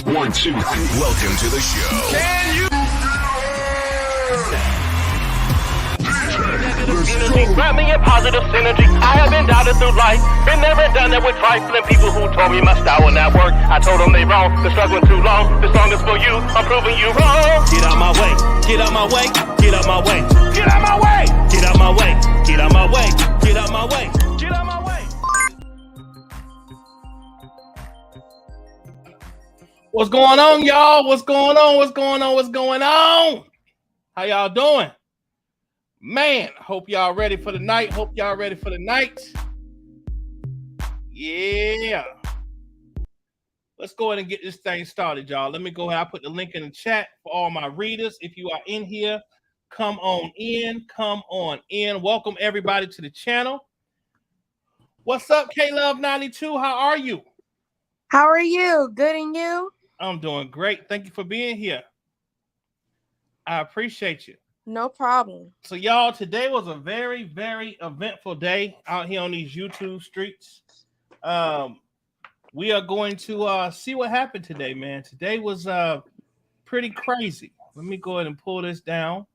1, 2, 3. Welcome to the show. Can you? Energy, grab me a positive synergy. I have been doubted through life. Been there and done that with trifling people who told me my style would not work. I told them they wrong. Been struggling too long. This song is for you. I'm proving you wrong. Get out my way. Get out my way. Get out my way. Get out my way. Get out my way. Get out my way. Get out my way. Get out my way. What's going on, y'all? What's going on? What's going on? What's going on? How y'all doing? Man, hope y'all ready for the night. Hope y'all ready for the night. Yeah. Let's go ahead and get this thing started, y'all. Let me go ahead. I put the link in the chat for all my readers. If you are in here, come on in. Come on in. Welcome everybody to the channel. What's up, K-Love92? How are you? How are you? Good, and you? I'm doing great. Thank you for being here. I appreciate you. No problem. So, y'all, today was a very, very eventful day out here on these YouTube streets. We are going to see what happened today, man. Today was pretty crazy. Let me go ahead and pull this down.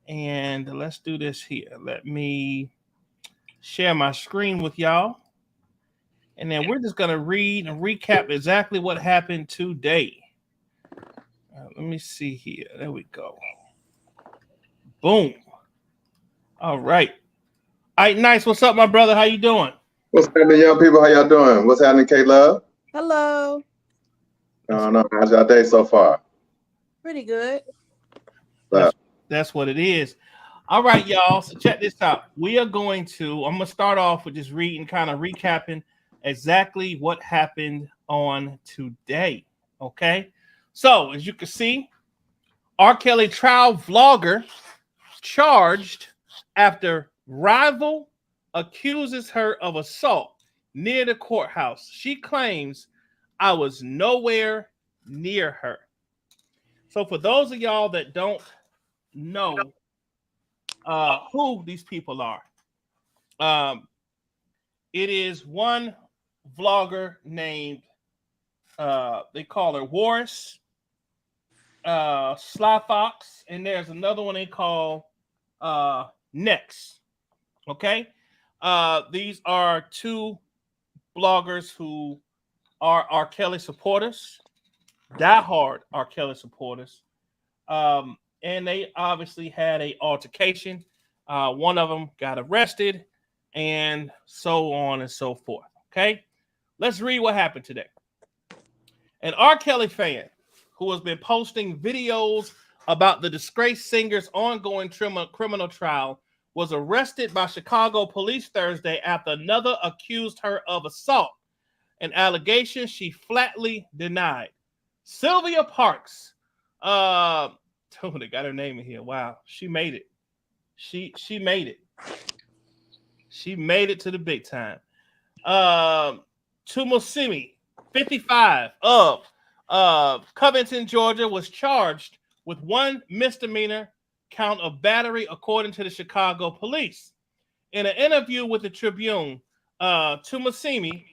And let's do this here. Let me share my screen with y'all. And then we're just going to read and recap exactly what happened today. Let me see here. There we go. Boom. All right. All right, nice. What's up, my brother? How you doing? What's happening, young people? How y'all doing? What's happening, K-Love? Hello. How's y'all day so far? Pretty good. That's what it is. All right, y'all. So check this out. I'm going to start off with just reading, kind of recapping exactly what happened on today. Okay. So as you can see, R. Kelly trial vlogger charged after rival accuses her of assault near the courthouse. She claims I was nowhere near her. So for those of y'all that don't know who these people are, it is one vlogger named, they call her Waris, Sly Fox, and there's another one they call next. Okay. These are two bloggers who are R. Kelly supporters, diehard R. Kelly supporters. And they obviously had an altercation. One of them got arrested, and so on and so forth. Okay, let's read what happened today. An R. Kelly fan who has been posting videos about the disgraced singer's ongoing criminal trial was arrested by Chicago police Thursday after another accused her of assault, an allegation she flatly denied. Sylvia Parks, they got her name in here. Wow, she made it. She made it. She made it to the big time. Tumosimi, 55, of Covington, Georgia, was charged with one misdemeanor count of battery, according to the Chicago police. In an interview with the Tribune, Tumosimi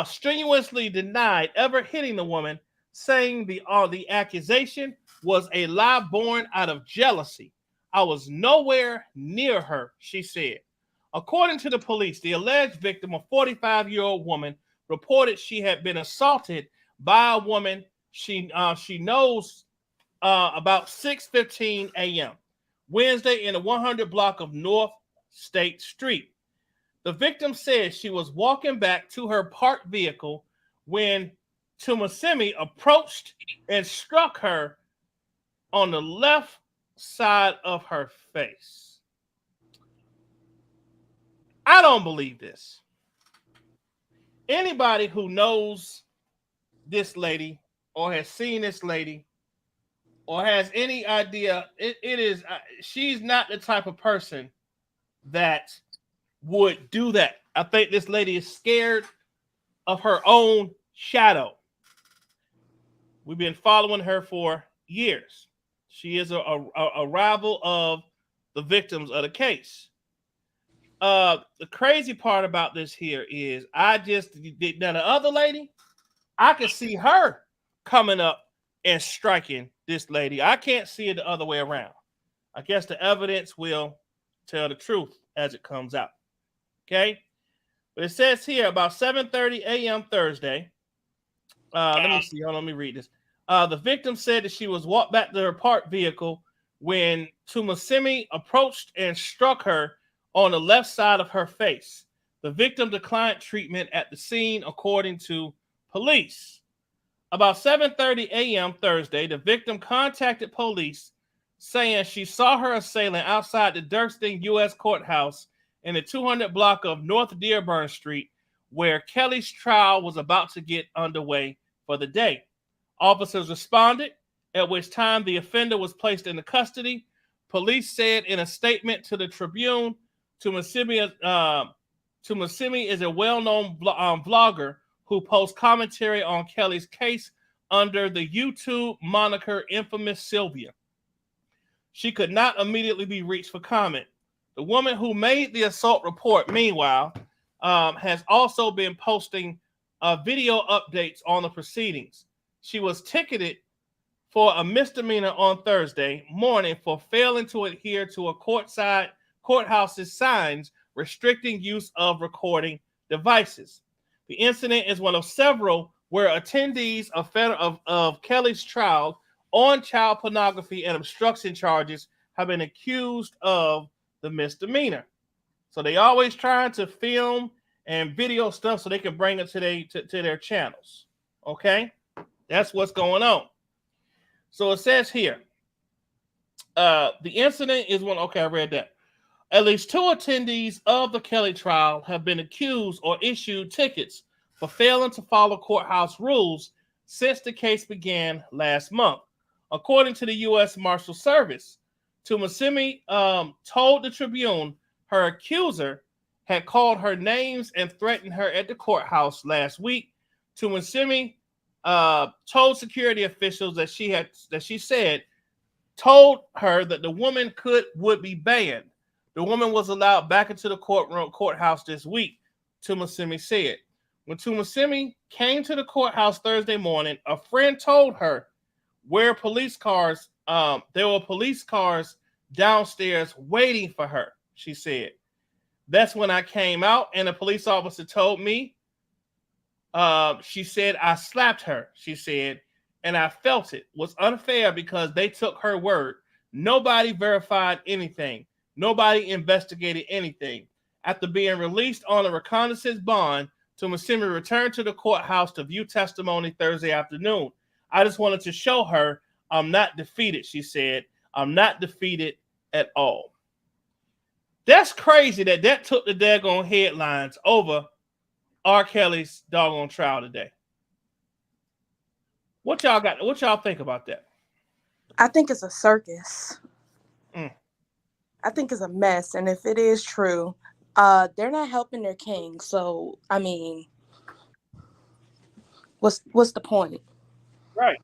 strenuously denied ever hitting the woman, saying the accusation was a lie born out of jealousy. I was nowhere near her, she said. According to the police, the alleged victim, a 45-year-old woman, reported she had been assaulted by a woman she knows about 6:15 a.m. Wednesday in the 100 block of North State Street. The victim said she was walking back to her parked vehicle when Tumosimi approached and struck her on the left side of her face. I don't believe this. Anybody who knows this lady or has seen this lady or has any idea, she's not the type of person that would do that. I think this lady is scared of her own shadow. We've been following her for years. She is a rival of the victims of the case. The crazy part about this here is now the other lady, I can see her coming up and striking this lady. I can't see it the other way around. I guess the evidence will tell the truth as it comes out. Okay? But it says here about 7:30 a.m. Thursday. Let me see. Let me read this. The victim said that she was walked back to her parked vehicle when Tumosimi approached and struck her on the left side of her face. The victim declined treatment at the scene, according to police. About 7:30 a.m. Thursday, the victim contacted police saying she saw her assailant outside the Durston U.S. Courthouse in the 200 block of North Dearborn Street, where Kelly's trial was about to get underway for the day. Officers responded, at which time the offender was placed into custody. Police said in a statement to the Tribune, Tumosimi is a well-known vlogger who posts commentary on Kelly's case under the YouTube moniker Infamous Sylvia. She could not immediately be reached for comment. The woman who made the assault report, meanwhile, has also been posting video updates on the proceedings. She was ticketed for a misdemeanor on Thursday morning for failing to adhere to a courthouse's signs restricting use of recording devices. The incident is one of several where attendees of Kelly's trial on child pornography and obstruction charges have been accused of the misdemeanor. So they always trying to film and video stuff so they can bring it to their channels. Okay? That's what's going on. So it says here, the incident is one. Okay, I read that. At least two attendees of the Kelly trial have been accused or issued tickets for failing to follow courthouse rules since the case began last month. According to the U.S. Marshal Service, Tumosimi told the Tribune her accuser had called her names and threatened her at the courthouse last week. Tumosimi told security officials that she said told her that the woman would be banned. The woman was allowed back into the courthouse this week, Tumosimi said. When Tumosimi came to the courthouse Thursday morning, a friend told her there were police cars downstairs waiting for her, she said. That's when I came out and a police officer told me, she said, I slapped her, she said, and I felt it was unfair because they took her word. Nobody verified anything. Nobody investigated anything. After being released on a reconnaissance bond, Tumasimi returned to the courthouse to view testimony Thursday afternoon. I just wanted to show her I'm not defeated, she said. I'm not defeated at all. That's crazy that took the daggone headlines over R. Kelly's doggone trial today. What y'all got? What y'all think about that? I think it's a circus. I think it's a mess. And if it is true, they're not helping their king. So, I mean, what's the point? Right.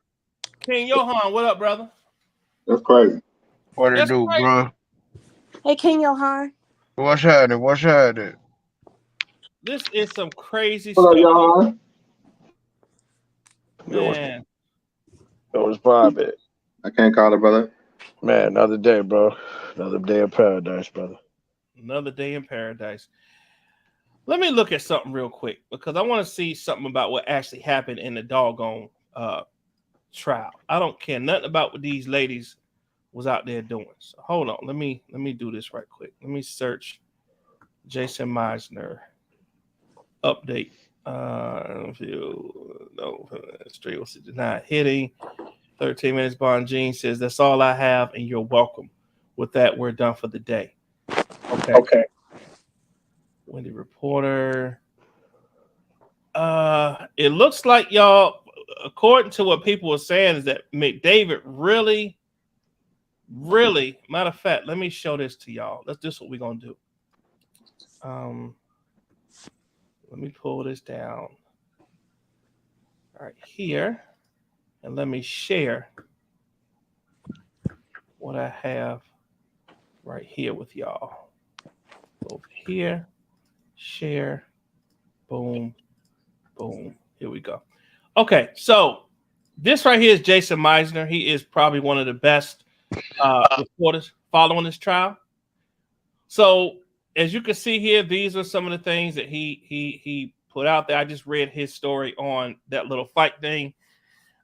King Johan, what up, brother? That's crazy. What it do, crazy, bro? Hey, King Johan. What's happening? What's happening? This is some crazy What up, stuff. y'all? Man. It was popping. I can't call it, brother. Man, another day, bro. Another day of paradise, brother. Another day in paradise. Let me look at something real quick because I want to see something about what actually happened in the doggone trial. I don't care nothing about what these ladies was out there doing. So hold on. Let me do this right quick. Let me search Jason Meisner update. Straight was denied hitting. 13 minutes. Bon Jean says that's all I have, and you're welcome. With that, we're done for the day. Okay. Wendy Reporter. It looks like y'all, according to what people were saying, is that McDavid really, matter of fact, let me show this to y'all. This is what we're gonna do. Let me pull this down right here, and let me share what I have right here with y'all. Over here, share, boom, boom. Here we go. Okay, so this right here is Jason Meisner. He is probably one of the best reporters following this trial. So as you can see here, these are some of the things that he put out there. I just read his story on that little fight thing.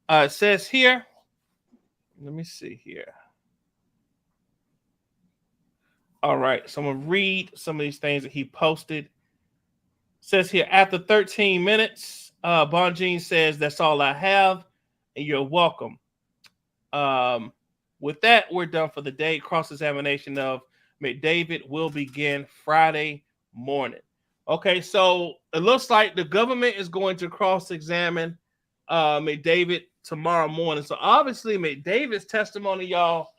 It says here, let me see here. All right, so I'm going to read some of these things that he posted. It says here, after 13 minutes, Bon Jean says, that's all I have, and you're welcome. With that, we're done for the day. Cross-examination of McDavid will begin Friday morning. Okay, so it looks like the government is going to cross-examine McDavid tomorrow morning. So obviously, McDavid's testimony, y'all,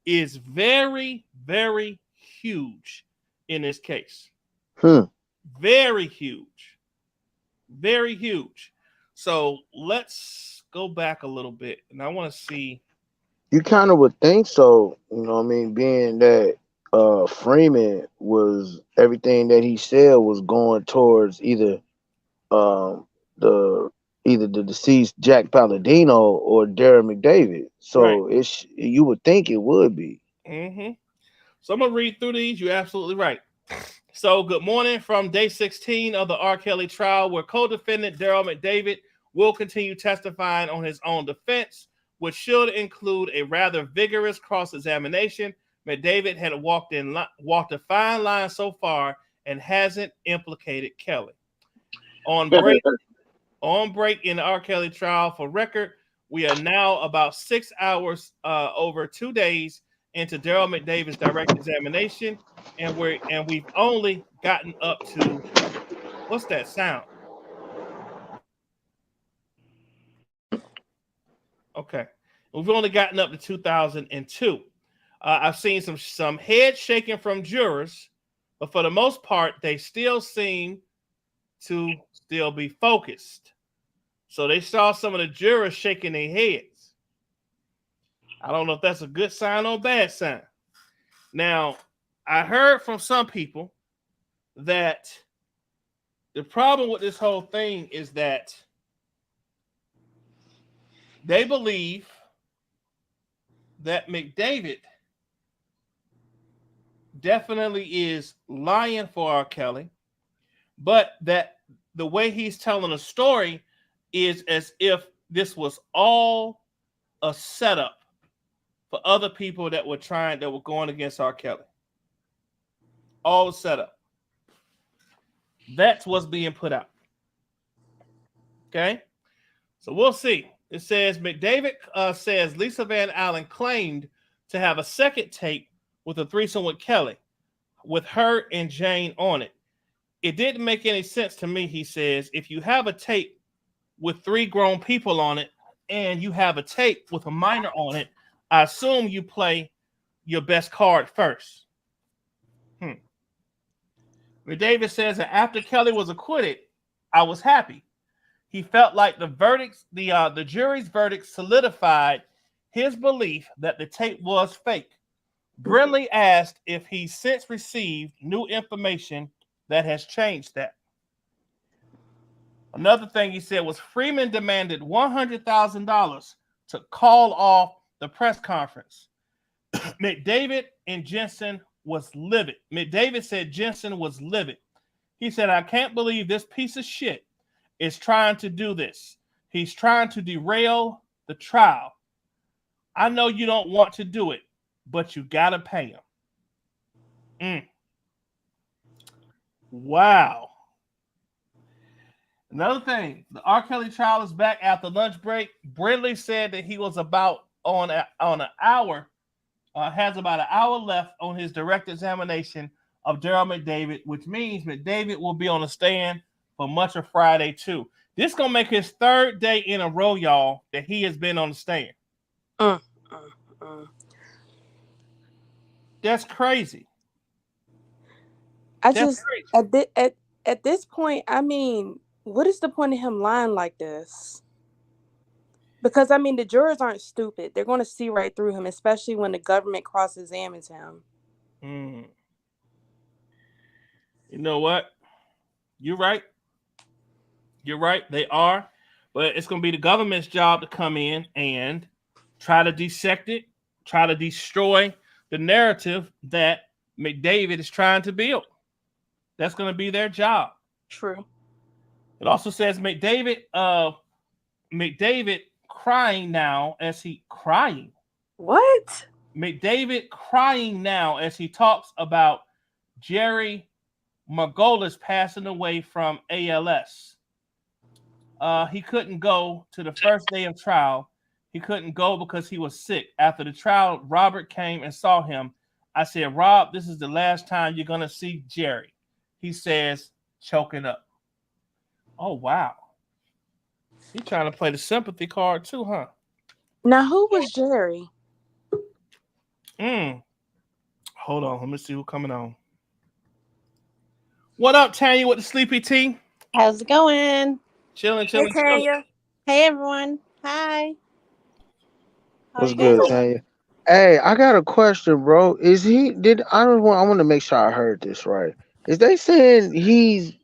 is very, very huge in this case. Very huge. Very huge. So let's go back a little bit, and I want to see. You kind of would think so, you know what I mean, being that Freeman was everything that he said was going towards either the deceased Jack Palladino or Darren McDavid. So right. You would think it would be. Mm-hmm. So I'm gonna read through these. You're absolutely right. So good morning from day 16 of the R. Kelly trial, where co-defendant Daryl McDavid will continue testifying on his own defense, which should include a rather vigorous cross-examination. McDavid had walked a fine line so far and hasn't implicated Kelly. On break in the R. Kelly trial, for record, we are now about 6 hours over 2 days into Daryl McDavid's direct examination, and we've only gotten up to, what's that sound? Okay, we've only gotten up to 2002. I've seen some head shaking from jurors, but for the most part, they still seem to still be focused. So they saw some of the jurors shaking their heads. I don't know if that's a good sign or a bad sign. Now, I heard from some people that the problem with this whole thing is that they believe that McDavid definitely is lying for R. Kelly, but that the way he's telling a story is as if this was all a setup for other people that were going against R. Kelly. All set up. That's what's being put out. Okay? So we'll see. It says McDavid says Lisa Van Allen claimed to have a second tape with a threesome with Kelly, with her and Jane on it. It didn't make any sense to me, he says. If you have a tape with 3 grown people on it and you have a tape with a minor on it, I assume you play your best card first. McDavid says that after Kelly was acquitted, I was happy. He felt like the jury's verdict solidified his belief that the tape was fake. Brindley asked if he's since received new information that has changed that. Another thing he said was Freeman demanded $100,000 to call off the press conference. McDavid and Jensen was livid. McDavid said Jensen was livid. He said, I can't believe this piece of shit is trying to do this. He's trying to derail the trial. I know you don't want to do it, but you got to pay him. Wow. Another thing, the R. Kelly trial is back after lunch break. Brindley said that he was about on an hour, has about an hour left on his direct examination of Daryl McDavid, which means McDavid will be on the stand for much of Friday too. This is going to make his 3rd day in a row, y'all, that he has been on the stand. That's crazy. At this point, I mean, what is the point of him lying like this? Because, I mean, the jurors aren't stupid. They're going to see right through him, especially when the government cross-examines him. You know what? You're right. You're right. They are. But it's going to be the government's job to come in and try to dissect it, try to destroy the narrative that McDavid is trying to build. That's going to be their job. True. It also says McDavid crying now as he crying. What? McDavid crying now as he talks about Jerry Margolis passing away from ALS. He couldn't go to the first day of trial. He couldn't go because he was sick. After the trial, Robert came and saw him. I said, Rob, this is the last time you're going to see Jerry. He says, choking up. Oh, wow. He's trying to play the sympathy card too, huh? Now, who was Jerry? Hold on. Let me see who's coming on. What up, Tanya, with the sleepy tea? How's it going? Chilling. Hey, Tanya. Hey, everyone. Hi. What's good, Tanya? Hey, I got a question, bro. I want to make sure I heard this right. Is they saying he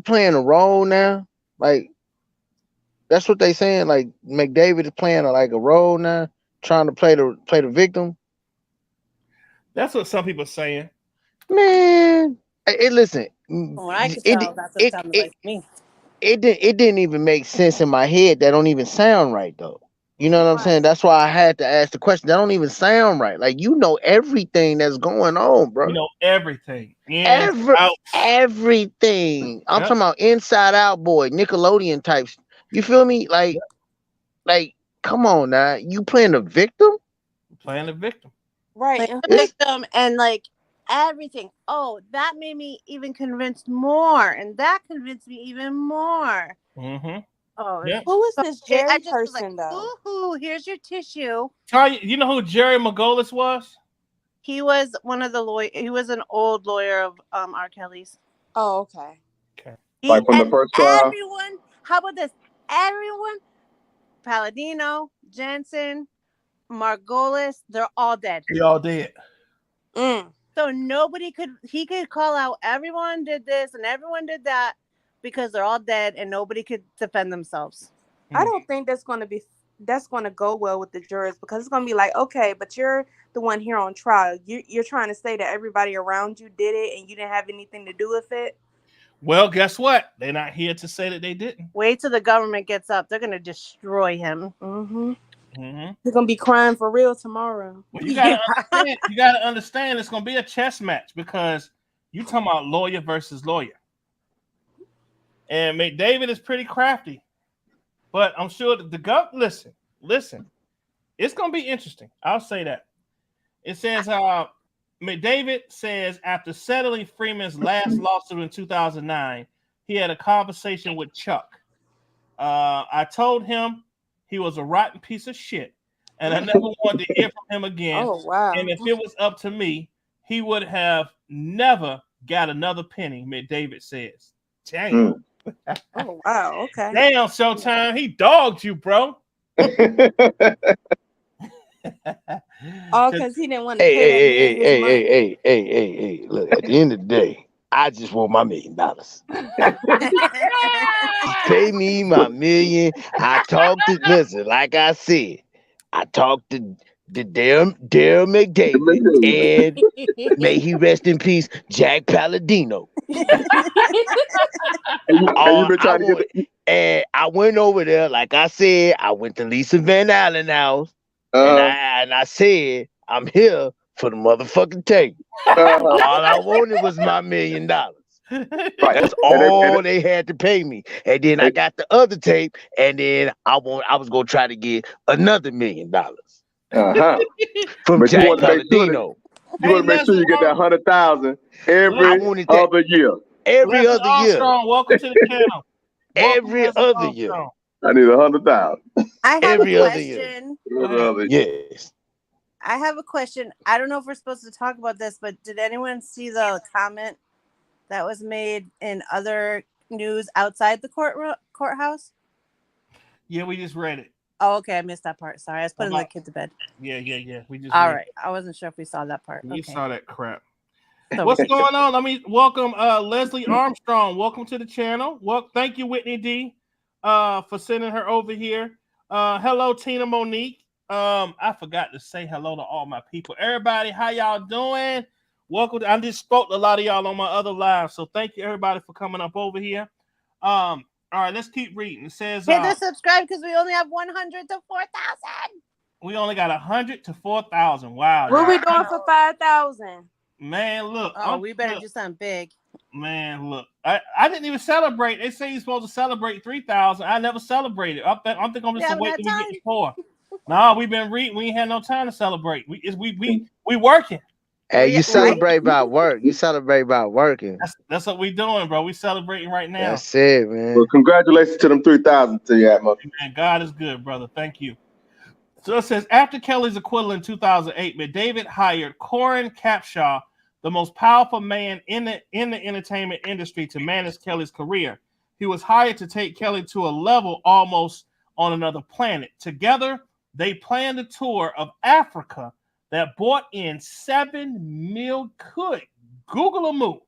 playing a role now? Like, that's what they saying? Like, McDavid is playing a role now, trying to play the victim? That's what some people are saying. Man, listen. From what I could tell, that's what sounded like me. It didn't even make sense in my head. That don't even sound right, though. You know what I'm saying? That's why I had to ask the question. That don't even sound right. Like, you know everything that's going on, bro. You know everything. Everything. I'm talking about Inside Out boy, Nickelodeon types. You feel me? Like, come on now. You playing the victim? Playing the victim. Right. Like, the victim and everything. Oh, that made me even convinced more. And that convinced me even more. Mm-hmm. Oh, yeah. Who is this Jerry person, though? Ooh, here's your tissue. Tanya, you know who Jerry Margolis was? He was one of the lawyers. He was an old lawyer of R. Kelly's. Oh, okay. Like from the first trial? Everyone, how about this? Everyone, Palladino, Jensen, Margolis, they're all dead. They all dead. So he could call out everyone did this and everyone did that because they're all dead and nobody could defend themselves. I don't think that's going to that's going to go well with the jurors because it's going to be like, okay, but you're the one here on trial. You're trying to say that everybody around you did it and you didn't have anything to do with it. Well, guess what? They're not here to say that they didn't. Wait till the government gets up. They're going to destroy him. Mm-hmm. They're going to be crying for real tomorrow. Well, you gotta understand it's going to be a chess match because you're talking about lawyer versus lawyer. And McDavid is pretty crafty. But I'm sure that the government, listen, it's going to be interesting. I'll say that. It says, McDavid says after settling Freeman's last lawsuit in 2009, he had a conversation with Chuck. I told him he was a rotten piece of shit, and I never wanted to hear from him again. Oh, wow. And if it was up to me, he would have never got another penny, McDavid says. Damn. Oh, wow. Okay. Damn, Showtime. He dogged you, bro. All because he didn't want to pay that man his money. Hey. Look, at the end of the day, I just want my $1 million. Pay me my $1 million. Listen, like I said, I talked to the Daryl McDavid, and may he rest in peace, Jack Palladino. And I went over there, like I said, I went to Lisa Van Allen's house, and I said, I'm here for the motherfucking tape. All I wanted was my $1 million. That's all they had to pay me. And then I got the other tape, and then I was gonna try to get another $1 million. From Jack Palladino. You want to make sure you get that 100,000 every other year. Every other year. Welcome to the channel. Every other year. I need 100,000. I have every a other question. year. Yes. I have a question. I don't know if we're supposed to talk about this, but did anyone see the comment that was made in other news outside the courthouse? Yeah, we just read it. Oh, okay. I missed that part. Sorry. I was putting the kid to bed. Yeah. We just all right. I wasn't sure if we saw that part. We saw that crap. So what's going on? Let me welcome Leslie Armstrong. Welcome to the channel. Well, thank you, Whitney D, for sending her over here. Hello, Tina Monique. I forgot to say hello to all my people. Everybody, how y'all doing? Welcome. I just spoke to a lot of y'all on my other live, so thank you everybody for coming up over here. All right, let's keep reading. It says hit the subscribe because we only have 100 to 4,000. We only got 100 to 4,000. Wow. What we doing for 5,000? Man, look. We better do something big. Man, look. I didn't even celebrate. They say you're supposed to celebrate 3,000. I never celebrated. I'm thinking I'm just waiting till we get 4. No, we've been reading. We ain't had no time to celebrate. We working. Hey, you celebrate by work. You celebrate by working. That's what we doing, bro. We celebrating right now. That's it, man. Well, congratulations to them 3,000 to you, Atmos. Man, God is good, brother. Thank you. So it says, after Kelly's acquittal in 2008, McDavid hired Corin Capshaw, the most powerful man in the entertainment industry, to manage Kelly's career. He was hired to take Kelly to a level almost on another planet. Together, they planned a tour of Africa that brought in $7 million. Google a move.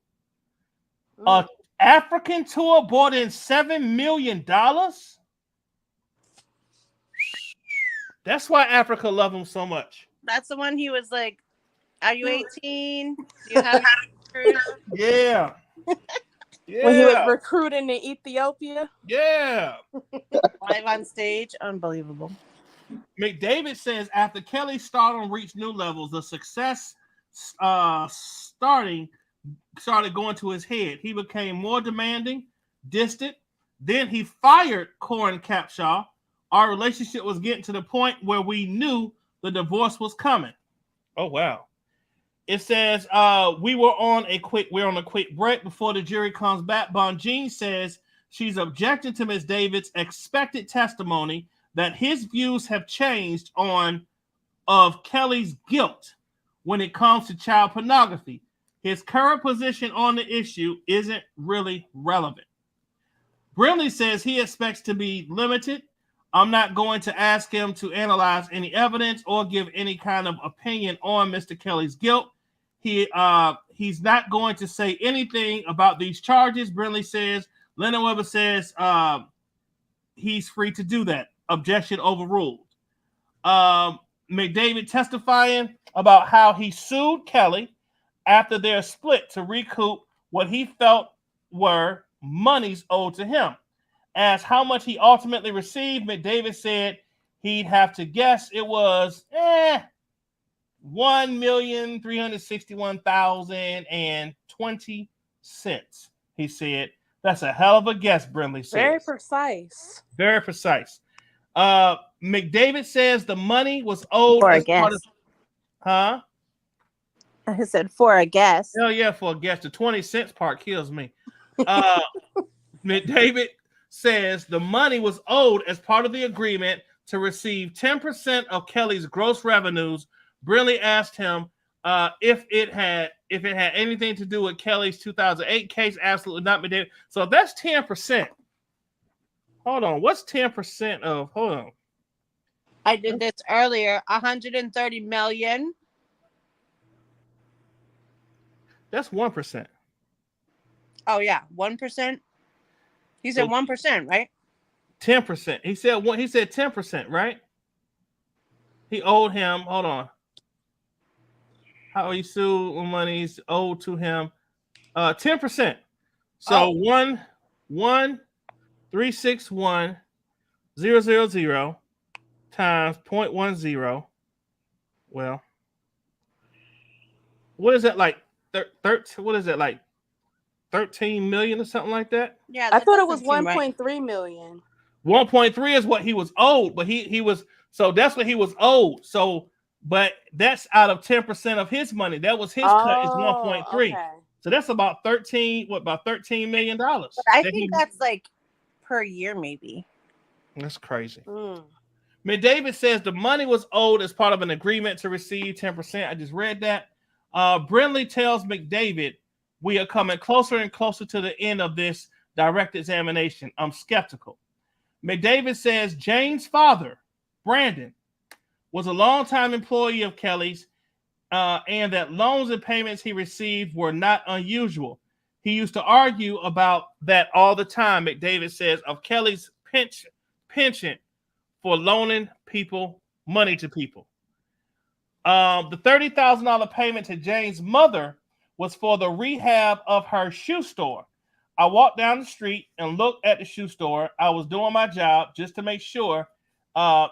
An African tour brought in $7 million. That's why Africa loved him so much. That's the one he was like, are you 18? Do you have Yeah. When he was recruiting in Ethiopia. Yeah. Live on stage. Unbelievable. McDavid says after Kelly's stardom reached new levels, the success started going to his head. He became more demanding, distant. Then he fired Corin Capshaw. Our relationship was getting to the point where we knew the divorce was coming. Oh, wow. It says we're on a quick break before the jury comes back. Bonjean says she's objecting to Ms. David's expected testimony that his views have changed of Kelly's guilt when it comes to child pornography. His current position on the issue isn't really relevant. Brinley says he expects to be limited. I'm not going to ask him to analyze any evidence or give any kind of opinion on Mr. Kelly's guilt. He's not going to say anything about these charges, Brinley says. Leonard Weber says he's free to do that. Objection overruled. McDavid testifying about how he sued Kelly after their split to recoup what he felt were monies owed to him. As how much he ultimately received, McDavid said he'd have to guess it was $1,361,020. He said, "That's a hell of a guess," Brindley said. Very precise. Very precise. McDavid says the money was owed For a as part guess. of, huh? I said for a guess. Hell yeah, for a guess. The 20 cents part kills me. McDavid says the money was owed as part of the agreement to receive 10% of Kelly's gross revenues. Brindley asked him if it had anything to do with Kelly's 2008 case. Absolutely not, McDavid. So that's 10%. Hold on. What's 10% of? Hold on. I did this earlier. 130 million. That's 1%. Oh yeah, 1%. He said 1%, right? 10%. He said 10%, right? He owed him. Hold on. How he sued when money's owed to him. 10%. So 1,361,000 times 0.10. Well, what is that like? What is that like? 13 million or something like that? Yeah, I thought it was 1.3 million. 1.3 is what he was owed, but he was, so that's what he was owed. So, but that's out of 10% of his money. That was his cut is 1.3. Okay. So that's about $13 million. But I think that's like per year, maybe. That's crazy. Mm. McDavid says the money was owed as part of an agreement to receive 10%. I just read that. Brindley tells McDavid, "We are coming closer and closer to the end of this direct examination. I'm skeptical." McDavid says Jane's father, Brandon, was a longtime employee of Kelly's and that loans and payments he received were not unusual. He used to argue about that all the time, McDavid says, of Kelly's penchant for loaning people money to people. The $30,000 payment to Jane's mother was for the rehab of her shoe store. I walked down the street and looked at the shoe store. I was doing my job just to make sure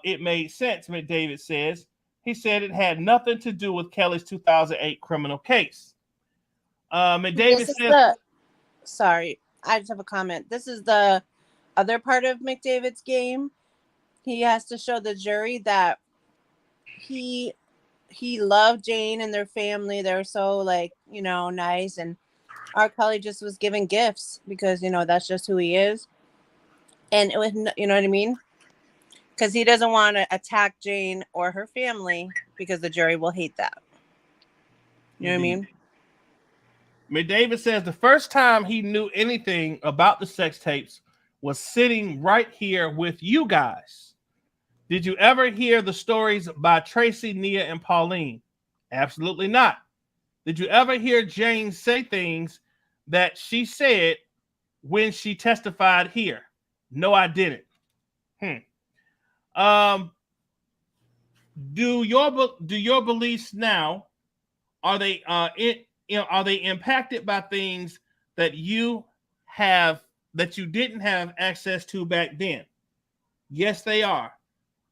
it made sense, McDavid says. He said it had nothing to do with Kelly's 2008 criminal case. McDavid says... Sorry, I just have a comment. This is the other part of McDavid's game. He has to show the jury that he loved Jane and their family. They're so nice, and R. Kelly just was giving gifts because that's just who he is, and it was, you know what I mean, because he doesn't want to attack Jane or her family because the jury will hate that. You know what I mean? McDavid says the first time he knew anything about the sex tapes was sitting right here with you guys. Did you ever hear the stories by Tracy, Nia, and Pauline? Absolutely not. Did you ever hear Jane say things that she said when she testified here? No, I didn't. Do your beliefs now, are they are they impacted by things that you didn't have access to back then? Yes, they are.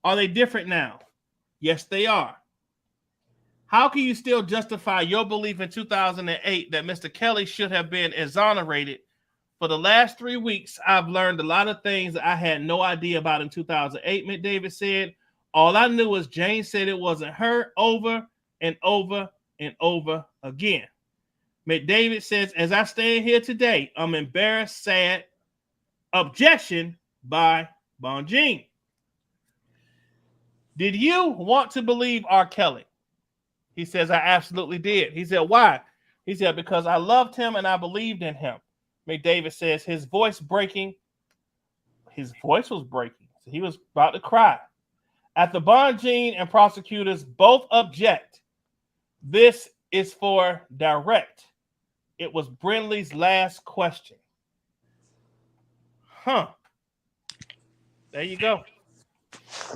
Are they different now? Yes, they are. How can you still justify your belief in 2008 that Mr. Kelly should have been exonerated? For the last 3 weeks, I've learned a lot of things that I had no idea about in 2008, McDavid said. All I knew was Jane said it wasn't her over and over and over again. McDavid says, as I stand here today, I'm embarrassed, sad. Objection by Bonjean. Did you want to believe R. Kelly? He says, I absolutely did. He said, why? He said, because I loved him and I believed in him. McDavid says his voice breaking. His voice was breaking. So he was about to cry. At the Bonjean and prosecutors both object. This is for direct. It was Brindley's last question. There you go.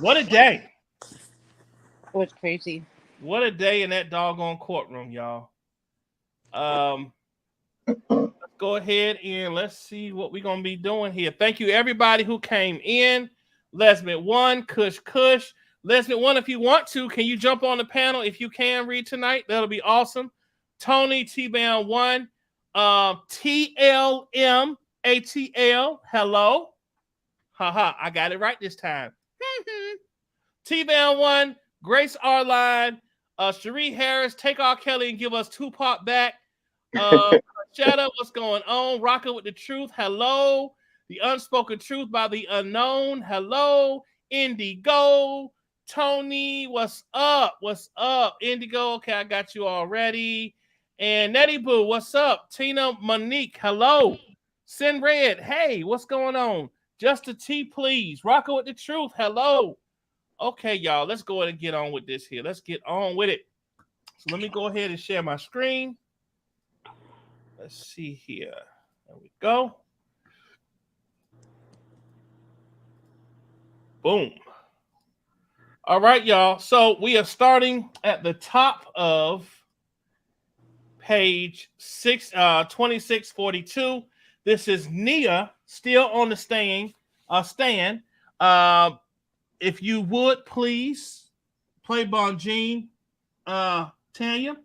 What a day. It was crazy. What a day in that doggone courtroom, y'all. Let's go ahead and let's see what we're going to be doing here. Thank you, everybody who came in. Lesmit 1, Kush. Lesmit 1, if you want to, can you jump on the panel? If you can read tonight, that'll be awesome. Tony, T-Bound 1, TLM, ATL, hello. Haha, I got it right this time. T-Bound 1, Grace R-Line, Cherie Harris, take R. Kelly and give us Tupac back. Shut up, what's going on? Rocking with the truth, hello. The Unspoken Truth by the Unknown, hello. Indigo, Tony, what's up? What's up? Indigo, okay, I got you already. And Nettie Boo, what's up? Tina Monique, hello. Sin Red, hey, what's going on? Just a T, please. Rocking with the truth, hello. Okay, y'all, let's go ahead and get on with this here. Let's get on with it. So let me go ahead and share my screen. Let's see here. There we go. Boom. All right, y'all. So we are starting at the top of page 2642. This is Nia still on the stand. If you would please play Bonjean, Tanya.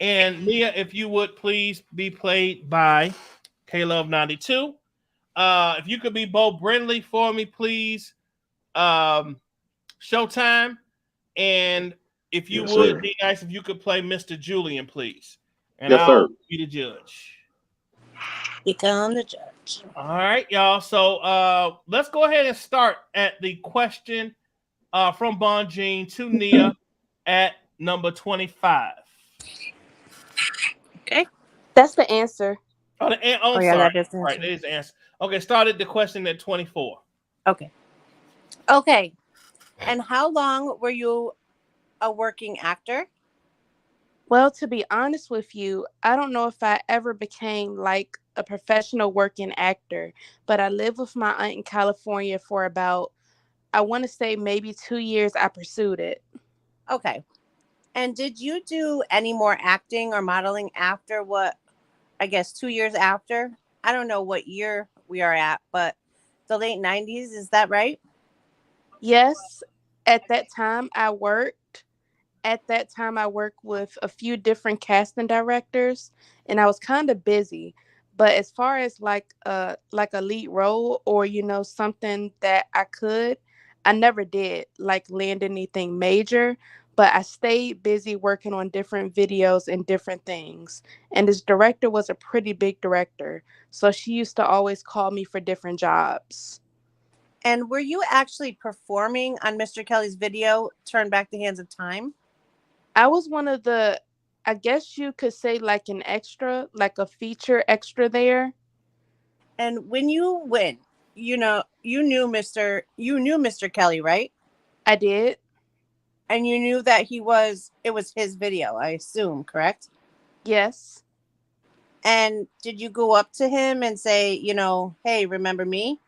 And Nia, if you would please be played by K-Love92. If you could be Bo Brindley for me, please. Showtime. And if you would be nice if you could play Mr. Julian, please. And yes, I'll sir. be the judge. Become the judge. All right, y'all. So let's go ahead and start at the question from Bonjean to Nia at number 25. Okay. That's the answer. Sorry. That is the answer. Right, it is the answer. Okay, started the question at 24. Okay. And how long were you a working actor? Well, to be honest with you, I don't know if I ever became like a professional working actor, but I lived with my aunt in California for about, I want to say maybe 2 years. I pursued it. Okay. And did you do any more acting or modeling after 2 years after? I don't know what year we are at, but the late 90s, is that right? Yes. At that time, I worked with a few different casting directors, and I was kind of busy. But as far as like a lead role or, something that I never did like land anything major, but I stayed busy working on different videos and different things. And this director was a pretty big director. So she used to always call me for different jobs. And were you actually performing on Mr. Kelly's video, Turn Back the Hands of Time? I was one of the, I guess you could say like an extra, like a feature extra there. And when you went, you knew Mr. Kelly, right? I did. And you knew that it was his video, I assume, correct? Yes. And did you go up to him and say, hey, remember me?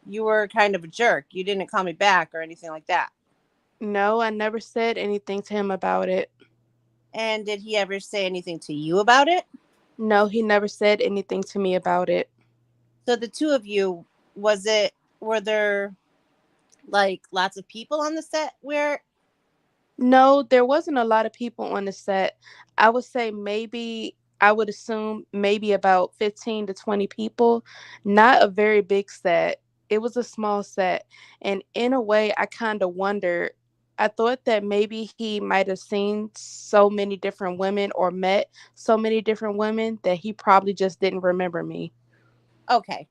You were kind of a jerk. You didn't call me back or anything like that. No, I never said anything to him about it. And did he ever say anything to you about it? No, he never said anything to me about it. So the two of you, were there like lots of people on the set where? No, there wasn't a lot of people on the set. I would assume maybe about 15 to 20 people. Not a very big set. It was a small set. And in a way, I kind of wondered. I thought that maybe he might have seen so many different women or met so many different women that he probably just didn't remember me. Okay.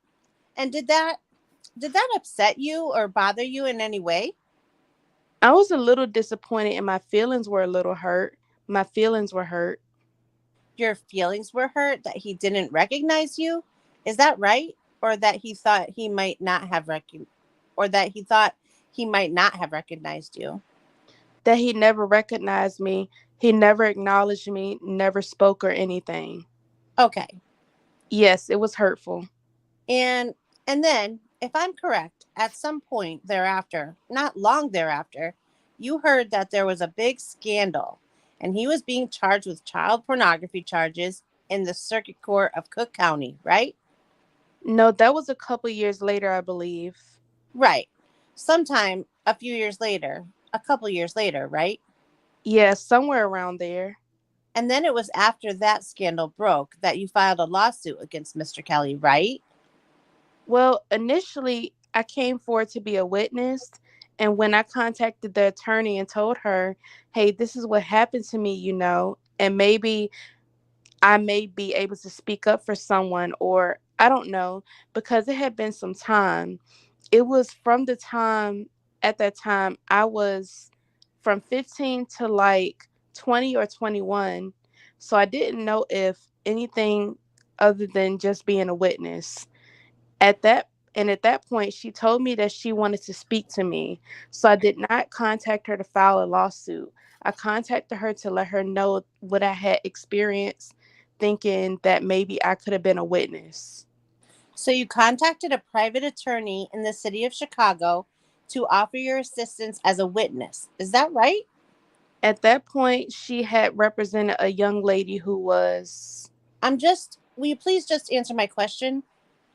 And did that upset you or bother you in any way? I was a little disappointed and my feelings were a little hurt. My feelings were hurt. Your feelings were hurt that he didn't recognize you? Is that right? Or that he thought he might not have recognized you? That he never recognized me. He never acknowledged me, never spoke or anything. Okay. Yes, it was hurtful. And then if I'm correct, at some point thereafter, not long thereafter, you heard that there was a big scandal and he was being charged with child pornography charges in the Circuit Court of Cook County, right? No, that was a couple years later, I believe. Right. Sometime a few years later, a couple years later, right? Yeah, somewhere around there. And then it was after that scandal broke that you filed a lawsuit against Mr. Kelly, right? Well, initially, I came forward to be a witness. And when I contacted the attorney and told her, hey, this is what happened to me, and maybe I may be able to speak up for someone, or I don't know, because it had been some time. It was from the time, at that time, I was from 15 to like 20 or 21. So I didn't know if anything other than just being a witness. At that point, she told me that she wanted to speak to me. So I did not contact her to file a lawsuit. I contacted her to let her know what I had experienced, thinking that maybe I could have been a witness. So you contacted a private attorney in the city of Chicago to offer your assistance as a witness. Is that right? At that point, she had represented a young lady who was... will you please just answer my question?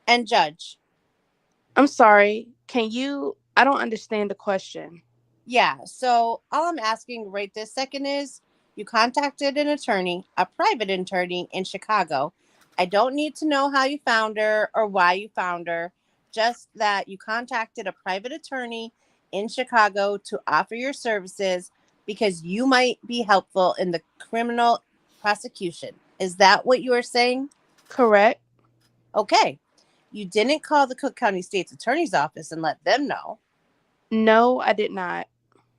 And judge. I'm sorry. I don't understand the question. Yeah, so all I'm asking right this second is, you contacted an attorney, a private attorney in Chicago. I don't need to know how you found her or why you found her, just that you contacted a private attorney in Chicago to offer your services because you might be helpful in the criminal prosecution. Is that what you are saying? Correct. Okay. You didn't call the Cook County State's Attorney's Office and let them know. No, I did not.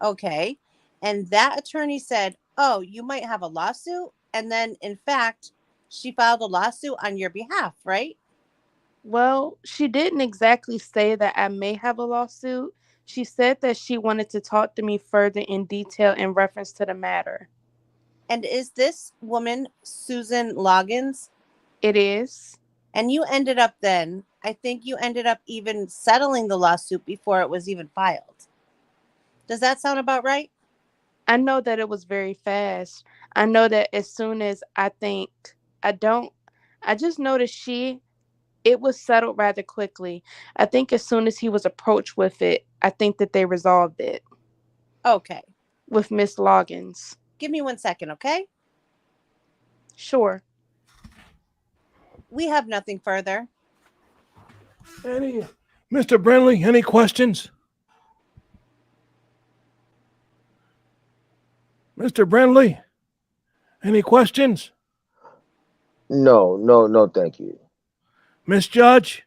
Okay. And that attorney said, oh, you might have a lawsuit. And then, in fact, she filed a lawsuit on your behalf, right? Well, she didn't exactly say that I may have a lawsuit. She said that she wanted to talk to me further in detail in reference to the matter. And is this woman Susan Loggins? It is. And you ended up I think you ended up even settling the lawsuit before it was even filed. Does that sound about right? I know that it was very fast. I know that as soon as I just noticed it was settled rather quickly. I think as soon as he was approached with it, I think that they resolved it. Okay. With Miss Loggins. Give me 1 second, okay? Sure. We have nothing further. Mr. Brenly, any questions? Mr. Brenly, any questions? No, thank you. Miss Judge?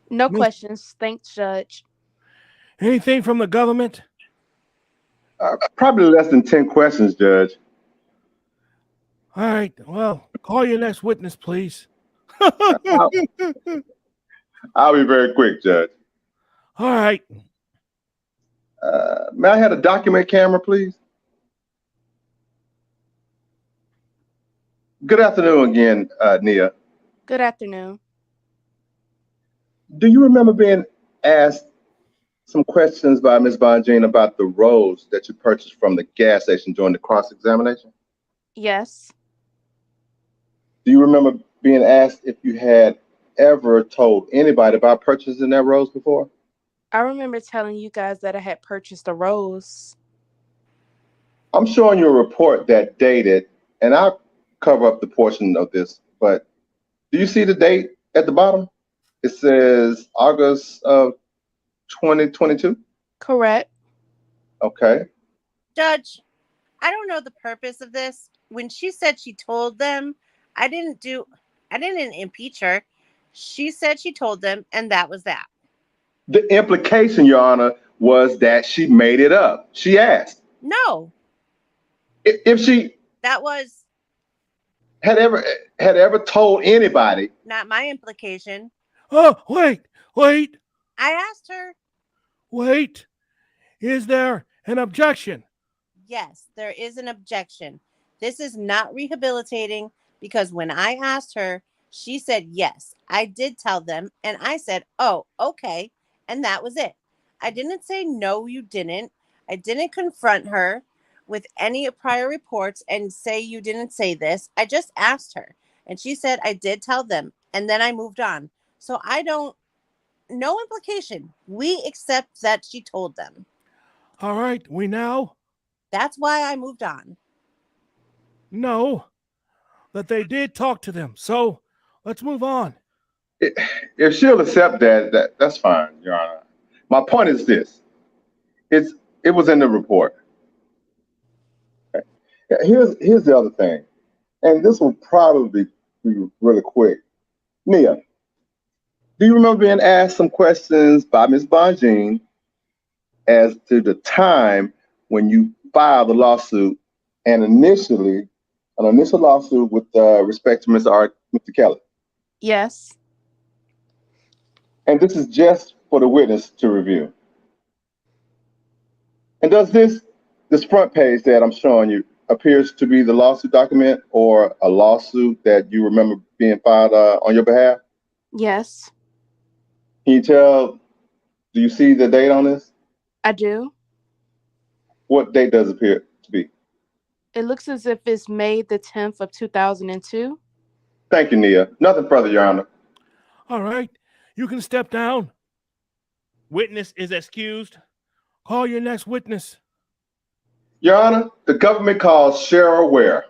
No questions. Thanks, Judge. Anything from the government? Probably less than 10 questions, Judge. All right. Well, call your next witness, please. I'll be very quick, Judge. All right. May I have a document camera, please? Good afternoon again, Nia. Good afternoon. Do you remember being asked some questions by Ms. Bonjean about the rose that you purchased from the gas station during the cross-examination? Yes. Do you remember being asked if you had ever told anybody about purchasing that rose before? I remember telling you guys that I had purchased a rose. I'm showing you a report that dated, and I'll cover up the portion of this, but do you see the date at the bottom? It says August of 2022? Correct. Okay. Judge, I don't know the purpose of this. When she said she told them, I didn't impeach her. She said she told them, and that was that. The implication, Your Honor, was that she made it up. She asked. No. If she had ever told anybody. Not my implication. Oh, wait. I asked her. Wait. Is there an objection? Yes, there is an objection. This is not rehabilitating because when I asked her, She said, yes, I did tell them. And I said, oh, okay. And that was it. I didn't say, no, you didn't. I didn't confront her with any prior reports and say you didn't say this. I just asked her. And she said, I did tell them. And then I moved on. So no implication. We accept that she told them. All right, we now That's why I moved on. know that they did talk to them. So let's move on. If she'll accept that's fine, Your Honor. My point is this: it was in the report. Okay. Here's the other thing, and this will probably be really quick. Nia, do you remember being asked some questions by Ms. Bonjean as to the time when you filed the lawsuit and an initial lawsuit with respect to Mr. Kelly? Yes. And this is just for the witness to review. And does this front page that I'm showing you appears to be the lawsuit document or a lawsuit that you remember being filed on your behalf? Yes. Can you tell, do you see the date on this? I do. What date does it appear to be? It looks as if it's May the 10th of 2002. Thank you, Nia. Nothing further, Your Honor. All right, you can step down. Witness is excused. Call your next witness. Your Honor, the government calls Cheryl Ware.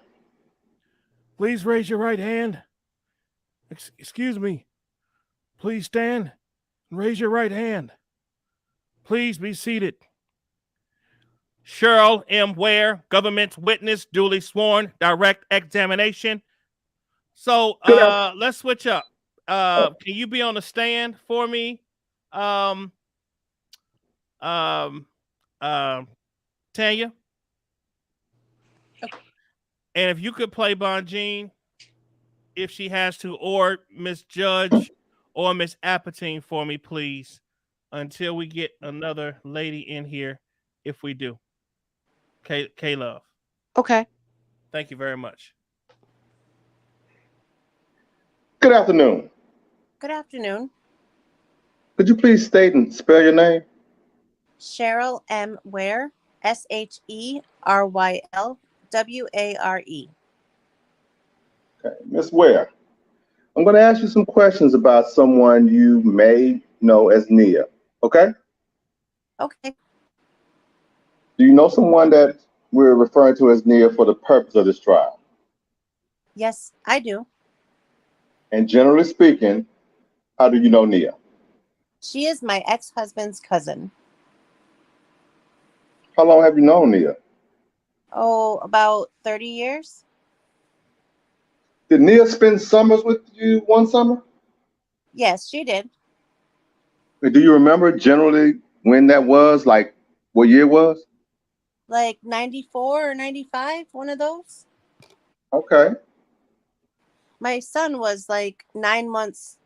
Please raise your right hand. Excuse me. Please stand and raise your right hand. Please be seated. Cheryl M. Ware, government witness, duly sworn, direct examination. So let's switch up. Can you be on the stand for me? Tanya? Okay. And if you could play Bonjean, if she has to, or Miss Judge or Miss Apatine for me, please, until we get another lady in here, if we do. K-Love. Okay. Thank you very much. Good afternoon. Good afternoon. Could you please state and spell your name? Cheryl M. Ware, SHERYL WARE. Okay, Ms. Ware, I'm going to ask you some questions about someone you may know as Nia, okay? Okay. Do you know someone that we're referring to as Nia for the purpose of this trial? Yes, I do. And generally speaking, how do you know Nia? She is my ex-husband's cousin. How long have you known Nia? Oh, about 30 years. Did Nia spend summers with you one summer? Yes, she did. Do you remember generally when that was, like what year it was? Like 94 or 95, one of those. Okay. My son was like 9 months,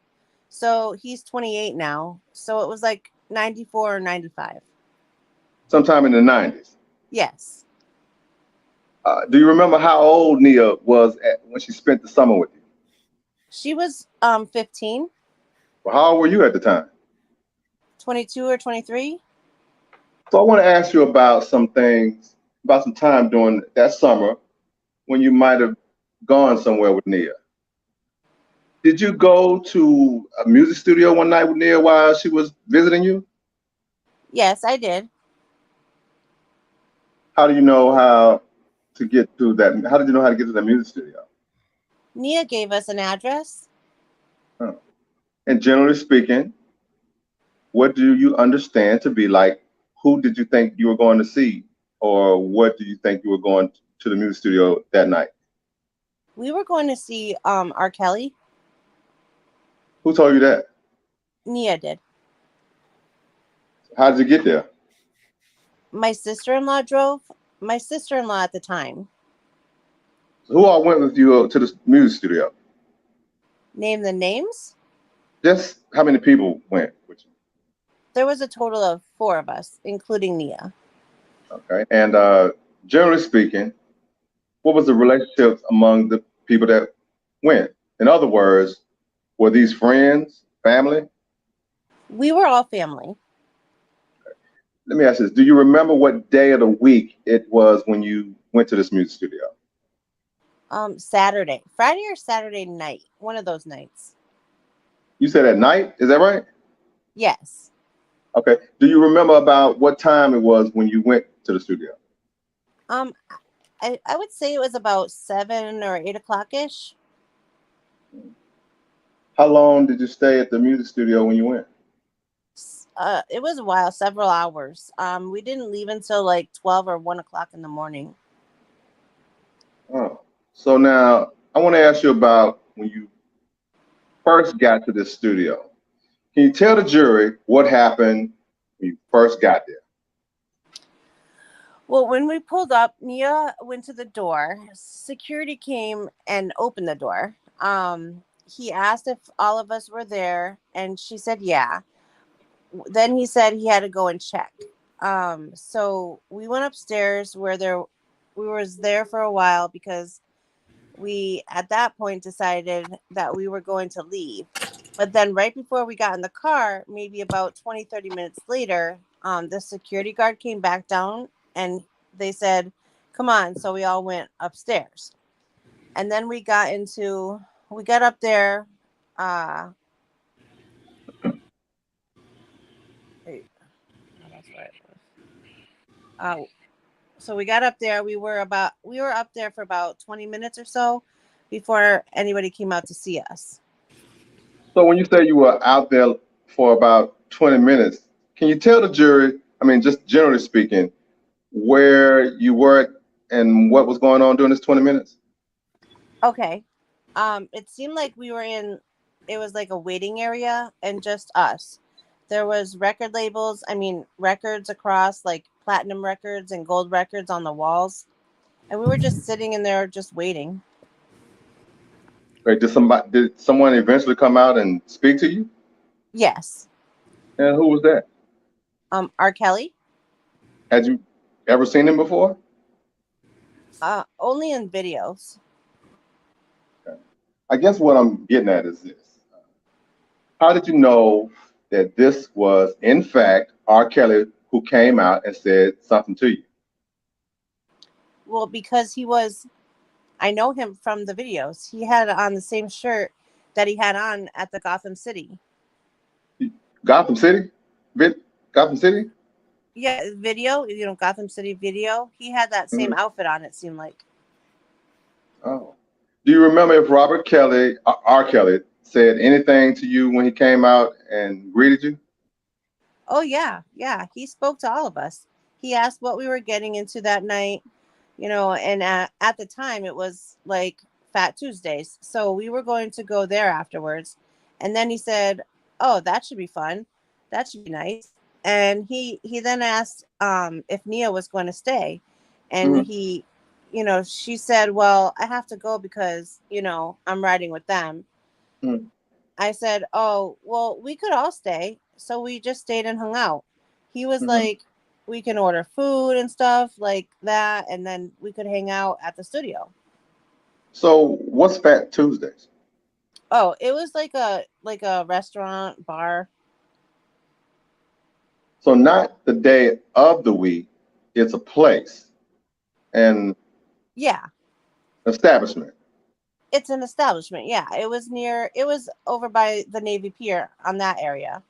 so he's 28 now. So it was like 94 or 95. Sometime in the 90s. Yes. Do you remember how old Nia was when she spent the summer with you? She was 15. Well, how old were you at the time? 22 or 23. So I want to ask you about some things, about some time during that summer when you might have gone somewhere with Nia. Did you go to a music studio one night with Nia while she was visiting you? Yes, I did. How do you know how to get to that? How did you know how to get to that music studio? Nia gave us an address. Oh. And generally speaking, what do you understand to be like? Who did you think you were going to see? Or what do you think you were going to the music studio that night? We were going to see R. Kelly. Who told you that? Nia did. How did you get there? My sister-in-law drove. My sister-in-law at the time. So who all went with you to the music studio? Name the names? Just how many people went with you? There was a total of 4 of us, including Nia. Okay. And generally speaking, what was the relationship among the people that went In other words, were these friends, family? We were all family. Let me ask this. Do you remember what day of the week it was when you went to this music studio? Saturday, Friday or Saturday night, one of those nights. You said at night, is that right? Yes. Okay. Do you remember about what time it was when you went to the studio? I would say it was about 7 or 8 o'clock-ish. How long did you stay at the music studio when you went? It was a while, several hours. We didn't leave until like 12 or 1 o'clock in the morning. Oh, so now I want to ask you about when you first got to this studio. Can you tell the jury what happened when you first got there? Well, when we pulled up, Nia went to the door. Security came and opened the door. He asked if all of us were there, and she said yeah. Then he said he had to go and check. So we went upstairs where we was there for a while because we at that point decided that we were going to leave. But then right before we got in the car, maybe about 20-30 minutes later, the security guard came back down and they said, come on. So we all went upstairs. And then we got up there. So we got up there. We were up there for about 20 minutes or so before anybody came out to see us. So when you say you were out there for about 20 minutes, can you tell the jury, I mean, just generally speaking, where you were and what was going on during this 20 minutes? Okay. It seemed like it was like a waiting area and just us. There was records across, like platinum records and gold records on the walls. And we were just sitting in there just waiting. Right, did someone eventually come out and speak to you? Yes. And who was that? R. Kelly. Had you ever seen him before? Only in videos. Okay. I guess what I'm getting at is this. How did you know that this was, in fact, R. Kelly who came out and said something to you? Well, because I know him from the videos. He had on the same shirt that he had on at the Gotham City. Gotham City? Gotham City? Yeah, video, Gotham City video. He had that same outfit on, it seemed like. Oh. Do you remember if R. Kelly, said anything to you when he came out and greeted you? Oh, yeah. Yeah. He spoke to all of us. He asked what we were getting into that night, and at the time it was like Fat Tuesdays. So we were going to go there afterwards. And then he said, oh, that should be fun. That should be nice. And he then asked if Nia was going to stay. And she said, well, I have to go because, I'm riding with them. Mm. I said, oh, well, we could all stay. So we just stayed and hung out. He was like, we can order food and stuff like that. And then we could hang out at the studio. So what's Fat Tuesdays? Oh, it was like a restaurant bar. So not the day of the week, it's a place and establishment. It's an establishment, yeah. It was over by the Navy Pier on that area.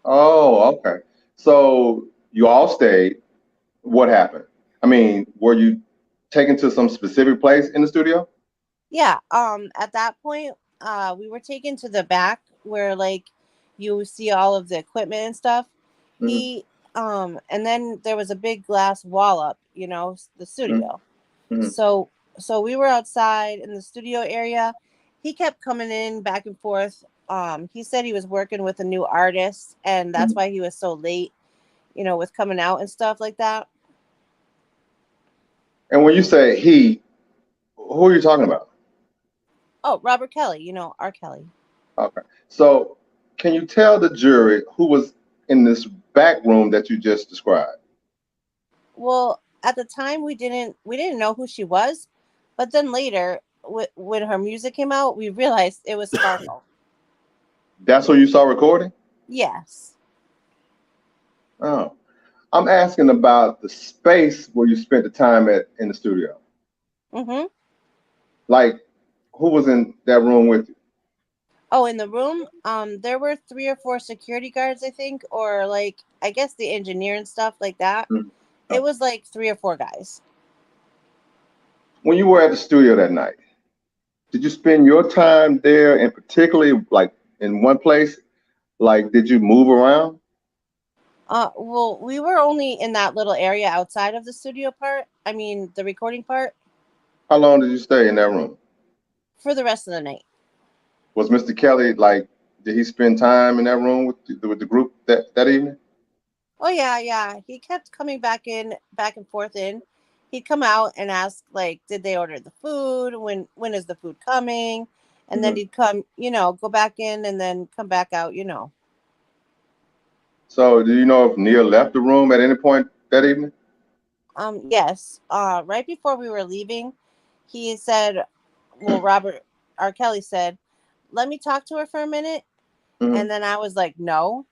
Oh, okay. So you all stayed. What happened? I mean, were you taken to some specific place in the studio? Yeah. At that point, we were taken to the back where like you see all of the equipment and stuff. And then there was a big glass wall up, the studio. So we were outside in the studio area. He kept coming in back and forth. He said he was working with a new artist, and that's why he was so late, with coming out and stuff like that. And when you say he, who are you talking about? Oh, Robert Kelly, R. Kelly. Okay. So can you tell the jury who was in this back room that you just described? Well, at the time we didn't know who she was, but then later when her music came out, we realized it was Sparkle. That's what you saw recording? Yes. Oh. I'm asking about the space where you spent the time at in the studio. Mm-hmm. Like, who was in that room with you? Oh, in the room, there were 3 or 4 security guards, I think, or like I guess the engineer and stuff like that. Mhm. It was like 3 or 4 guys. When you were at the studio that night, did you spend your time there and particularly like in one place? Like, did you move around? Well, we were only in that little area outside of the studio part. I mean, the recording part. How long did you stay in that room? For the rest of the night. Was Mr. Kelly like? Did he spend time in that room with the group that evening? Oh yeah. He kept coming back and forth in. He'd come out and ask like, did they order the food? When is the food coming? And then he'd come, go back in and then come back out, So, do you know if Neil left the room at any point that evening? Yes. Right before we were leaving, he said, well, Robert R. Kelly said, let me talk to her for a minute. Mhm. And then I was like, no,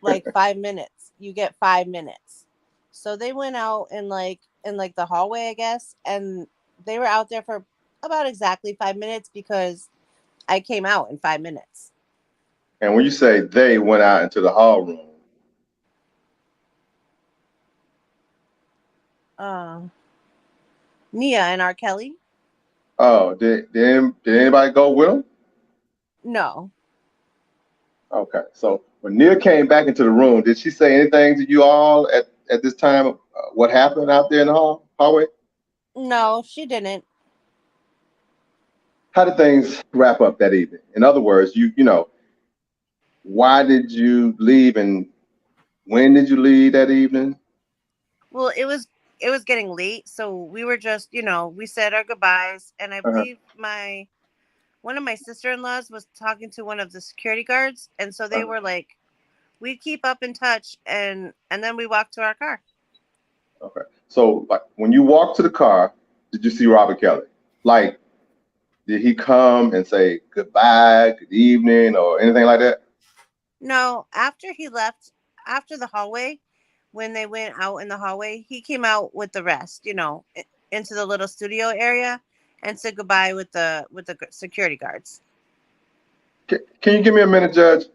like 5 minutes. You get 5 minutes. So they went out in the hallway, I guess. And they were out there for about exactly 5 minutes because I came out in 5 minutes. And when you say they went out into the hall room, Nia and R. Kelly? oh, did anybody go with him? No. Okay, so when Nia came back into the room, did she say anything to you all at this time? What happened out there in the hallway? No, she didn't. How did things wrap up that evening? In other words, why did you leave and when did you leave that evening? Well, it was getting late, so we were just, we said our goodbyes, and I Uh-huh. believe one of my sister-in-laws was talking to one of the security guards, and so they were like, we keep up in touch, and then we walked to our car. Okay. So like when you walked to the car, did you see Robert Kelly? Like, did he come and say goodbye, good evening, or anything like that? No, after he left, after the hallway, when they went out in the hallway, he came out with the rest, into the little studio area and said goodbye with the security guards. Can you give me a minute, Judge?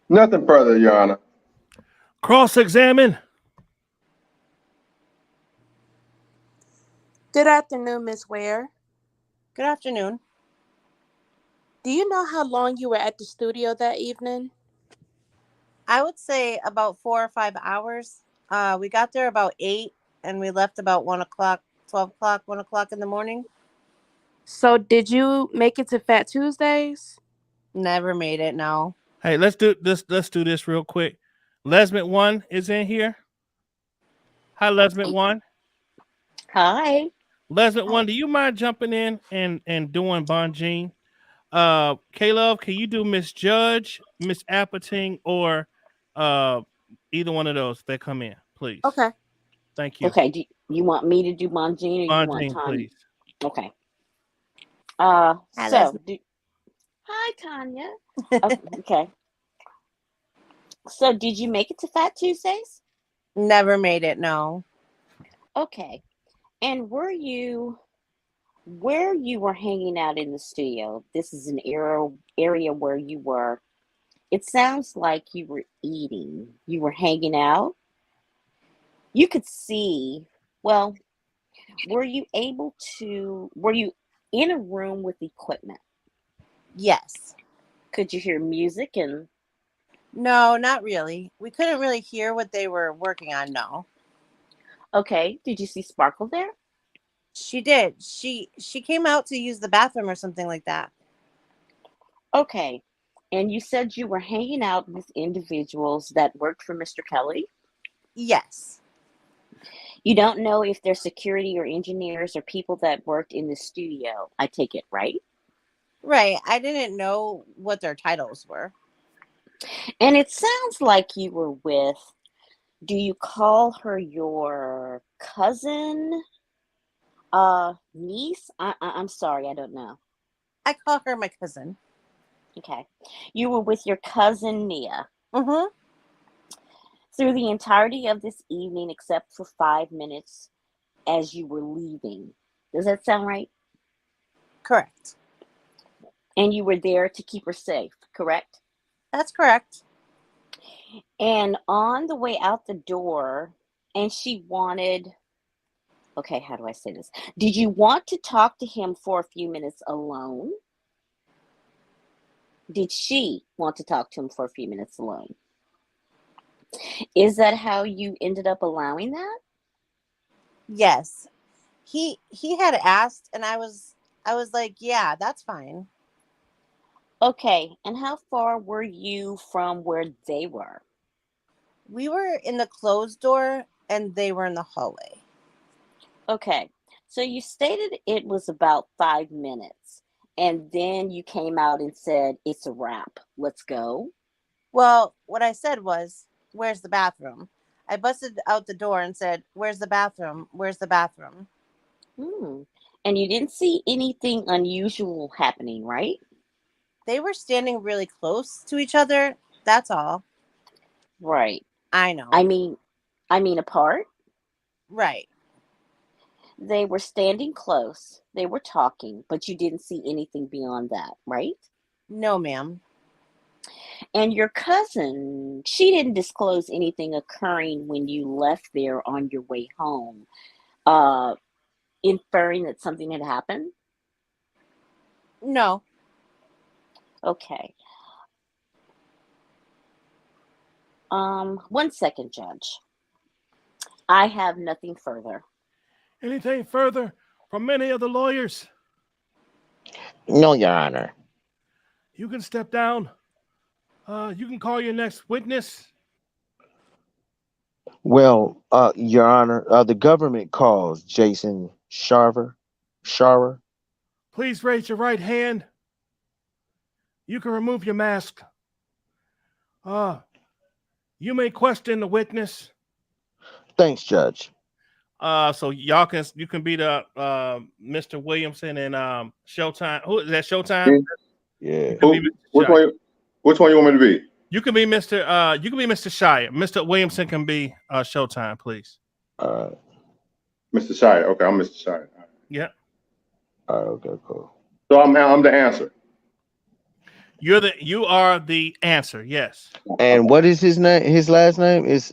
Nothing further, Your Honor. Cross-examine. Good afternoon, Miss Ware. Good afternoon. Do you know how long you were at the studio that evening? I would say about 4 or 5 hours. We got there about 8 and we left about 1 o'clock, 12 o'clock, 1 o'clock in the morning. So did you make it to Fat Tuesdays? Never made it, no. Hey, let's do this real quick. Lesmit 1 is in here. Hi, Lesmit 1. Hi. Lesmit 1, do you mind jumping in and doing Bonjean? K-Love, can you do Miss Judge, Miss Appeting, or either one of those that come in, please? Okay. Thank you. Okay. Do you want me to do Bonjean or you want Bonjean, Tanya? please. Okay. Hi, Hi, Tanya. Okay. So did you make it to Fat Tuesdays? Never made it, no. Okay. And where you were hanging out in the studio, this is an area where you were, it sounds like you were eating. You were hanging out. You could see, well, were you in a room with equipment? Yes. Could you hear music and... No, not really. We couldn't really hear what they were working on, no. Okay. Did you see Sparkle there? She did. She came out to use the bathroom or something like that. Okay. And you said you were hanging out with individuals that worked for Mr. Kelly? Yes. You don't know if they're security or engineers or people that worked in the studio, I take it, right? Right. I didn't know what their titles were. And it sounds like you were with, do you call her your cousin? Niece? I'm sorry, I don't know. I call her my cousin. Okay. You were with your cousin Nia Mm-hmm. through the entirety of this evening, except for 5 minutes as you were leaving. Does that sound right? Correct. And you were there to keep her safe, correct? That's correct. And on the way out the door, and she wanted, okay, how do I say this? Did you want to talk to him for a few minutes alone? Did she want to talk to him for a few minutes alone? Is that how you ended up allowing that? Yes. He had asked, and I was like, yeah, that's fine. Okay, and how far were you from where they were? We were in the closed door, and they were in the hallway. Okay, so you stated it was about 5 minutes, and then you came out and said, it's a wrap. Let's go. Well, what I said was, where's the bathroom? I busted out the door and said, where's the bathroom? Where's the bathroom? And you didn't see anything unusual happening, right? They were standing really close to each other. That's all. Right. I know. I mean apart? Right. They were standing close. They were talking, but you didn't see anything beyond that, right? No, ma'am. And your cousin, she didn't disclose anything occurring when you left there on your way home, inferring that something had happened? No. Okay. 1 second, Judge. I have nothing further. Anything further from any of the lawyers? No, Your Honor. You can step down. You can call your next witness. Well, Your Honor, the government calls Jason Shire. Please raise your right hand. You can remove your mask. You may question the witness. Thanks, Judge. So you can be the Mr. Williamson and Showtime. Who is that? Showtime? Yeah. Which one you want me to be? You can be Mr. You can be Mr. Shire. Mr. Williamson can be Showtime, please. Mr. Shire. Okay, I'm Mr. Shire. All right. Yeah. Okay, cool. So I'm the answer. You are the answer. Yes. And what is his name? His last name is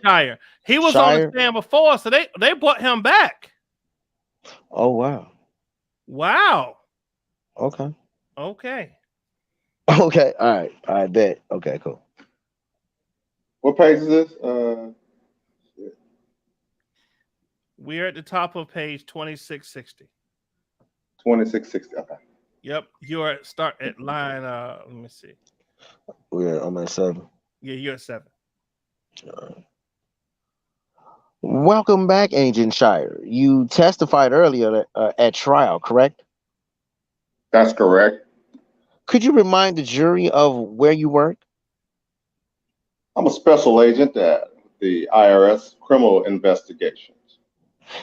Shire. He was Shire? on the stand before, so they brought him back. Oh wow. Wow. Okay. Okay. Okay. All right. I bet. Okay. Cool. What page is this? We're at the top of page 2660. 2660. Okay. Yep. You're start at line. Let me see. I'm at 7. Yeah, you're at 7. All right. Welcome back, Agent Shire. You testified earlier at trial, correct? That's correct. Could you remind the jury of where you work? I'm a special agent at the IRS Criminal Investigations.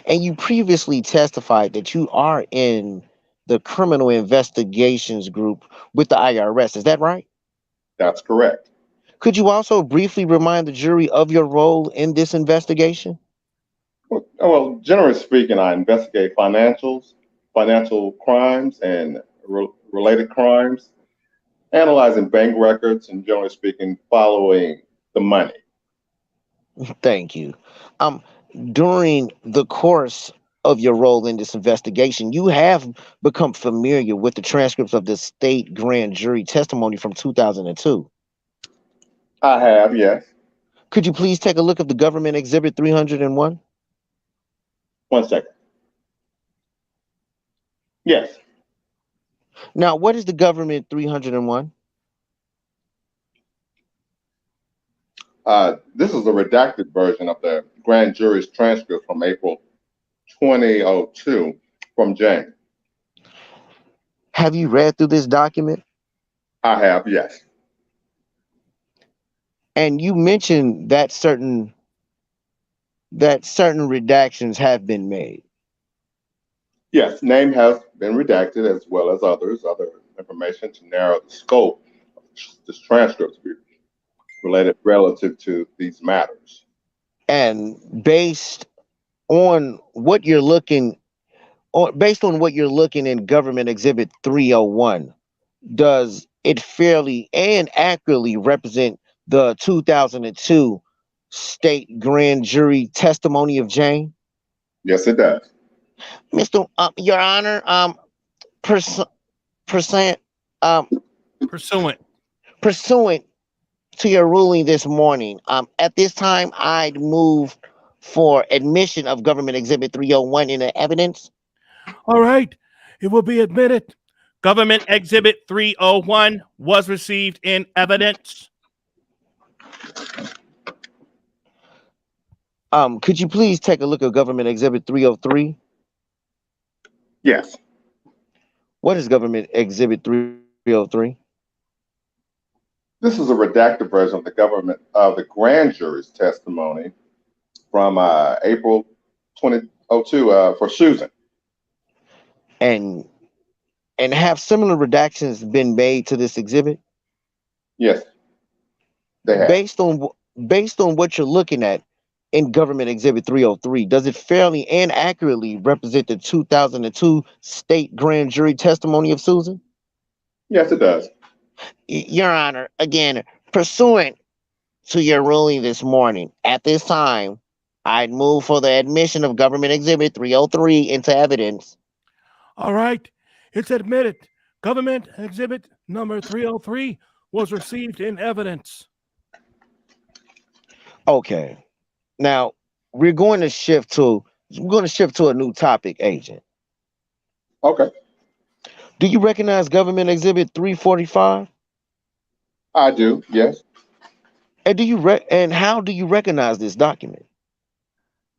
And you previously testified that you are in the Criminal Investigations Group with the IRS. Is that right? That's correct. Could you also briefly remind the jury of your role in this investigation? Well, generally speaking, I investigate financial crimes and related crimes, analyzing bank records, and generally speaking, following the money. Thank you. During the course of your role in this investigation, you have become familiar with the transcripts of the state grand jury testimony from 2002. I have, yes. Could you please take a look at the government exhibit 301? 1 second. Yes. Now, what is the government 301? This is the redacted version of the grand jury's transcript from April 2002 from James. Have you read through this document? I have, yes. And you mentioned that certain redactions have been made. Yes, name has been redacted as well as other information to narrow the scope of this transcript to be related relative to these matters. And based on what you're looking in Government Exhibit 301, does it fairly and accurately represent the 2002 state grand jury testimony of Jane? Yes, it does. Mr. Your Honor, pursuant to your ruling this morning, at this time, I'd move for admission of Government Exhibit 301 into evidence. All right, it will be admitted. Government Exhibit 301 was received in evidence. Could you please take a look at Government Exhibit 303? Yes. What is Government Exhibit 303? This is a redacted version of the grand jury's testimony from April 2002 for Susan. And have similar redactions been made to this exhibit? Yes, they have. Based on what you're looking at in Government Exhibit 303, does it fairly and accurately represent the 2002 state grand jury testimony of Susan? Yes, it does. Your Honor, again, pursuant to your ruling this morning, at this time, I'd move for the admission of Government Exhibit 303 into evidence. All right, it's admitted. Government Exhibit number 303 was received in evidence. Okay. Now, we're going to shift to a new topic, Agent. Okay. Do you recognize Government Exhibit 345? I do, yes. And how do you recognize this document?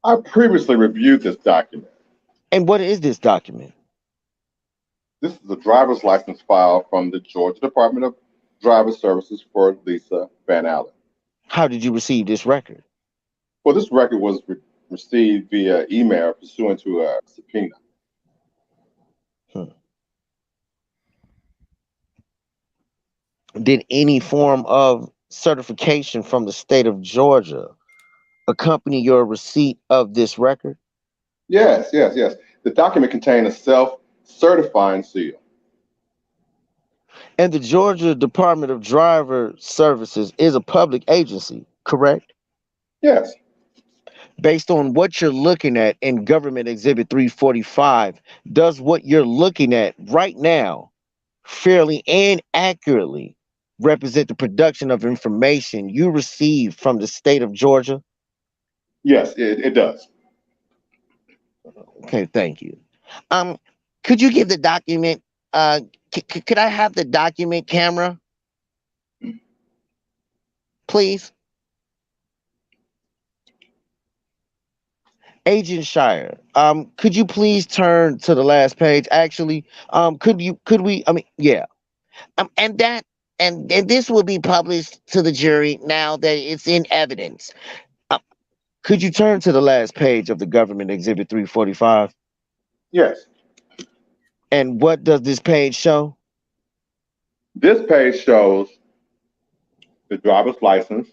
I previously reviewed this document. And what is this document? This is a driver's license file from the Georgia Department of Driver Services for Lisa Van Allen. How did you receive this record? Well, this record was received via email pursuant to a subpoena. Did any form of certification from the state of Georgia accompany your receipt of this record? Yes. The document contained a self-certifying seal. And the Georgia Department of Driver Services is a public agency, correct? Yes. Based on what you're looking at in Government Exhibit 345, does what you're looking at right now fairly and accurately represent the production of information you received from the state of Georgia? Yes, it does. Okay, thank you. Could you give the document, could I have the document camera, please? Agent Shire, could you please turn to the last page? Actually, and this will be published to the jury now that it's in evidence. Could you turn to the last page of the Government Exhibit 345? Yes. And what does this page show? This page shows the driver's license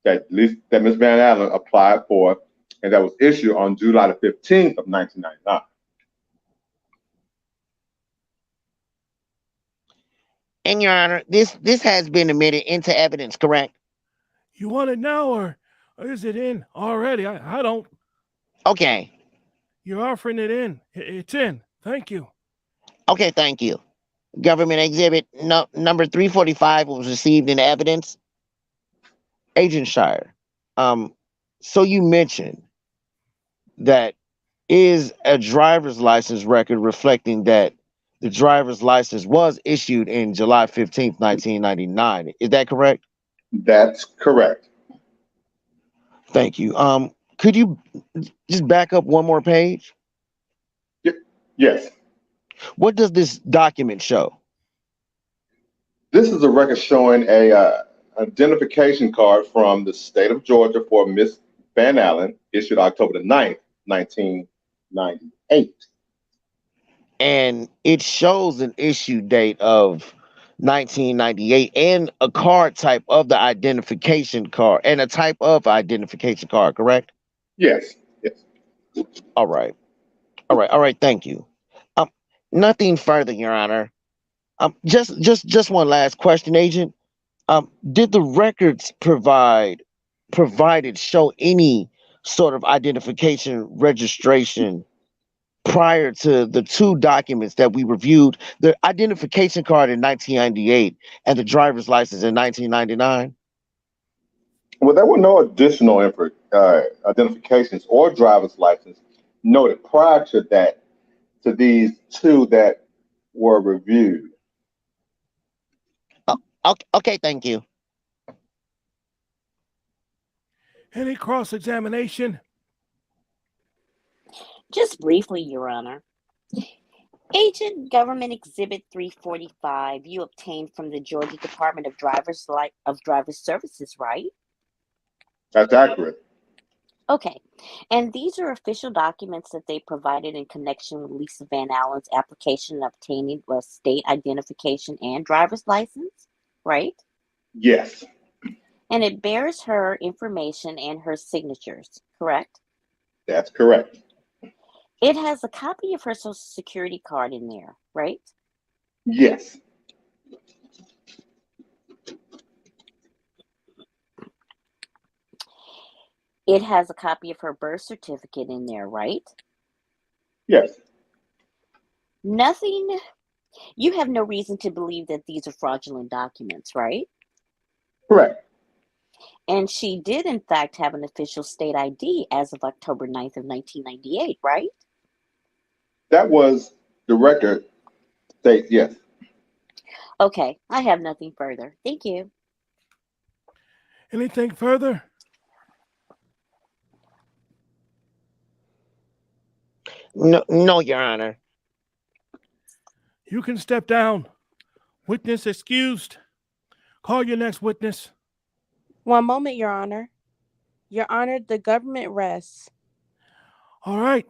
that Ms. Van Allen applied for, and that was issued on July the 15th of 1999. And Your Honor, this has been admitted into evidence, correct? You want it now, or is it in already? I don't. Okay. You're offering it in. It's in. Thank you. Okay, thank you. Government Exhibit number 345 was received in evidence. Agent Shire, so you mentioned that is a driver's license record reflecting that the driver's license was issued in July 15th, 1999. Is that correct? That's correct. Thank you. Could you just back up one more page? Yes. What does this document show? This is a record showing a identification card from the state of Georgia for Miss Van Allen, issued October the 9th, 1998. and it shows an issue date of 1998 and a card type of the identification card and a type of identification card, correct? Yes. Yes. All right. All right. Thank you. Um, Nothing further, Your Honor. Just one last question, Agent. Did the records provided show any sort of identification registration prior to the two documents that we reviewed, the identification card in 1998 and the driver's license in 1999? Well, there were no additional identifications or driver's license noted prior to that, to these two that were reviewed. Okay, thank you. Any cross-examination? Just briefly, Your Honor. Agent Government Exhibit 345 you obtained from the Georgia Department of Driver's Services, right? That's accurate. Okay. And these are official documents that they provided in connection with Lisa Van Allen's application obtaining a state identification and driver's license, right? Yes. And it bears her information and her signatures, correct? That's correct. It has a copy of her Social Security card in there, right? Yes. It has a copy of her birth certificate in there, right? Yes. Nothing, you have no reason to believe that these are fraudulent documents, right? Correct. And she did, in fact, have an official state ID as of October 9th of 1998, right? That was the record state, yes. Okay, I have nothing further. Thank you. Anything further? No, Your Honor. You can step down. Witness excused. Call your next witness. One moment, Your Honor. Your Honor, the government rests. All right.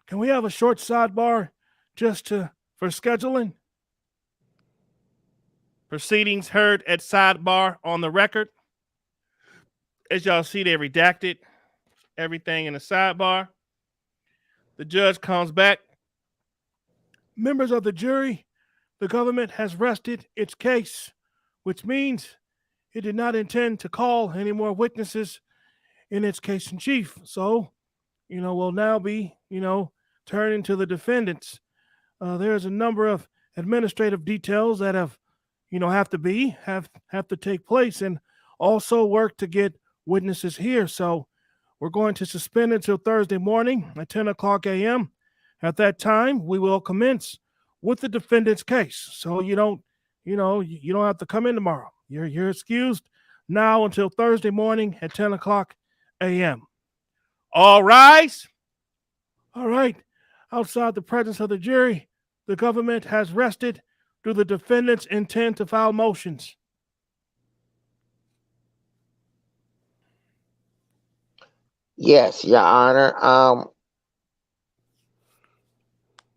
Can we have a short sidebar for scheduling? Proceedings heard at sidebar on the record. As y'all see, they redacted everything in the sidebar. The judge comes back. Members of the jury, the government has rested its case, which means it did not intend to call any more witnesses in its case in chief. So, will now be, turning to the defendants. There's a number of administrative details that have to take place and also work to get witnesses here. So we're going to suspend until Thursday morning at 10 o'clock a.m. At that time, we will commence with the defendant's case. So you don't have to come in tomorrow. You're excused now until Thursday morning at 10 o'clock a.m. All rise. All right. Outside the presence of the jury, the government has rested. Do the defendants intend to file motions? Yes, Your Honor.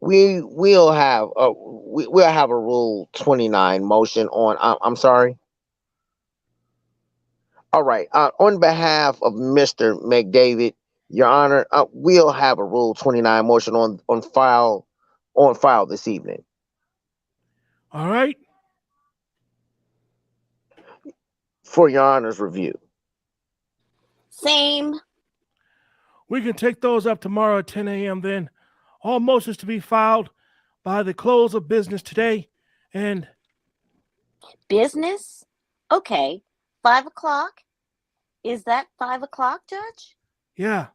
We'll have a Rule 29 motion on. I'm sorry. All right. On behalf of Mr. McDavid, Your Honor, we'll have a Rule 29 motion on file this evening. All right. For Your Honor's review. Same. We can take those up tomorrow at 10 a.m. then. All motions to be filed by the close of business today. And business? Okay. 5 o'clock? Is that 5 o'clock, Judge? Yeah.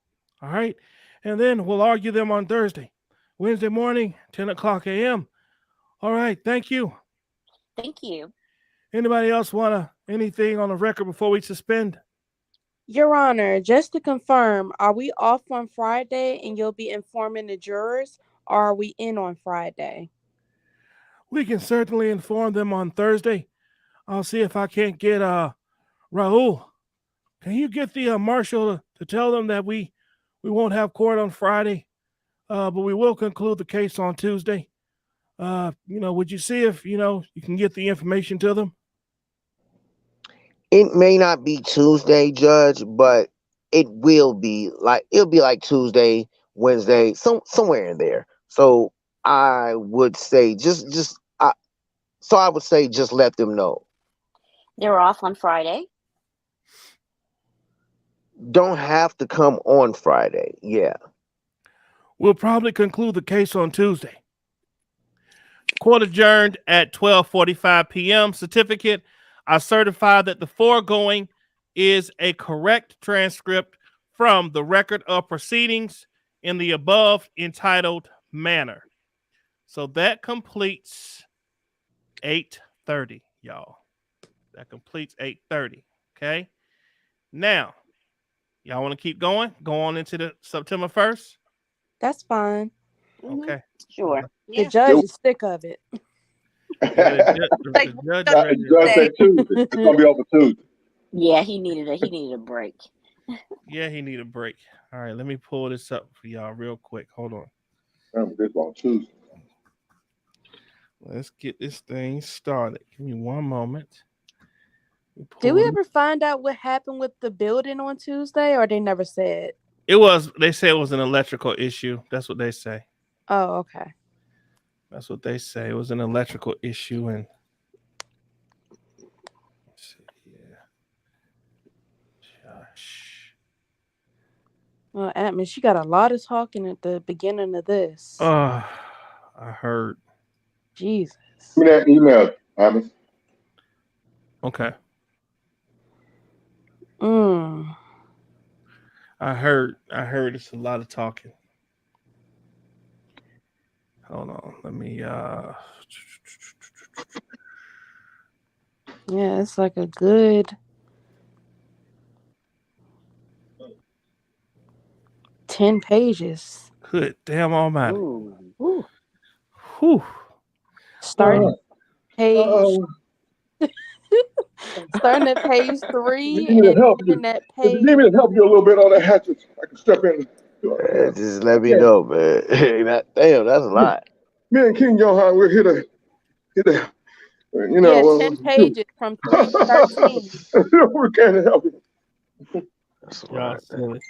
All right. And then we'll argue them on Thursday. Wednesday morning, 10 o'clock a.m. All right. Thank you. Thank you. Anybody else want anything on the record before we suspend? Your Honor, just to confirm, are we off on Friday and you'll be informing the jurors, or are we in on Friday? We can certainly inform them on Thursday. I'll see if I can't get Raul. Can you get the marshal to tell them that we won't have court on Friday? but we will conclude the case on Tuesday. Would you see if, you can get the information to them? It may not be Tuesday, Judge, but it'll be like Tuesday, Wednesday, somewhere in there. So I would say just let them know. They're off on Friday. Don't have to come on Friday. Yeah. We'll probably conclude the case on Tuesday. Court adjourned at 12:45 p.m. Certificate. I certify that the foregoing is a correct transcript from the record of proceedings in the above entitled manner. So that completes 8:30, y'all. That completes 8:30. Okay. Now, y'all want to keep going? Go on into the September 1st? That's fine. Okay. Sure. The judge is sick of it. The judge said Tuesday. It's gonna be over Tuesday. Yeah, he needed a break. Yeah, he needed a break. All right, let me pull this up for y'all real quick. Hold on. Remember this on Tuesday. Let's get this thing started. Give me one moment. Did we ever find out what happened with the building on Tuesday, or they never said? They said it was an electrical issue. That's what they say. Oh, okay. That's what they say. It was an electrical issue, and let's see here. Josh. Well, Atmos, you got a lot of talking at the beginning of this. I heard. Jesus. Give me that email, Atmos. Okay. I heard it's a lot of talking. Hold on. Let me Yeah, it's like a good 10 pages. Good damn almighty. Ooh. Whew. Starting page starting at page 3 and ending at page. If you need me to help you a little bit on that hatchet, I can step in. Just let me know, man. Damn, that's a lot. Me and King Johan, we're here to 10 pages from 3 to 13. we can't help you. That's a Y'all lot. silly.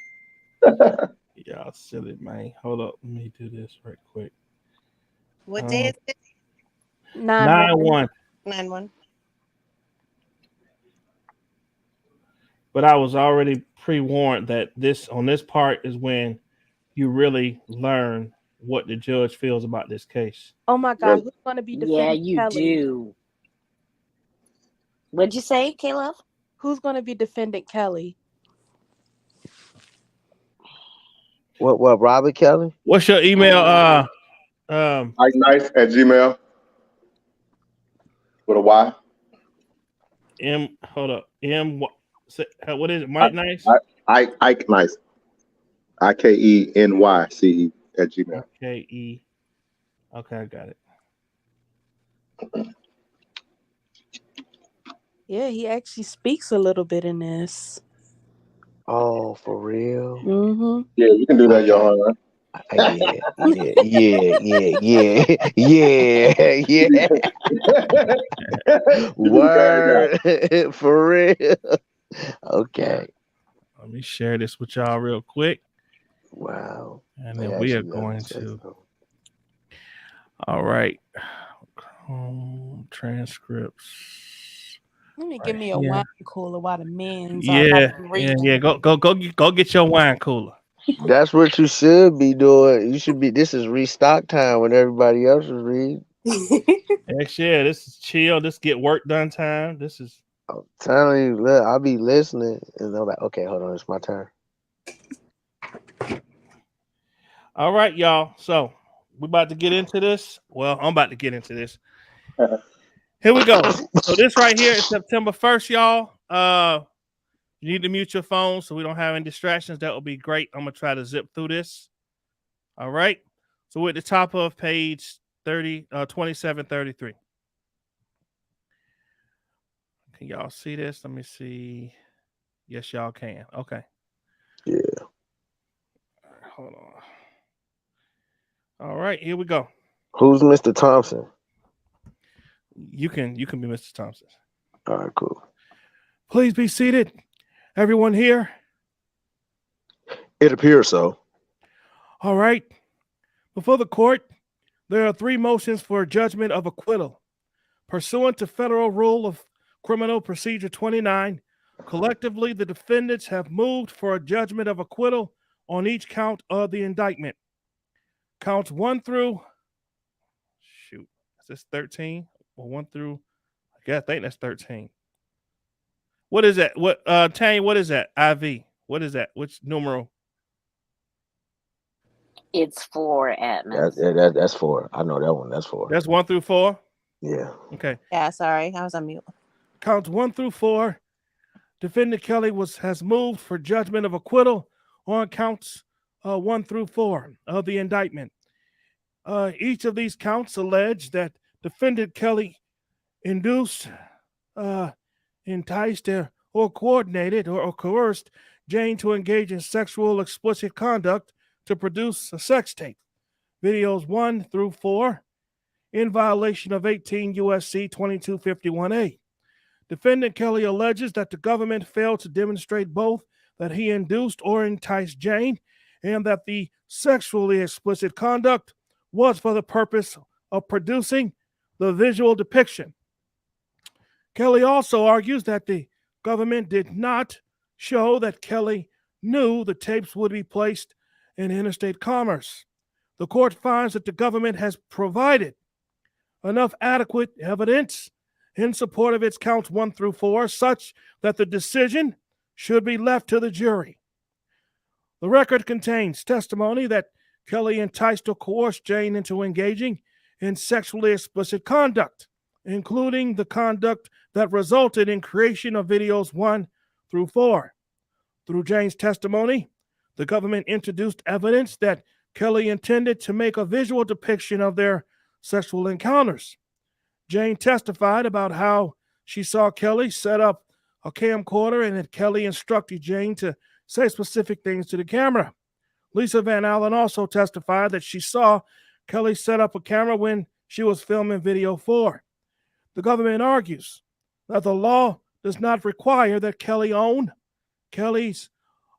Y'all silly, man. Hold up. Let me do this right quick. What day is it? 9/1. 9/1. But I was already pre-warned that on this part is when you really learn what the judge feels about this case. Oh my God, who's going to be defending Yeah, you Kelly? do. What'd you say, Caleb? Who's going to be defending Kelly? What, Robert Kelly? What's your email? IkeNice@gmail with a Y. Hold up. What is it? Mike Nice? Ike Nice. IKENYCE@gmail. KE. Okay, I got it. Yeah, he actually speaks a little bit in this. Oh, for real? Mm-hmm. Yeah, you can do that, Johan. Yeah. Word. For real. Okay. Let me share this with y'all real quick. Wow. And then we are going to. All right. Transcripts. Let me give me a wine cooler while the men's Yeah. Go get your wine cooler. That's what you should be doing. This is restock time when everybody else is reading. Yeah, this is chill. This get work done time. This is. I'm telling you, look, I'll be listening and I'm like, okay, hold on, it's my turn. All right, y'all. So we're about to get into this. Well, I'm about to get into this. Here we go. So this right here is September 1st, y'all. You need to mute your phone so we don't have any distractions. That would be great. I'm going to try to zip through this. All right. So we're at the top of page 2733. Can y'all see this? Let me see. Yes, y'all can. Okay. Yeah. All right, hold on. All right, here we go. Who's Mr. Thompson? You can be Mr. Thompson. All right, cool. Please be seated. Everyone here? It appears so. All right. Before the court, there are 3 motions for judgment of acquittal. Pursuant to Federal Rule of Criminal Procedure 29, collectively the defendants have moved for a judgment of acquittal on each count of the indictment. Counts 1 through, is this 13? Or 1 through, I think that's 13. What is that? Tanya, what is that? IV. What is that? Which numeral? It's 4, Atmos. That's 4. I know that one. That's 4. That's 1 through 4? Yeah. Okay. Yeah, sorry. I was on mute. Counts 1 through 4. Defendant Kelly has moved for judgment of acquittal on counts 1 through 4 of the indictment. Each of these counts allege that defendant Kelly induced, enticed, or coordinated or coerced Jane to engage in sexual explicit conduct to produce a sex tape. Videos 1 through 4 in violation of 18 U.S.C. 2251A. Defendant Kelly alleges that the government failed to demonstrate both that he induced or enticed Jane and that the sexually explicit conduct was for the purpose of producing the visual depiction. Kelly also argues that the government did not show that Kelly knew the tapes would be placed in interstate commerce. The court finds that the government has provided enough adequate evidence in support of its counts 1 through 4, such that the decision should be left to the jury. The record contains testimony that Kelly enticed or coerced Jane into engaging in sexually explicit conduct, including the conduct that resulted in creation of videos 1 through 4. Through Jane's testimony, the government introduced evidence that Kelly intended to make a visual depiction of their sexual encounters. Jane testified about how she saw Kelly set up a camcorder and that Kelly instructed Jane to say specific things to the camera. Lisa Van Allen also testified that she saw Kelly set up a camera when she was filming video 4. The government argues that the law does not require that Kelly own. Kelly's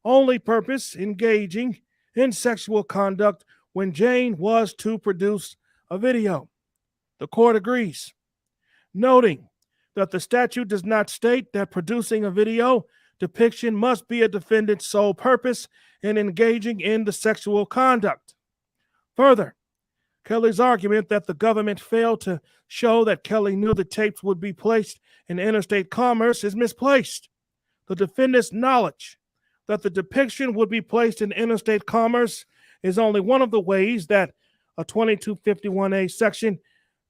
only purpose engaging in sexual conduct when Jane was to produce a video. The court agrees, noting that the statute does not state that producing a video depiction must be a defendant's sole purpose in engaging in the sexual conduct. Further, Kelly's argument that the government failed to show that Kelly knew the tapes would be placed in interstate commerce is misplaced. The defendant's knowledge that the depiction would be placed in interstate commerce is only one of the ways that a 2251A section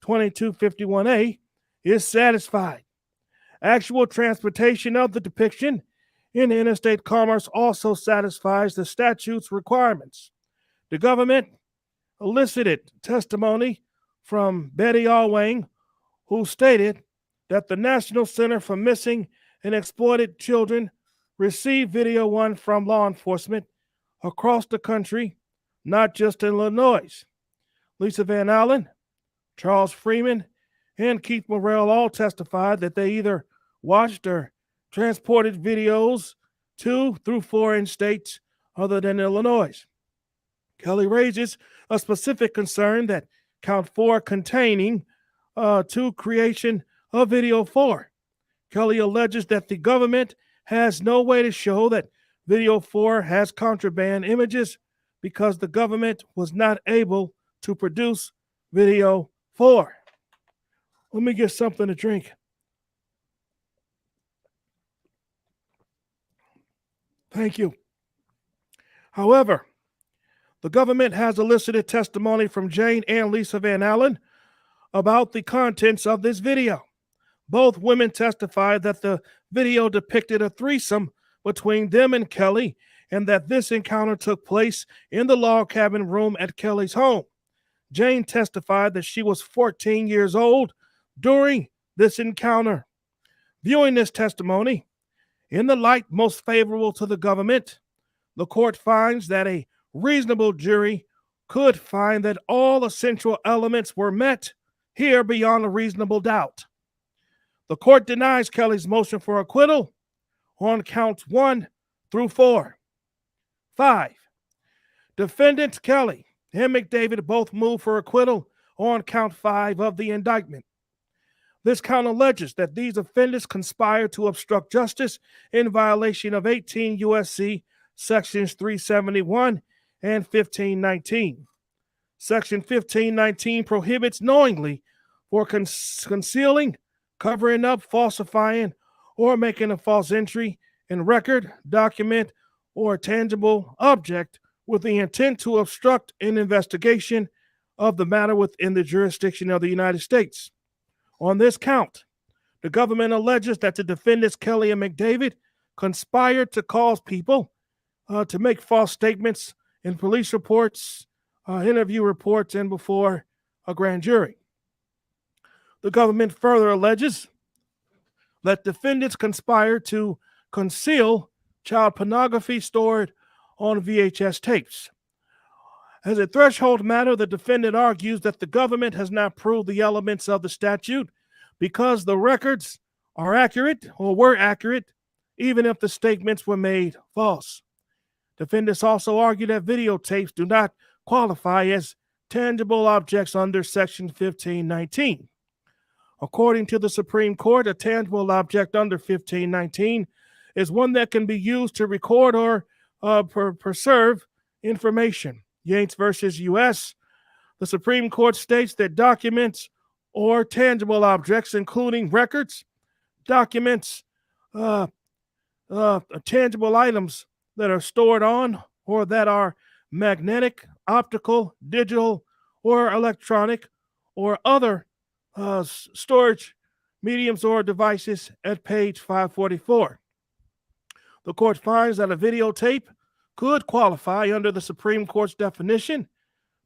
2251A is satisfied. Actual transportation of the depiction in interstate commerce also satisfies the statute's requirements. The government elicited testimony from Betty Alwang, who stated that the National Center for Missing and Exploited Children received video 1 from law enforcement across the country, not just in Illinois. Lisa Van Allen, Charles Freeman, and Keith Morrell all testified that they either watched or transported videos 2 through 4 in states other than Illinois. Kelly raises a specific concern that count 4 containing to creation of video 4. Kelly alleges that the government has no way to show that video 4 has contraband images because the government was not able to produce video 4. Let me get something to drink. Thank you. However, the government has elicited testimony from Jane and Lisa Van Allen about the contents of this video. Both women testified that the video depicted a threesome between them and Kelly, and that this encounter took place in the log cabin room at Kelly's home. Jane testified that she was 14 years old during this encounter. Viewing this testimony in the light most favorable to the government, the court finds that a reasonable jury could find that all essential elements were met here beyond a reasonable doubt. The court denies Kelly's motion for acquittal on counts 1 through 4. 5. Defendants Kelly and McDavid both move for acquittal on count 5 of the indictment. This count alleges that these offenders conspired to obstruct justice in violation of 18 U.S.C. sections 371 and 1519. Section 1519 prohibits knowingly for concealing, covering up, falsifying, or making a false entry in record, document, or tangible object with the intent to obstruct an investigation of the matter within the jurisdiction of the United States. On this count, the government alleges that the defendants Kelly and McDavid conspired to cause people to make false statements in police reports, interview reports, and before a grand jury. The government further alleges that defendants conspired to conceal child pornography stored on VHS tapes. As a threshold matter, the defendant argues that the government has not proved the elements of the statute because the records are accurate or were accurate, even if the statements were made false. Defendants also argue that videotapes do not qualify as tangible objects under Section 1519. According to the Supreme Court, a tangible object under 1519 is one that can be used to record or preserve information. Yates versus U.S., the Supreme Court states that documents or tangible objects, including records, documents, tangible items that are stored on or that are magnetic, optical, digital, or electronic, or other storage mediums or devices at page 544. The court finds that a videotape could qualify under the Supreme Court's definition.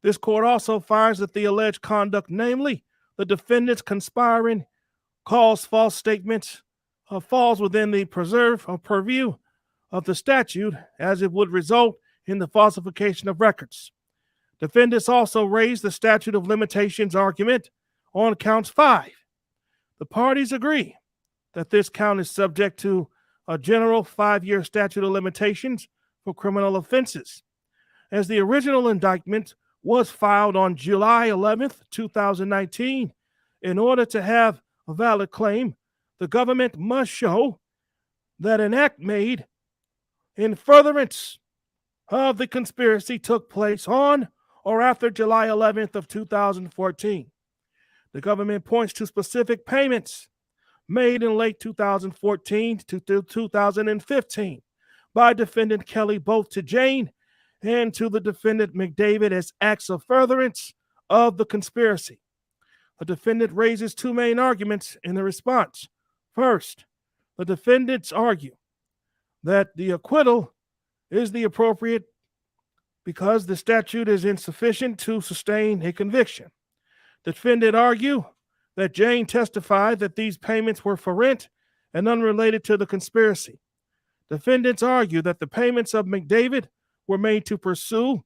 This court also finds that the alleged conduct, namely the defendants conspiring, cause false statements, falls within the purview of the statute, as it would result in the falsification of records. Defendants also raised the statute of limitations argument on counts 5. The parties agree that this count is subject to a general 5-year statute of limitations for criminal offenses. As the original indictment was filed on July 11th, 2019, in order to have a valid claim, the government must show that an act made in furtherance of the conspiracy took place on or after July 11th of 2014. The government points to specific payments made in late 2014 to 2015 by defendant Kelly, both to Jane and to the defendant McDavid, as acts of furtherance of the conspiracy. The defendant raises 2 main arguments in the response. First, the defendants argue that the acquittal is the appropriate because the statute is insufficient to sustain a conviction. The defendant argue that Jane testified that these payments were for rent and unrelated to the conspiracy. Defendants argue that the payments of McDavid were made to pursue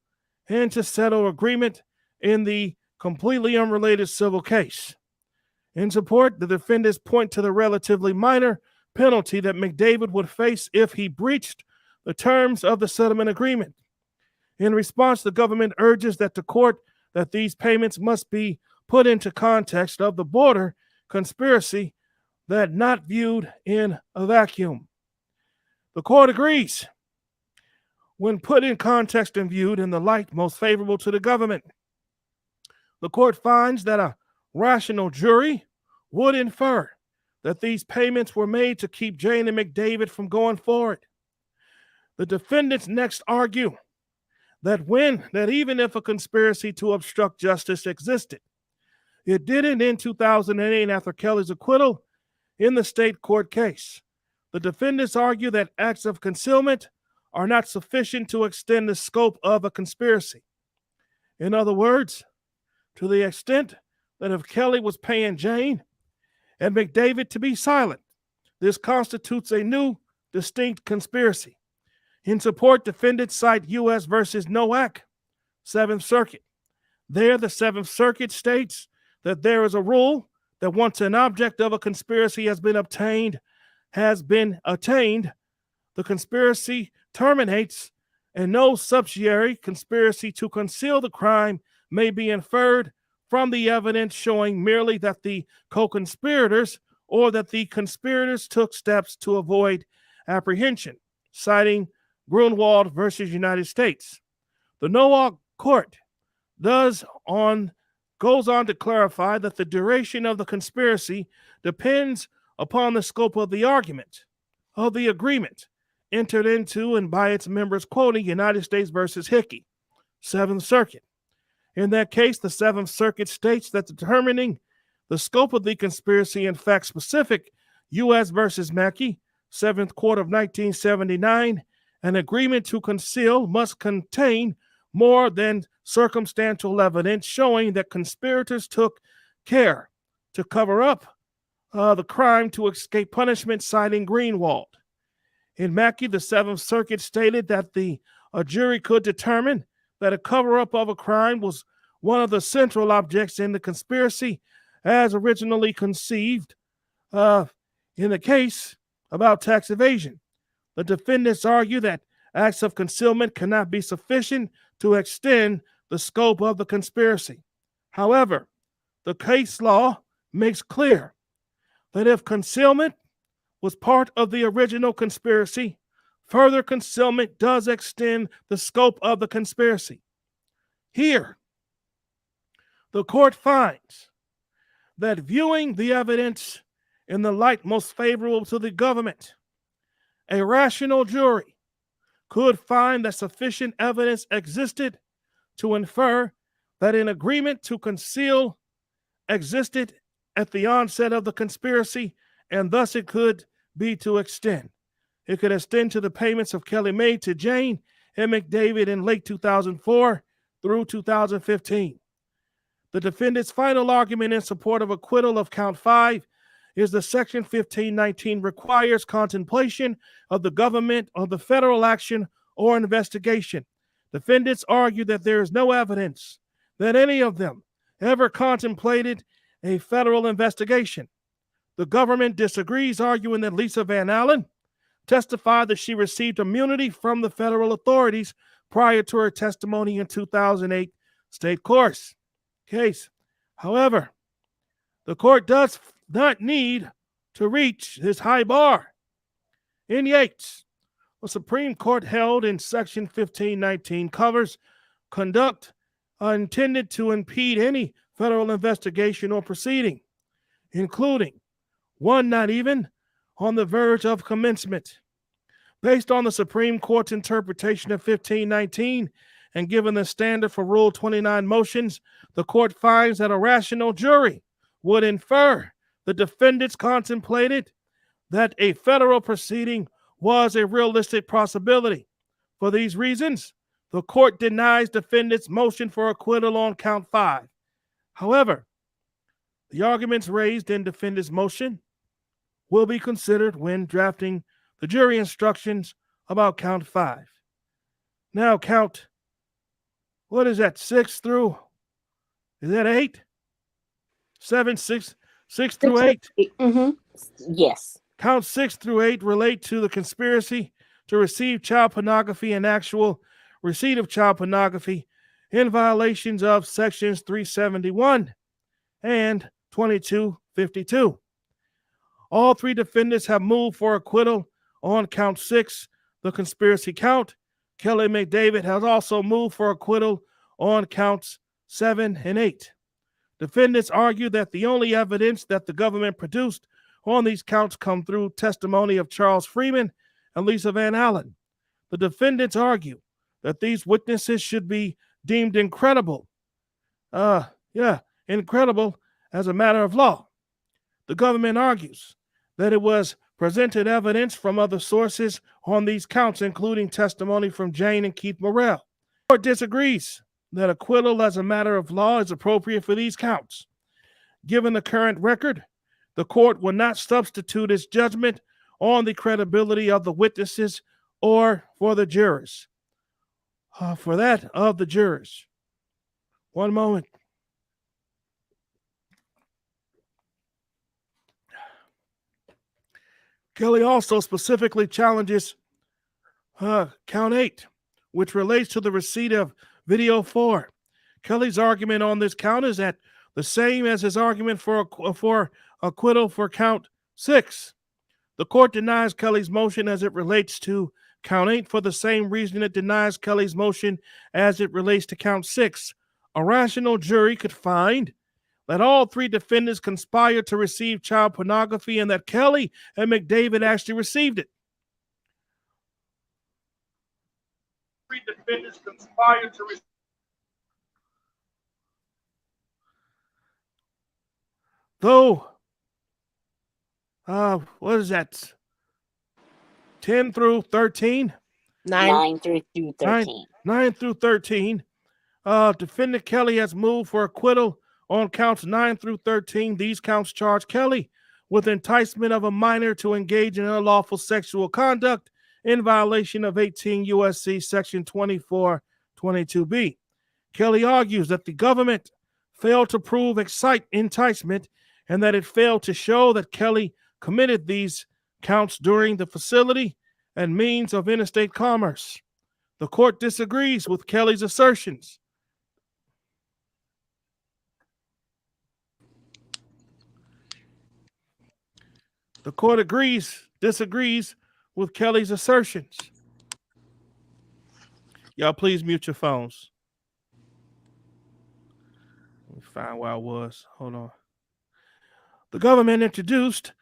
and to settle agreement in the completely unrelated civil case. In support, the defendants point to the relatively minor penalty that McDavid would face if he breached the terms of the settlement agreement. In response, the government urges that the court that these payments must be put into context of the border conspiracy, that not viewed in a vacuum. The court agrees when put in context and viewed in the light most favorable to the government. The court finds that a rational jury would infer that these payments were made to keep Jane and McDavid from going forward. The defendants next argue that even if a conspiracy to obstruct justice existed, it didn't in 2008 after Kelly's acquittal in the state court case. The defendants argue that acts of concealment are not sufficient to extend the scope of a conspiracy. In other words, to the extent that if Kelly was paying Jane and McDavid to be silent, this constitutes a new, distinct conspiracy. In support, defendants cite U.S. versus Nowak, 7th Circuit. There, the Seventh Circuit states that there is a rule that once an object of a conspiracy has been attained, the conspiracy terminates, and no subsidiary conspiracy to conceal the crime may be inferred from the evidence showing merely that the co-conspirators or that the conspirators took steps to avoid apprehension, citing Grunwald versus United States. The Norwalk Court goes on to clarify that the duration of the conspiracy depends upon the scope of the argument, of the agreement entered into and by its members, quoting United States versus Hickey, Seventh Circuit. In that case, the Seventh Circuit states that determining the scope of the conspiracy in fact specific, U.S. versus Mackey, Seventh Court of 1979, an agreement to conceal must contain more than circumstantial evidence showing that conspirators took care to cover up the crime to escape punishment, citing Greenwald. In Mackey, the Seventh Circuit stated that a jury could determine that a cover-up of a crime was one of the central objects in the conspiracy as originally conceived in the case about tax evasion. The defendants argue that acts of concealment cannot be sufficient to extend the scope of the conspiracy. However, the case law makes clear that if concealment was part of the original conspiracy, further concealment does extend the scope of the conspiracy. Here, the court finds that viewing the evidence in the light most favorable to the government, a rational jury could find that sufficient evidence existed to infer that an agreement to conceal existed at the onset of the conspiracy, and thus it could be to extend. It could extend to the payments of Kelly May to Jane and McDavid in late 2004 through 2015. The defendant's final argument in support of acquittal of count 5 is that Section 1519 requires contemplation of the government or the federal action or investigation. Defendants argue that there is no evidence that any of them ever contemplated a federal investigation. The government disagrees, arguing that Lisa Van Allen testified that she received immunity from the federal authorities prior to her testimony in 2008 state court case. However, the court does not need to reach this high bar. In Yates, the Supreme Court held in Section 1519 covers conduct intended to impede any federal investigation or proceeding, including one not even on the verge of commencement. Based on the Supreme Court's interpretation of 1519 and given the standard for Rule 29 motions, the court finds that a rational jury would infer the defendants contemplated that a federal proceeding was a realistic possibility. For these reasons, the court denies defendants' motion for acquittal on count 5. However, the arguments raised in defendants' motion will be considered when drafting the jury instructions about count 5. Now count, what is that, 6 through, is that 8? 7, 6 through 8? Mm-hmm. Yes. Count 6 through 8 relate to the conspiracy to receive child pornography and actual receipt of child pornography in violations of sections 371 and 2252. All three defendants have moved for acquittal on count 6, the conspiracy count. Kelly McDavid has also moved for acquittal on counts 7 and 8. Defendants argue that the only evidence that the government produced on these counts come through testimony of Charles Freeman and Lisa Van Allen. The defendants argue that these witnesses should be deemed incredible. Incredible as a matter of law. The government argues that it was presented evidence from other sources on these counts, including testimony from Jane and Keith Morrell. The court disagrees that acquittal as a matter of law is appropriate for these counts. Given the current record, the court will not substitute its judgment on the credibility of the witnesses or for the jurors. For that of the jurors. One moment. Kelly also specifically challenges count 8, which relates to the receipt of video 4. Kelly's argument on this count is that the same as his argument for acquittal for count 6. The court denies Kelly's motion as it relates to count 8 for the same reason it denies Kelly's motion as it relates to count 6. A rational jury could find that all 3 defendants conspired to receive child pornography and that Kelly and McDavid actually received it. 3 defendants conspired to receive. Though, what is that? 10 through 13? 9 through 13. 9 through 13. Defendant Kelly has moved for acquittal on counts 9 through 13. These counts charge Kelly with enticement of a minor to engage in unlawful sexual conduct in violation of 18 U.S.C. Section 2422B. Kelly argues that the government failed to prove enticement and that it failed to show that Kelly committed these counts during the facility and means of interstate commerce. The court disagrees with Kelly's assertions. The court disagrees with Kelly's assertions. Y'all please mute your phones. Let me find where I was. Hold on. The government introduced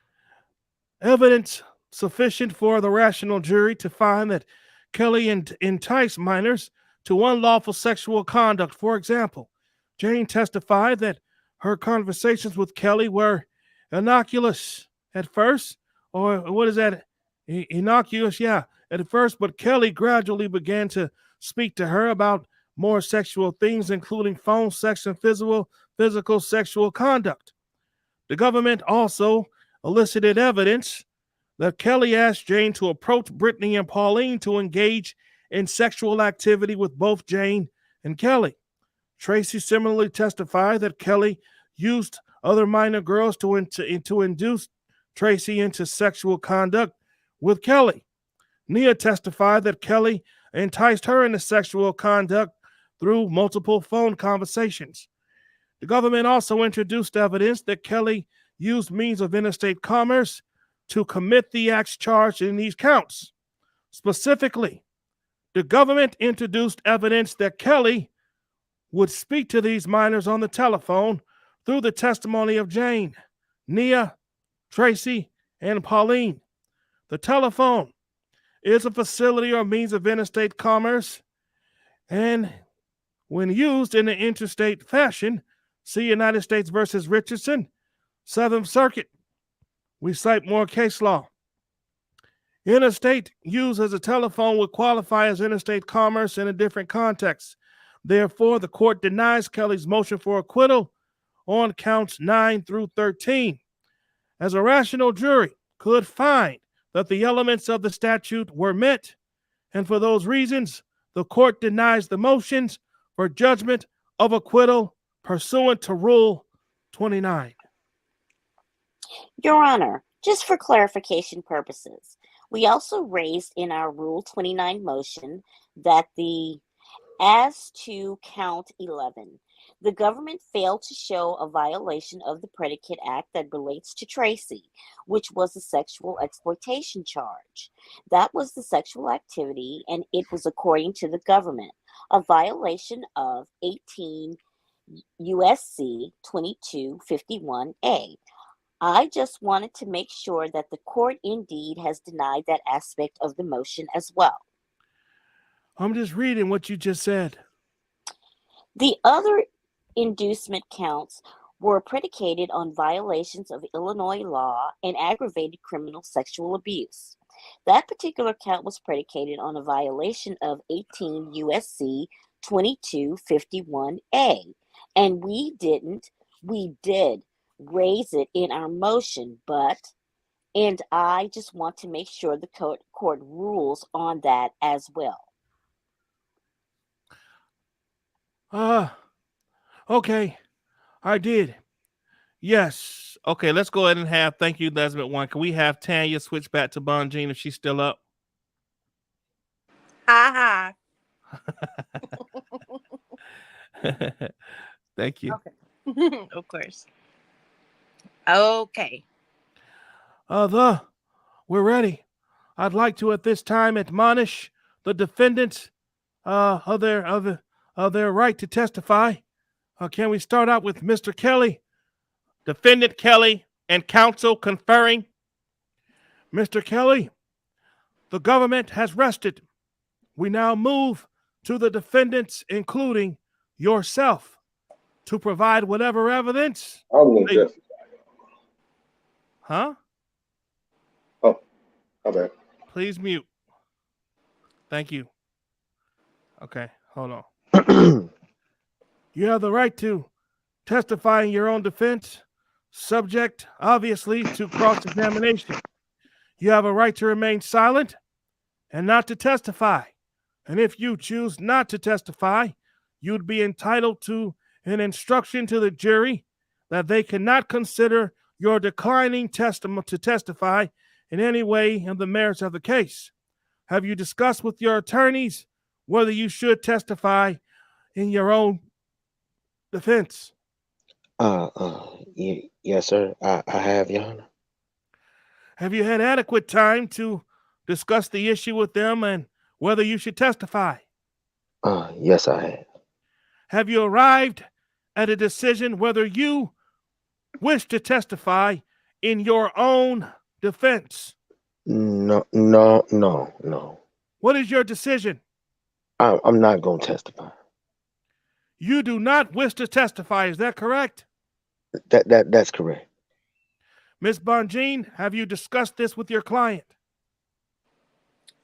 evidence sufficient for the rational jury to find that Kelly enticed minors to unlawful sexual conduct. For example, Jane testified that her conversations with Kelly were innocuous at first, or what is that? Innocuous, yeah, at first, but Kelly gradually began to speak to her about more sexual things, including phone sex and physical sexual conduct. The government also elicited evidence that Kelly asked Jane to approach Brittany and Pauline to engage in sexual activity with both Jane and Kelly. Tracy similarly testified that Kelly used other minor girls to induce Tracy into sexual conduct with Kelly. Nia testified that Kelly enticed her into sexual conduct through multiple phone conversations. The government also introduced evidence that Kelly used means of interstate commerce to commit the acts charged in these counts. Specifically, the government introduced evidence that Kelly would speak to these minors on the telephone through the testimony of Jane, Nia, Tracy, and Pauline. The telephone is a facility or means of interstate commerce, and when used in an interstate fashion, see United States versus Richardson, 7th Circuit. We cite more case law. Interstate use as a telephone would qualify as interstate commerce in a different context. Therefore, the court denies Kelly's motion for acquittal on counts 9 through 13. As a rational jury could find that the elements of the statute were met, and for those reasons, the court denies the motions for judgment of acquittal pursuant to Rule 29. Your Honor, just for clarification purposes, we also raised in our Rule 29 motion that as to count 11, the government failed to show a violation of the predicate act that relates to Tracy, which was a sexual exploitation charge. That was the sexual activity, and it was, according to the government, a violation of 18 U.S.C. 2251A. I just wanted to make sure that the court indeed has denied that aspect of the motion as well. I'm just reading what you just said. The other inducement counts were predicated on violations of Illinois law and aggravated criminal sexual abuse. That particular count was predicated on a violation of 18 U.S.C. 2251A. And we did raise it in our motion, and I just want to make sure the court rules on that as well. Okay, I did. Yes. Okay, let's go ahead and have, thank you, Lesbian One. Can we have Tanya switch back to Bonjean if she's still up? Aha. Thank you. Okay. Of course. Okay. We're ready. I'd like to at this time admonish the defendants of their right to testify. Can we start out with Mr. Kelly? Defendant Kelly and counsel conferring. Mr. Kelly, the government has rested. We now move to the defendants, including yourself, to provide whatever evidence. I'm going to justify. Huh? Oh, my bad. Please mute. Thank you. Okay, hold on. You have the right to testify in your own defense, subject, obviously, to cross-examination. You have a right to remain silent and not to testify. And if you choose not to testify, you'd be entitled to an instruction to the jury that they cannot consider your declining testimony to testify in any way in the merits of the case. Have you discussed with your attorneys whether you should testify in your own defense? Yes, sir. I have, Your Honor. Have you had adequate time to discuss the issue with them and whether you should testify? Yes, I have. Have you arrived at a decision whether you wish to testify in your own defense? No. What is your decision? I'm not going to testify. You do not wish to testify, is that correct? That's correct. Ms. Bonjean, have you discussed this with your client?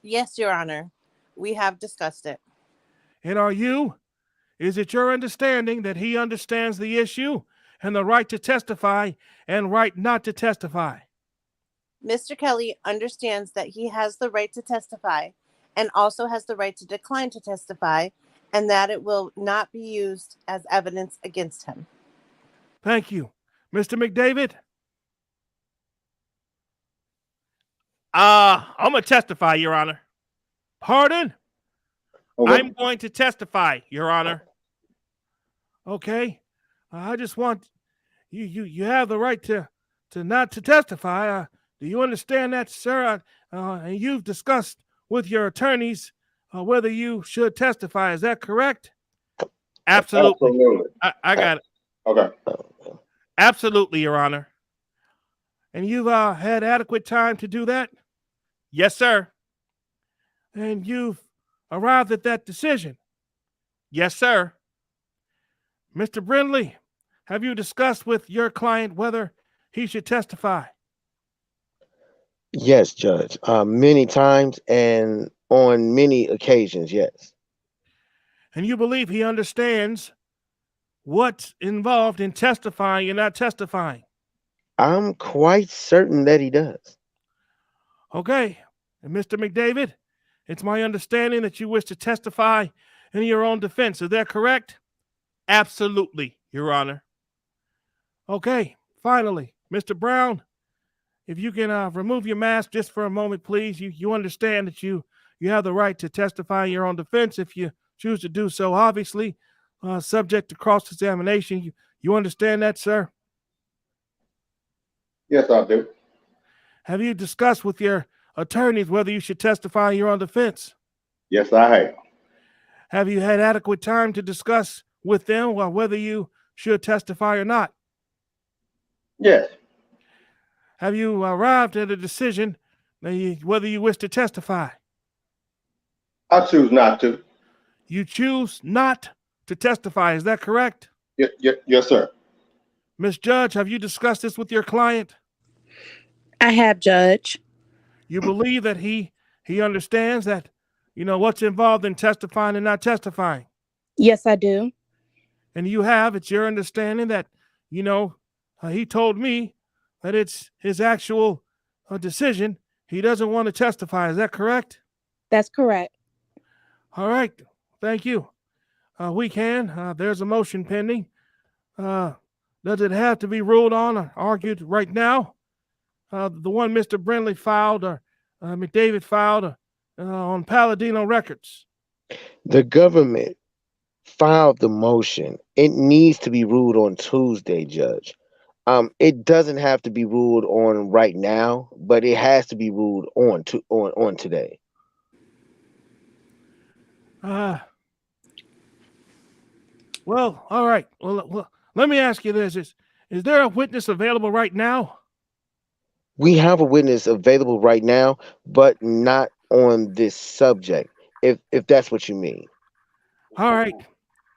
Yes, Your Honor. We have discussed it. And is it your understanding that he understands the issue and the right to testify and right not to testify? Mr. Kelly understands that he has the right to testify and also has the right to decline to testify, and that it will not be used as evidence against him. Thank you. Mr. McDavid? I'm going to testify, Your Honor. Pardon? Okay. I'm going to testify, Your Honor. Okay. I just want you have the right to not to testify. Do you understand that, sir? And you've discussed with your attorneys whether you should testify. Is that correct? Absolutely. Absolutely. I got it. Okay. Absolutely, Your Honor. And you've had adequate time to do that? Yes, sir. And you've arrived at that decision? Yes, sir. Mr. Brindley, have you discussed with your client whether he should testify? Yes, Judge. Many times and on many occasions, yes. And you believe he understands what's involved in testifying and not testifying? I'm quite certain that he does. Okay. And Mr. McDavid, it's my understanding that you wish to testify in your own defense. Is that correct? Absolutely, Your Honor. Okay. Finally, Mr. Brown, if you can remove your mask just for a moment, please. You understand that you have the right to testify in your own defense if you choose to do so, obviously, subject to cross-examination. You understand that, sir? Yes, I do. Have you discussed with your attorneys whether you should testify in your own defense? Yes, I have. Have you had adequate time to discuss with them whether you should testify or not? Yes. Have you arrived at a decision whether you wish to testify? I choose not to. You choose not to testify. Is that correct? Yes, sir. Ms. Judge, have you discussed this with your client? I have, Judge. You believe that he understands that, what's involved in testifying and not testifying? Yes, I do. And it's your understanding that, he told me that it's his actual decision. He doesn't want to testify. Is that correct? That's correct. All right. Thank you. There's a motion pending. Does it have to be ruled on or argued right now? The one Mr. Brindley filed or McDavid filed on Palladino Records. The government filed the motion. It needs to be ruled on Tuesday, Judge. It doesn't have to be ruled on right now, but it has to be ruled on today. Well, all right. Well, let me ask you this: is there a witness available right now? We have a witness available right now, but not on this subject. If that's what you mean. All right,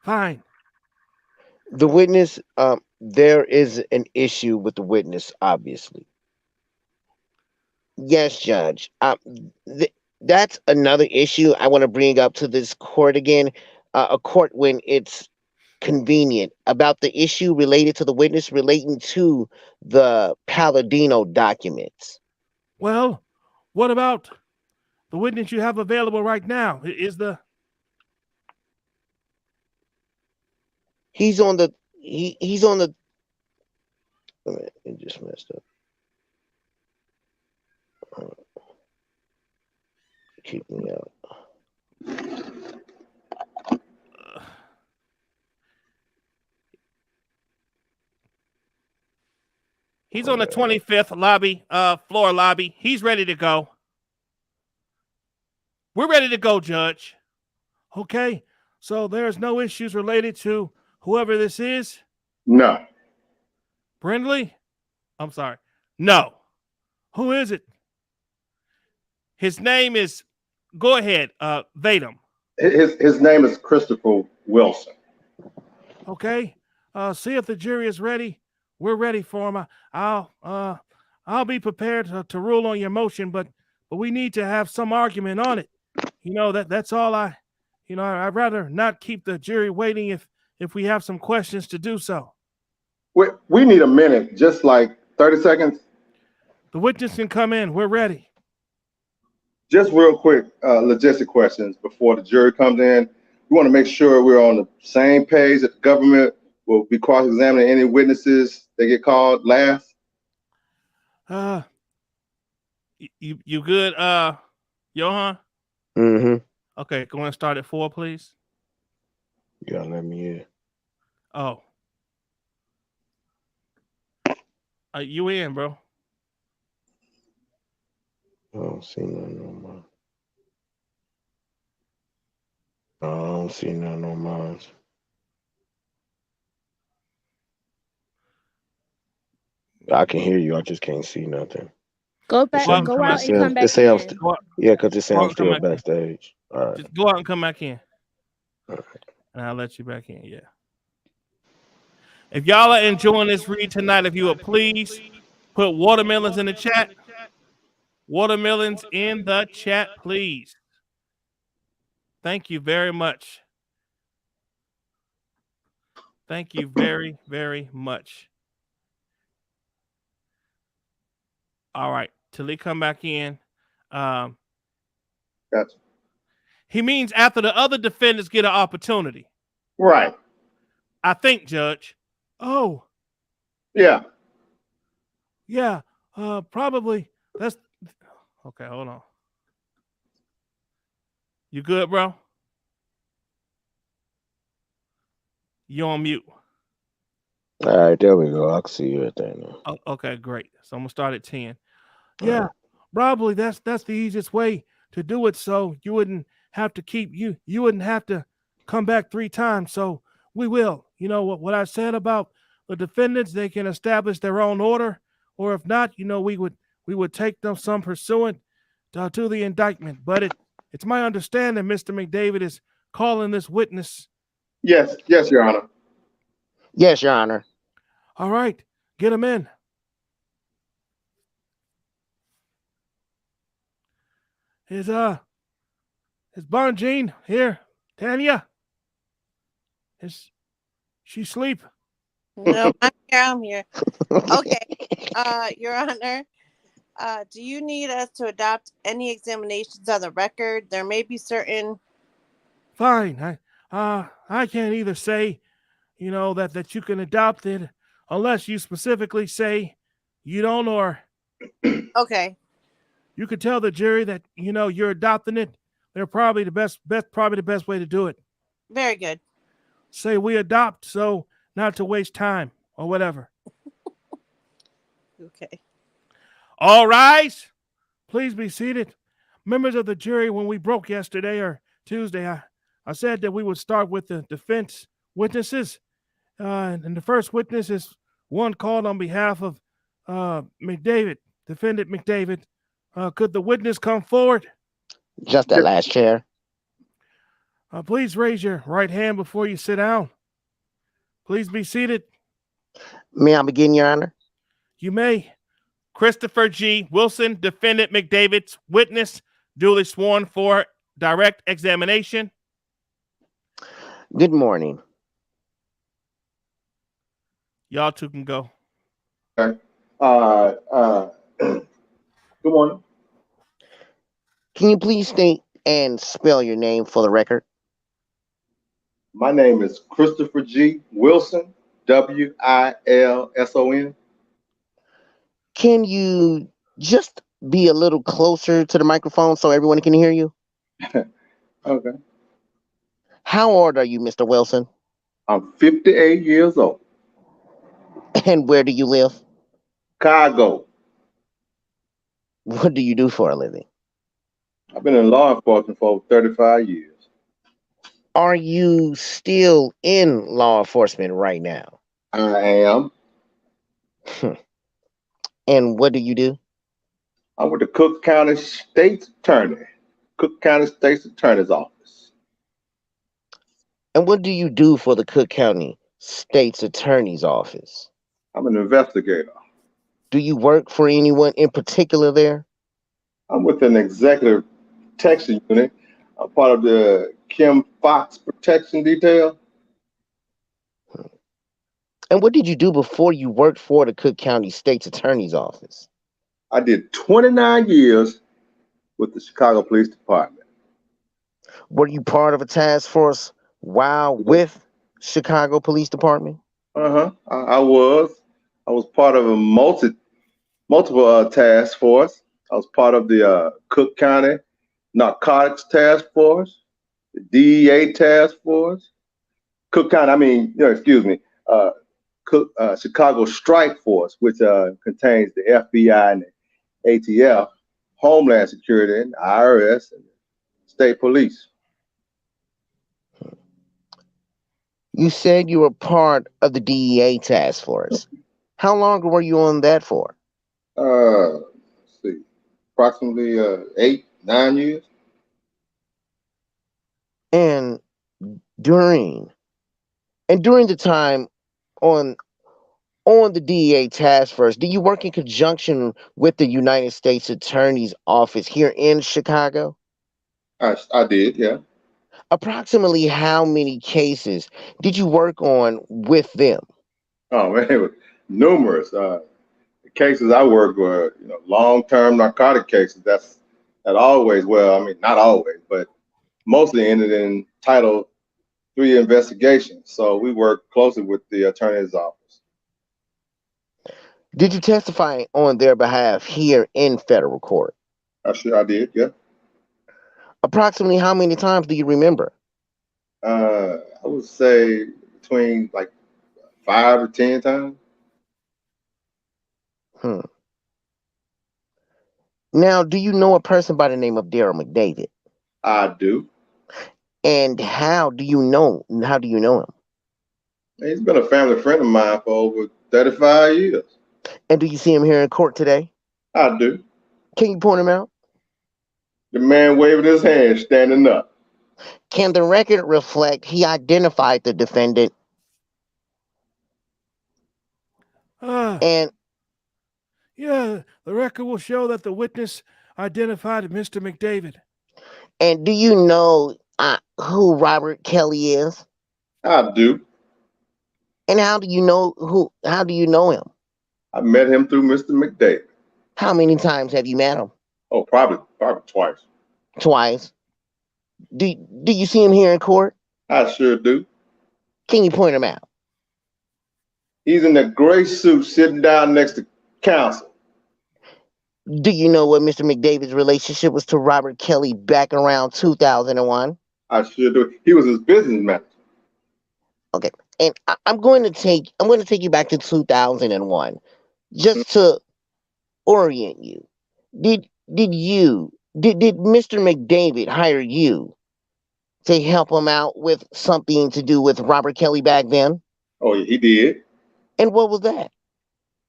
fine. The witness, there is an issue with the witness, obviously. Yes, Judge. That's another issue I want to bring up to this court again. A court when it's convenient about the issue related to the witness relating to the Palladino documents. Well, what about the witness you have available right now? He's on the he's on the it just messed up. Keep me out. He's on the 25th lobby, floor lobby. He's ready to go. We're ready to go, Judge. Okay, so there's no issues related to whoever this is? No. Brindley? I'm sorry. No. Who is it? His name is, go ahead, Vadim. His name is Christopher Wilson. Okay, see if the jury is ready. We're ready for him. I'll be prepared to rule on your motion, but we need to have some argument on it. You know, that's all I'd rather not keep the jury waiting if we have some questions to do so. We need a minute, just like 30 seconds. The witness can come in. We're ready. Just real quick, logistic questions before the jury comes in. We want to make sure we're on the same page that the government will be cross-examining any witnesses that get called last. You good, Johan? Mm-hmm. Okay, go and start at 4, please. You gotta let me in. Oh. You in, bro? I don't see nothing on mine. I don't see nothing on mine. I can hear you. I just can't see nothing. Go back, Well, go out and come It back say I'm in. yeah, because it say I'm still back in. backstage. All right. Just go out and come back in. All right. And I'll let you back in, yeah. If y'all are enjoying this read tonight, if you would please put watermelons in the chat. Watermelons in the chat, please. Thank you very much. Thank you very, very much. All right. Till he come back in. Gotcha. He means after the other defendants get an opportunity. Right. I think, Judge. Oh. Yeah. Yeah. Probably. That's okay. Hold on. You good, bro? You on mute. All right, there we go. I can see you at that now. Oh, okay, great. So I'm gonna start at 10. Yeah, probably that's the easiest way to do it. So you wouldn't have to you wouldn't have to come back 3 times. So we will. You know what I said about the defendants, they can establish their own order, or if not, we would take them some pursuant to the indictment. But it's my understanding Mr. McDavid is calling this witness. Yes, Your Honor. Yes, Your Honor. All right, get him in. Is Bonjean here? Tanya? Is she asleep? No, I'm here. Okay. Your Honor, do you need us to adopt any examinations of the record? There may be certain. Fine. I can't either say that you can adopt it unless you specifically say you don't, or Okay. you could tell the jury that you're adopting it. They're probably the best way to do it. Very good. Say we adopt so not to waste time or whatever. Okay. All rise. Please be seated. Members of the jury, when we broke yesterday or Tuesday, I said that we would start with the defense witnesses. And the first witness is one called on behalf of McDavid, defendant McDavid. Could the witness come forward? Just that last chair. Please raise your right hand before you sit down. Please be seated. May I begin, Your Honor? You may. Christopher G. Wilson, defendant McDavid's witness, duly sworn for direct examination. Good morning. Y'all two can go. Okay. Good morning. Can you please state and spell your name for the record? My name is Christopher G. Wilson, Wilson. Can you just be a little closer to the microphone so everyone can hear you? Okay. How old are you, Mr. Wilson? I'm 58 years old. And where do you live? Chicago. What do you do for a living? I've been in law enforcement for over 35 years. Are you still in law enforcement right now? I am. And what do you do? I'm with the Cook County State's Attorney, Cook County State's Attorney's Office. And what do you do for the Cook County State's Attorney's Office? I'm an investigator. Do you work for anyone in particular there? I'm with an executive protection unit. I'm part of the Kim Fox protection detail. And what did you do before you worked for the Cook County State's Attorney's Office? I did 29 years with the Chicago Police Department. Were you part of a task force while with Chicago Police Department? I was. I was part of a multiple task force. I was part of the Cook County Narcotics Task Force, the DEA Task Force, Chicago Strike Force, which contains the FBI and the ATF, Homeland Security, and IRS, and state police. You said you were part of the DEA task force. How long were you on that for? Let's see, approximately 8-9 years. And during the time on the DEA task force, do you work in conjunction with the United States Attorney's Office here in Chicago? I did, yeah. Approximately how many cases did you work on with them? Oh man, it was numerous. The cases I worked were, long-term narcotic cases. That always, well, I mean, not always, but mostly ended in Title III investigations. So we worked closely with the attorney's office. Did you testify on their behalf here in federal court? I did, yeah. Approximately how many times do you remember? I would say between like 5 or 10 times. Now, do you know a person by the name of Daryl McDavid? I do. And how do you know him? He's been a family friend of mine for over 35 years. And do you see him here in court today? I do. Can you point him out? The man waving his hand, standing up. Can the record reflect he identified the defendant? Yeah, the record will show that the witness identified Mr. McDavid. And do you know who Robert Kelly is? I do. And how do you know him? I met him through Mr. McDavid. How many times have you met him? Oh, probably twice. Twice. Do you see him here in court? I sure do. Can you point him out? He's in the gray suit sitting down next to counsel. Do you know what Mr. McDavid's relationship was to Robert Kelly back around 2001? I sure do. He was his business manager. Okay, and I'm going to take you back to 2001, just to orient you. Did Mr. McDavid hire you to help him out with something to do with Robert Kelly back then? Oh, yeah, he did. And what was that?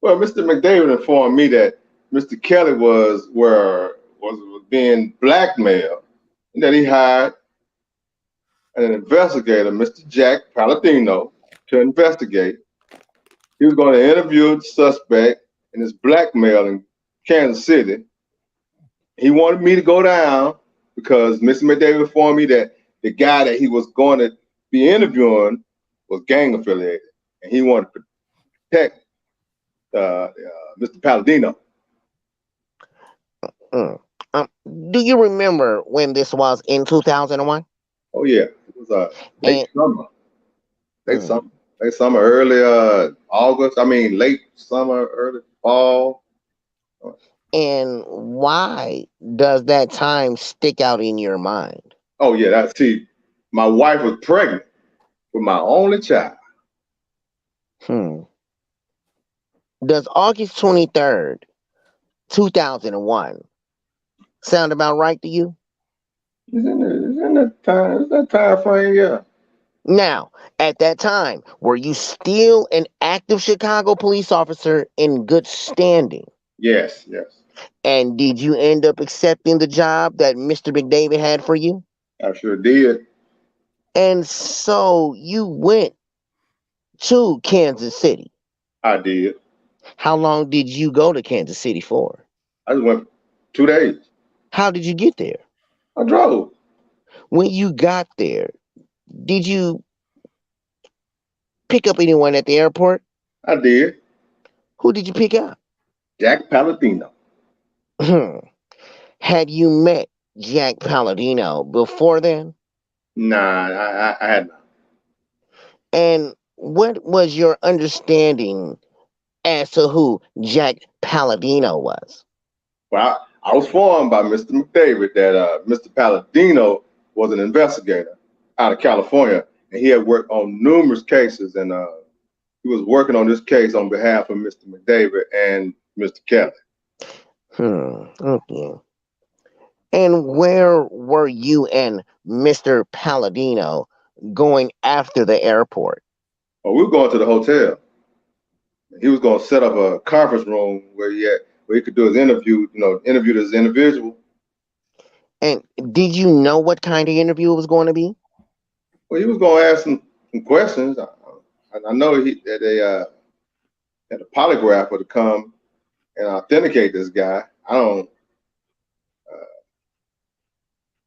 Well, Mr. McDavid informed me that Mr. Kelly was being blackmailed, and that he hired an investigator, Mr. Jack Palladino, to investigate. He was going to interview the suspect in his blackmail in Kansas City. He wanted me to go down because Mr. McDavid informed me that the guy that he was going to be interviewing was gang affiliated, and he wanted to protect Mr. Palladino. Do you remember when this was in 2001? Oh yeah, it was late summer, early August. I mean, late summer, early fall. And why does that time stick out in your mind? Oh yeah, my wife was pregnant with my only child. Does August 23rd, 2001 sound about right to you? It's in that time frame, yeah. Now, at that time, were you still an active Chicago police officer in good standing? Yes. And did you end up accepting the job that Mr. McDavid had for you? I sure did. And so you went to Kansas City. I did. How long did you go to Kansas City for? I just went 2 days. How did you get there? I drove. When you got there, did you pick up anyone at the airport? I did. Who did you pick up? Jack Palladino. Had you met Jack Palladino before then? Nah, I had not. And what was your understanding as to who Jack Palladino was? Well, I was informed by Mr. McDavid that Mr. Palladino was an investigator out of California, and he had worked on numerous cases, and he was working on this case on behalf of Mr. McDavid and Mr. Kelly. Okay. And where were you and Mr. Palladino going after the airport? Well, we were going to the hotel. He was going to set up a conference room where he could do his interview, interview this individual. And did you know what kind of interview it was going to be? Well, he was going to ask some questions. I know that they had a polygrapher to come and authenticate this guy. I don't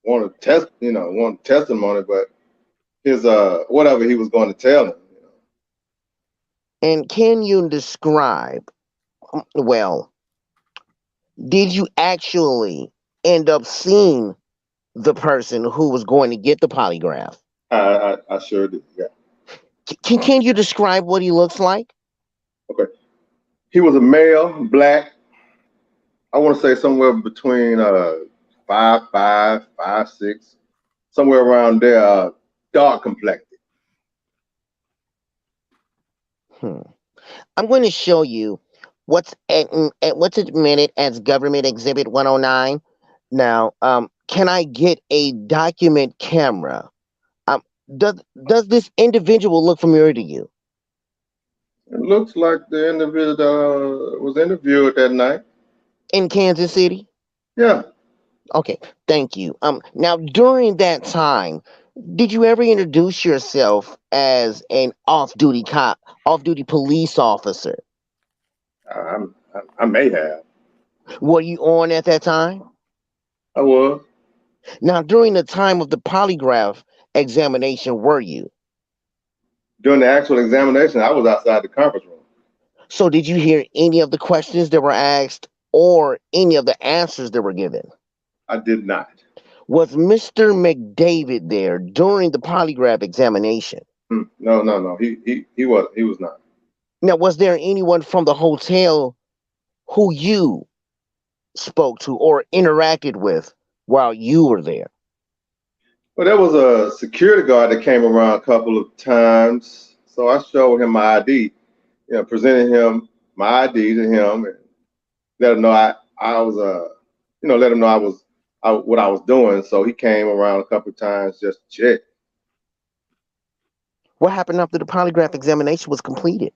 want testimony, but his whatever he was going to tell him. And can you describe, did you actually end up seeing the person who was going to get the polygraph? I sure did, yeah. Can you describe what he looks like? Okay. He was a male, black. I want to say somewhere between 5'5", 5'6", somewhere around there, dark complected. I'm going to show you what's admitted as Government Exhibit 109. Now, can I get a document camera? Does this individual look familiar to you? It looks like the individual was interviewed that night. In Kansas City? Yeah. Okay, thank you. Now, during that time, did you ever introduce yourself as an off-duty police officer? I may have. Were you on at that time? I was. Now, during the time of the polygraph examination, were you? During the actual examination, I was outside the conference room. So did you hear any of the questions that were asked or any of the answers that were given? I did not. Was Mr. McDavid there during the polygraph examination? No. He was not. Now, was there anyone from the hotel who you spoke to or interacted with while you were there? Well, there was a security guard that came around a couple of times, so I showed him my ID, presented him my ID to him, and let him know I was let him know what I was doing. So he came around a couple of times just to check. What happened after the polygraph examination was completed?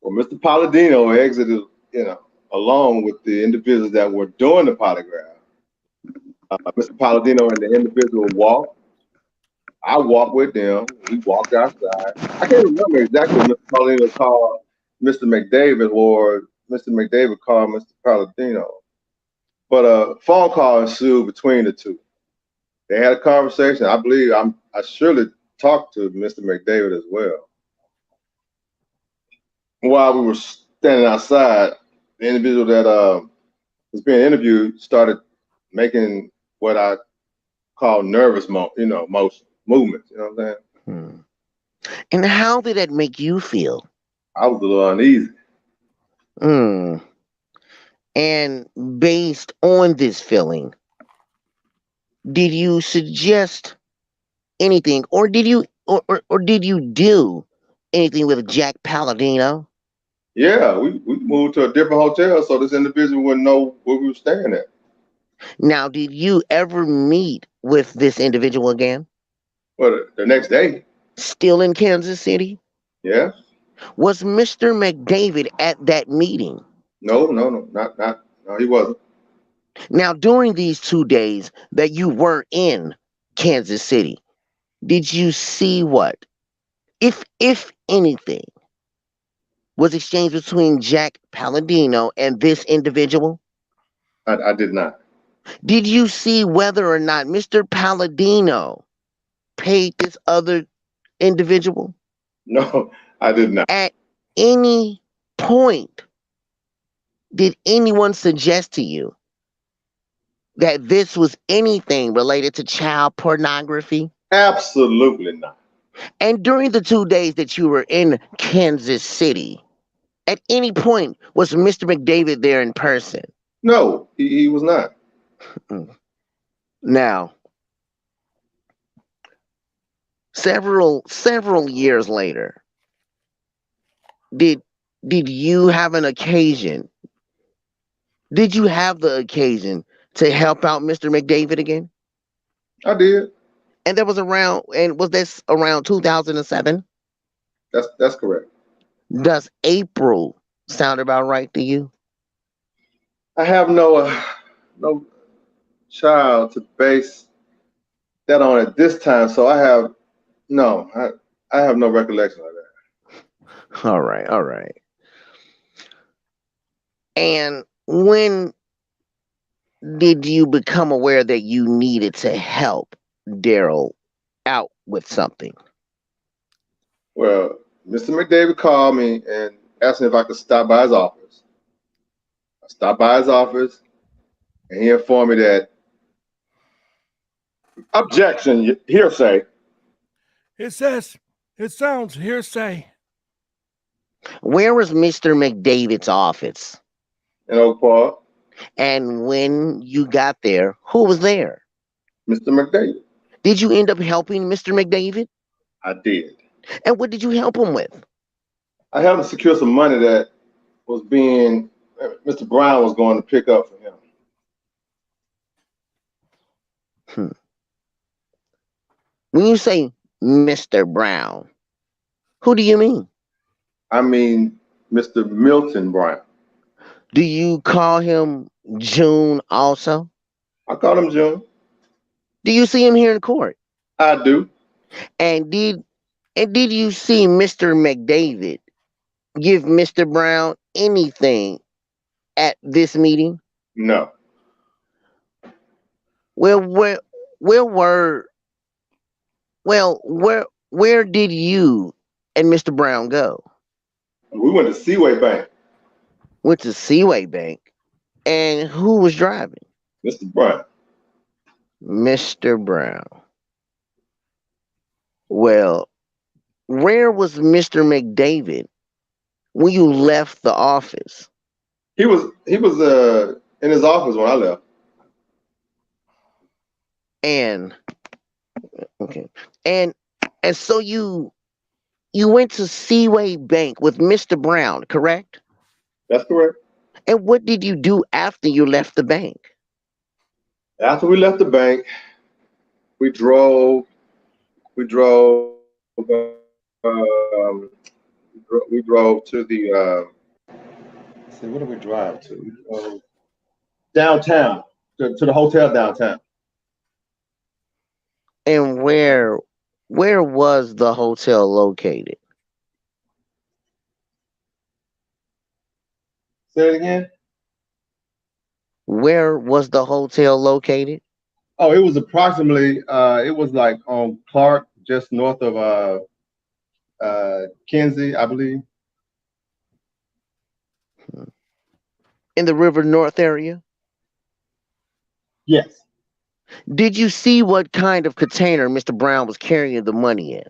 Well, Mr. Palladino exited, along with the individuals that were doing the polygraph. Mr. Palladino and the individual walked. I walked with them. We walked outside. I can't remember exactly what Mr. Palladino called Mr. McDavid or Mr. McDavid called Mr. Palladino. But a phone call ensued between the two. They had a conversation. I believe I surely talked to Mr. McDavid as well. While we were standing outside, the individual that was being interviewed started making what I call nervous movements. You know what I'm saying? And how did that make you feel? I was a little uneasy. And based on this feeling, did you suggest anything, or did you do anything with Jack Palladino? Yeah, we moved to a different hotel so this individual wouldn't know where we were staying at. Now, did you ever meet with this individual again? Well, the next day. Still in Kansas City? Yeah. Was Mr. McDavid at that meeting? No, he wasn't. Now, during these 2 days that you were in Kansas City, did you see what, if anything, was exchanged between Jack Palladino and this individual? I did not. Did you see whether or not Mr. Palladino paid this other individual? No, I did not. At any point, did anyone suggest to you that this was anything related to child pornography? Absolutely not. And during the 2 days that you were in Kansas City, at any point was Mr. McDavid there in person? No, he was not. Now, several years later, did you have an occasion? Did you have the occasion to help out Mr. McDavid again? I did. And was this around 2007? That's correct. Does April sound about right to you? I have no child to base that on at this time, so I have no recollection of that. All right. And when did you become aware that you needed to help Daryl out with something? Well, Mr. McDavid called me and asked me if I could stop by his office. I stopped by his office, and he informed me that objection, hearsay. It sounds hearsay. Where was Mr. McDavid's office? In Oak Park. And when you got there, who was there? Mr. McDavid. Did you end up helping Mr. McDavid? I did. And what did you help him with? I helped him secure some money that was Mr. Brown was going to pick up for him. When you say Mr. Brown, who do you mean? I mean Mr. Milton Brown. Do you call him June also? I call him June. Do you see him here in court? I do. And did you see Mr. McDavid give Mr. Brown anything at this meeting? No. Well, where did you and Mr. Brown go? We went to Seaway Bank. Went to Seaway Bank. And who was driving? Mr. Brown. Mr. Brown. Well, where was Mr. McDavid when you left the office? He was in his office when I left. And okay. And so you went to Seaway Bank with Mr. Brown, correct? That's correct. And what did you do after you left the bank? After we left the bank, we drove to the let's see, what did we drive to? We drove downtown to the hotel downtown. And where was the hotel located? Say it again. Where was the hotel located? Oh, it was approximately it was like on Clark, just north of Kinsey, I believe. In the River North area? Yes. Did you see what kind of container Mr. Brown was carrying the money in?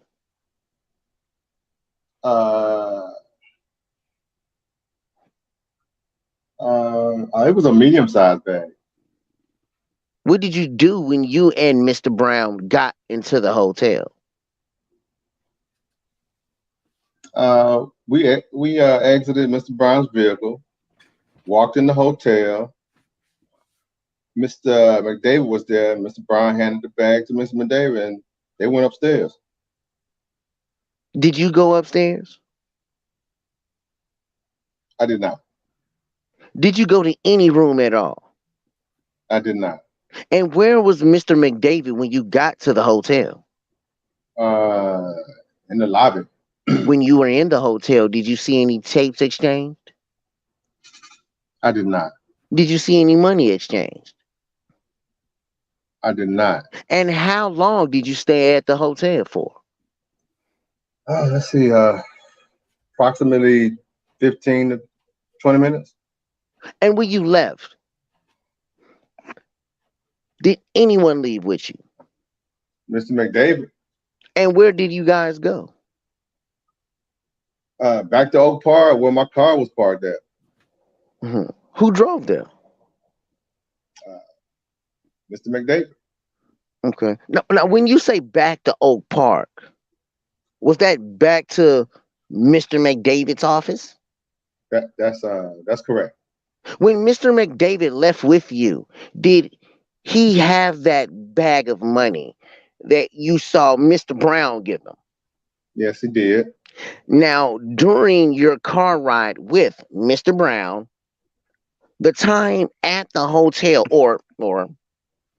It was a medium-sized bag. What did you do when you and Mr. Brown got into the hotel? We exited Mr. Brown's vehicle, walked in the hotel. Mr. McDavid was there. Mr. Brown handed the bag to Mr. McDavid, and they went upstairs. Did you go upstairs? I did not. Did you go to any room at all? I did not. And where was Mr. McDavid when you got to the hotel? In the lobby. When you were in the hotel, did you see any tapes exchanged? I did not. Did you see any money exchanged? I did not. And how long did you stay at the hotel for? Let's see, approximately 15 to 20 minutes. And when you left, did anyone leave with you? Mr. McDavid. And where did you guys go? Back to Oak Park, where my car was parked at. Mm-hmm. Who drove there? Mr. McDavid. Okay. Now, when you say back to Oak Park, was that back to Mr. McDavid's office? That's correct. When Mr. McDavid left with you, did he have that bag of money that you saw Mr. Brown give him? Yes, he did. Now, during your car ride with Mr. Brown, the time at the hotel or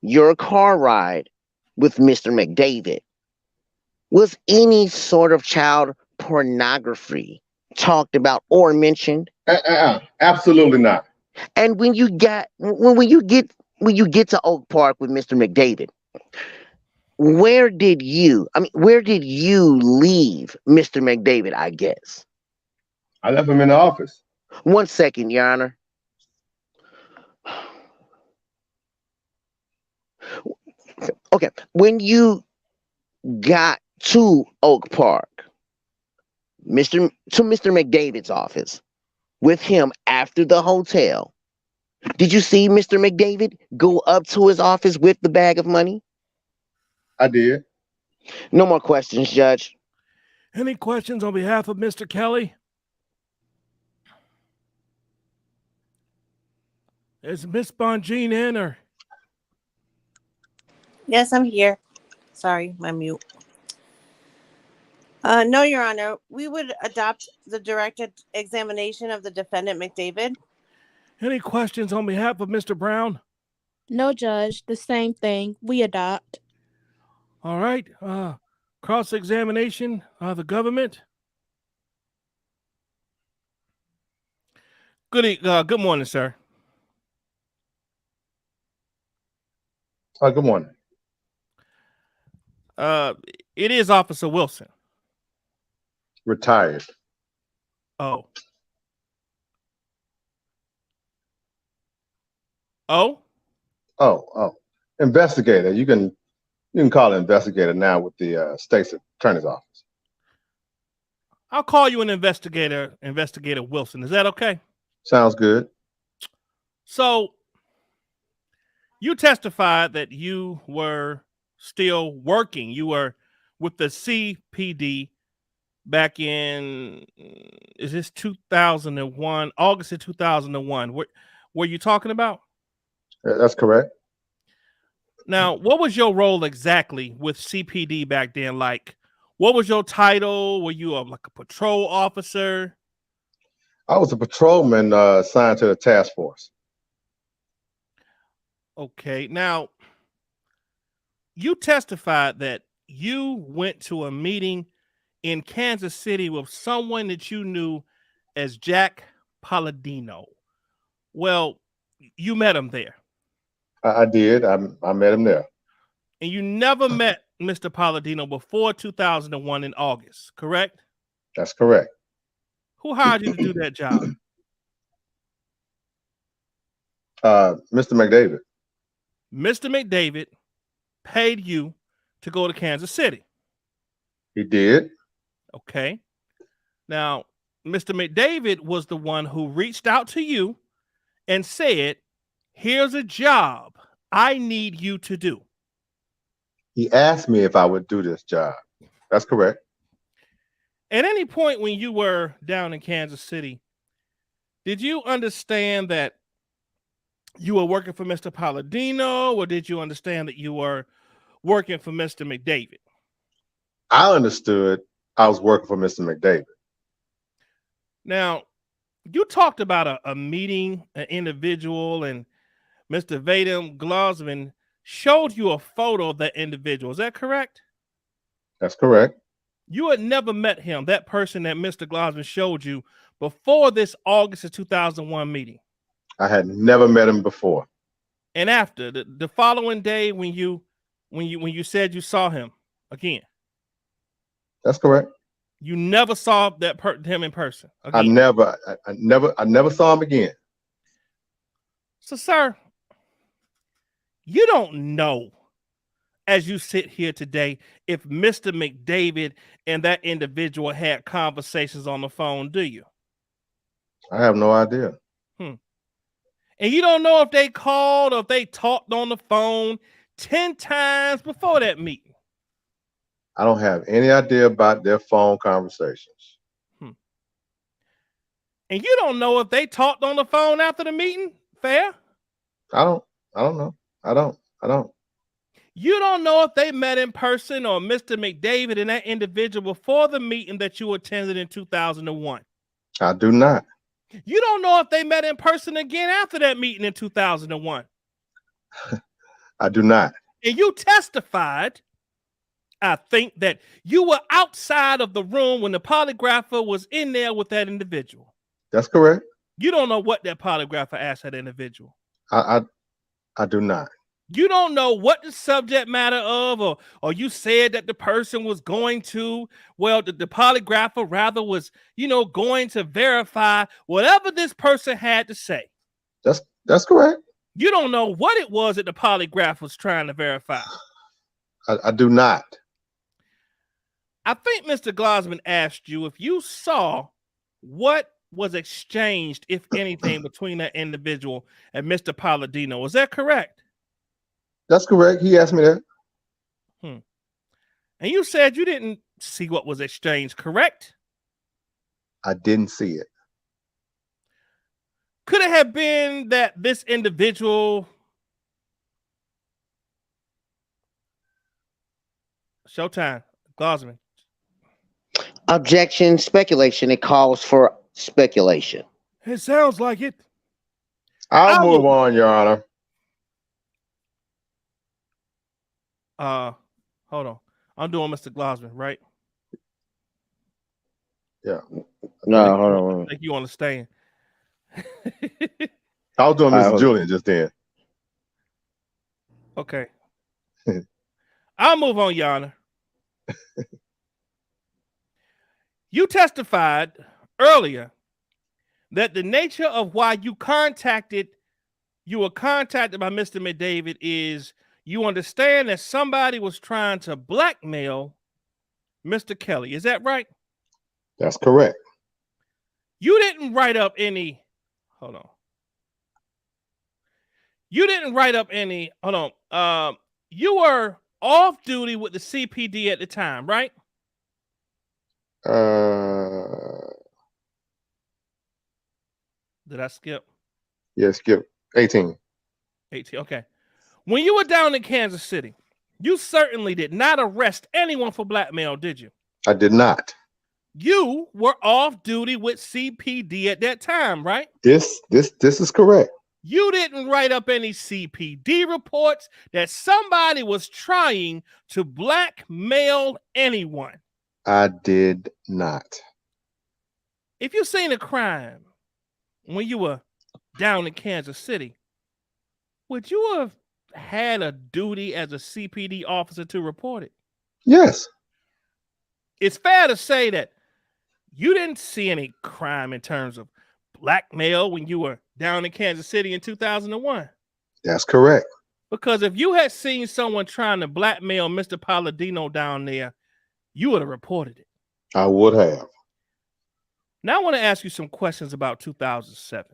your car ride with Mr. McDavid, was any sort of child pornography talked about or mentioned? Absolutely not. And when you get to Oak Park with Mr. McDavid, where did you leave Mr. McDavid, I guess? I left him in the office. 1 second, Your Honor. Okay, when you got to Oak Park, Mr. McDavid's office with him after the hotel, did you see Mr. McDavid go up to his office with the bag of money? I did. No more questions, Judge. Any questions on behalf of Mr. Kelly? Is Miss Bonjean in or? Yes, I'm here. Sorry, my mute. No, Your Honor. We would adopt the direct examination of the defendant, McDavid. Any questions on behalf of Mr. Brown? No, Judge. The same thing. We adopt. All right. Cross-examination of the government. Good morning, sir. Good morning. It is Officer Wilson. Retired. Oh. Investigator. You can call it investigator now with the state's attorney's office. I'll call you an investigator, Investigator Wilson. Is that okay? Sounds good. So you testified that you were still working. You were with the CPD back in, is this 2001, August of 2001? What were you talking about? That's correct. Now, what was your role exactly with CPD back then? Like, what was your title? Were you like a patrol officer? I was a patrolman assigned to the task force. Okay. Now, you testified that you went to a meeting in Kansas City with someone that you knew as Jack Palladino. Well, you met him there. I did. I met him there. And you never met Mr. Palladino before 2001 in August, correct? That's correct. Who hired you to do that job? Mr. McDavid. Mr. McDavid paid you to go to Kansas City. He did. Okay. Now, Mr. McDavid was the one who reached out to you and said, here's a job I need you to do. He asked me if I would do this job. That's correct. At any point when you were down in Kansas City, did you understand that you were working for Mr. Palladino, or did you understand that you were working for Mr. McDavid? I understood I was working for Mr. McDavid. Now, you talked about a meeting, an individual, and Mr. Vadim Glosman showed you a photo of that individual. Is that correct? That's correct. You had never met him, that person that Mr. Glosman showed you, before this August of 2001 meeting. I had never met him before. And after the following day, when you said you saw him again. That's correct. You never saw him in person again. I never saw him again. So, sir, you don't know, as you sit here today, if Mr. McDavid and that individual had conversations on the phone, do you? I have no idea. And you don't know if they called or if they talked on the phone 10 times before that meeting. I don't have any idea about their phone conversations. And you don't know if they talked on the phone after the meeting? Fair? I don't know. I don't. You don't know if they met in person or Mr. McDavid and that individual before the meeting that you attended in 2001. I do not. You don't know if they met in person again after that meeting in 2001. I do not. And you testified, I think, that you were outside of the room when the polygrapher was in there with that individual. That's correct. You don't know what that polygrapher asked that individual. I do not. You don't know what the subject matter of, or you said that the person was going to, well, the polygrapher rather was, going to verify whatever this person had to say. That's correct. You don't know what it was that the polygraph was trying to verify. I do not. I think Mr. Glosman asked you if you saw what was exchanged, if anything, between that individual and Mr. Palladino. Is that correct? That's correct. He asked me that. And you said you didn't see what was exchanged, correct? I didn't see it. Could it have been that this individual... Showtime. Glosman. Objection, speculation. It calls for speculation. It sounds like it. I'll move on, Your Honor. Hold on. I'm doing Mr. Glosman, right? Yeah. No, hold on. I think you understand. I was doing Mr. Julian just then. Okay. I'll move on, Your Honor. You testified earlier that the nature of why you were contacted by Mr. McDavid is you understand that somebody was trying to blackmail Mr. Kelly. Is that right? That's correct. You didn't write up any. Hold on. You didn't write up any. Hold on. You were off duty with the CPD at the time, right? Did I skip? Yeah, skip 18. 18. Okay. When you were down in Kansas City, you certainly did not arrest anyone for blackmail, did you? I did not. You were off duty with CPD at that time, right? This is correct. You didn't write up any CPD reports that somebody was trying to blackmail anyone. I did not. If you've seen a crime when you were down in Kansas City, would you have had a duty as a CPD officer to report it? Yes. It's fair to say that you didn't see any crime in terms of blackmail when you were down in Kansas City in 2001. That's correct. Because if you had seen someone trying to blackmail Mr. Palladino down there, you would have reported it. I would have. Now I want to ask you some questions about 2007.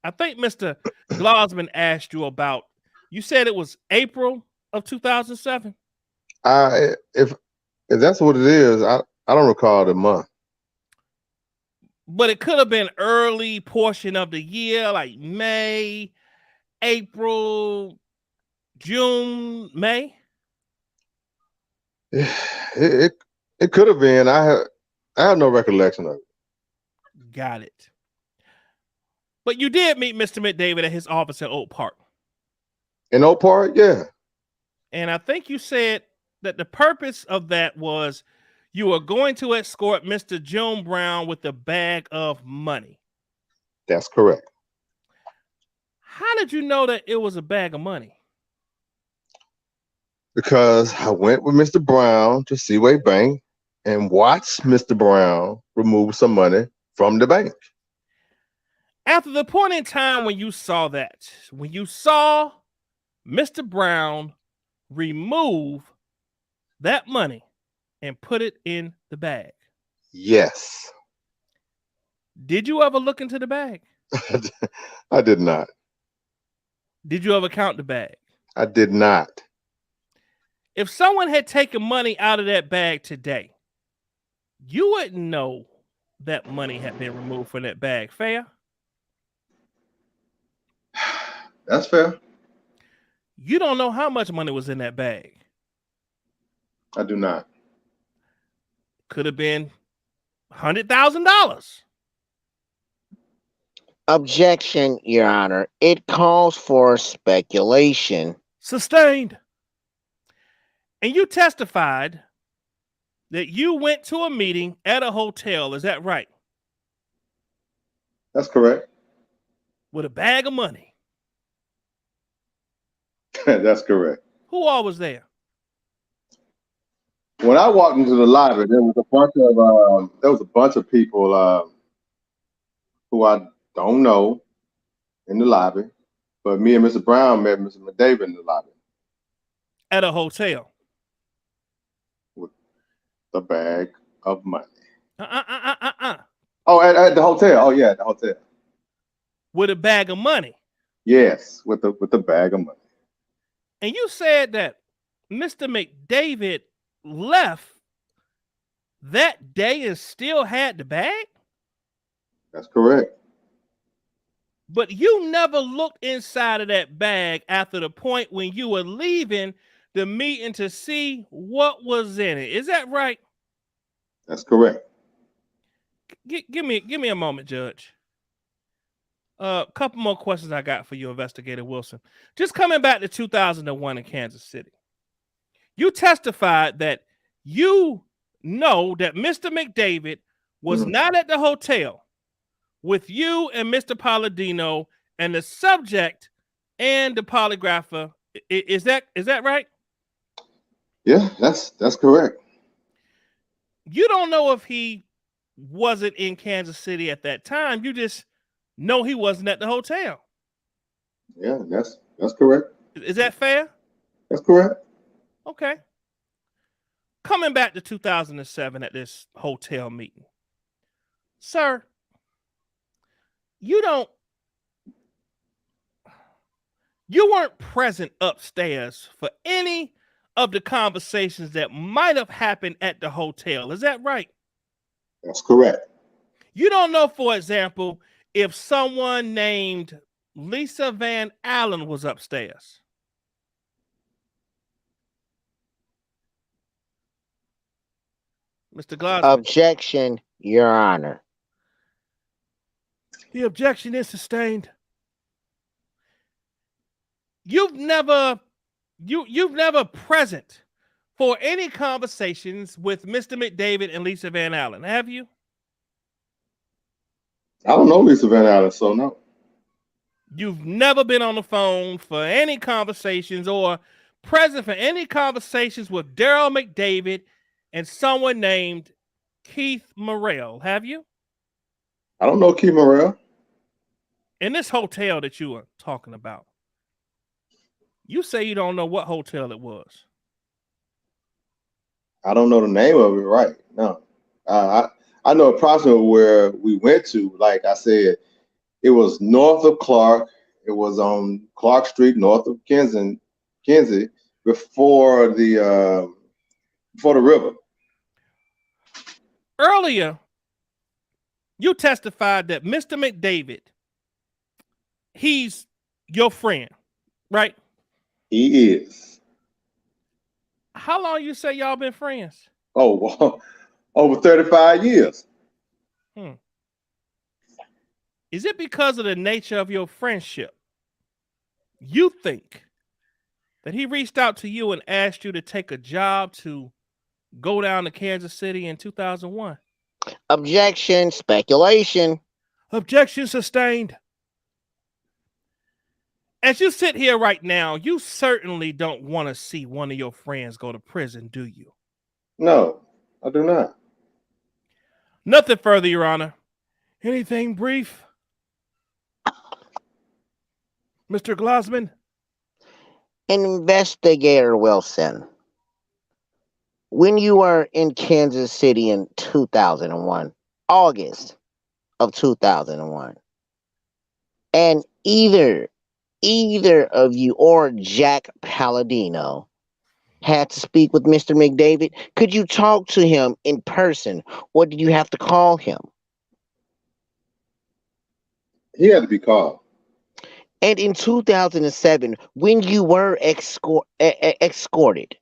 I think Mr. Glosman asked you about, you said it was April of 2007? If that's what it is, I don't recall the month. But it could have been early portion of the year, like May, April, June, May. It could have been. I have no recollection of it. Got it. But you did meet Mr. McDavid at his office at Oak Park. In Oak Park, yeah. And I think you said that the purpose of that was you were going to escort Mr. Joan Brown with a bag of money. That's correct. How did you know that it was a bag of money? Because I went with Mr. Brown to Seaway Bank and watched Mr. Brown remove some money from the bank. After the point in time when you saw that, when you saw Mr. Brown remove that money and put it in the bag. Yes. Did you ever look into the bag? I did not. Did you ever count the bag? I did not. If someone had taken money out of that bag today, you wouldn't know that money had been removed from that bag. Fair? That's fair. You don't know how much money was in that bag. I do not. Could have been $100,000. Objection, Your Honor. It calls for speculation. Sustained. And you testified that you went to a meeting at a hotel. Is that right? That's correct. With a bag of money. That's correct. Who all was there? When I walked into the lobby, there was a bunch of people who I don't know in the lobby, but me and Mr. Brown met Mr. McDavid in the lobby. At a hotel. With the bag of money. Oh, at the hotel. Oh yeah, at the hotel. With a bag of money. Yes, with the bag of money. And you said that Mr. McDavid left that day and still had the bag? That's correct. But you never looked inside of that bag after the point when you were leaving the meeting to see what was in it. Is that right? That's correct. Give me a moment, Judge. A couple more questions I got for you, Investigator Wilson. Just coming back to 2001 in Kansas City. You testified that you know that Mr. McDavid was not at the hotel with you and Mr. Palladino and the subject and the polygrapher. Is that right? Yeah, that's correct. You don't know if he wasn't in Kansas City at that time. You just know he wasn't at the hotel. Yeah, that's correct. Is that fair? That's correct. Okay. Coming back to 2007 at this hotel meeting, Sir, you weren't present upstairs for any of the conversations that might have happened at the hotel. Is that right? That's correct. You don't know, for example, if someone named Lisa Van Allen was upstairs. Mr. Glassman. Objection, Your Honor. The objection is sustained. You've never present for any conversations with Mr. McDavid and Lisa Van Allen, have you? I don't know Lisa Van Allen, so no. You've never been on the phone for any conversations or present for any conversations with Daryl McDavid and someone named Keith Morrell, have you? I don't know Keith Morrell. In this hotel that you were talking about, you say you don't know what hotel it was. I don't know the name of it, right? No. I know approximately where we went to. Like I said, it was north of Clark. It was on Clark Street, north of Kinsey, before the river. Earlier, you testified that Mr. McDavid, he's your friend, right? He is. How long you say y'all been friends? Oh, well, over 35 years. Is it because of the nature of your friendship you think that he reached out to you and asked you to take a job to go down to Kansas City in 2001? Objection, speculation. Objection sustained. As you sit here right now, you certainly don't want to see one of your friends go to prison, do you? No, I do not. Nothing further, Your Honor. Anything brief? Mr. Glassman? Investigator Wilson, when you were in Kansas City in 2001, August of 2001, and either of you or Jack Palladino had to speak with Mr. McDavid, could you talk to him in person, or did you have to call him? He had to be called. And in 2007, when you were escorted,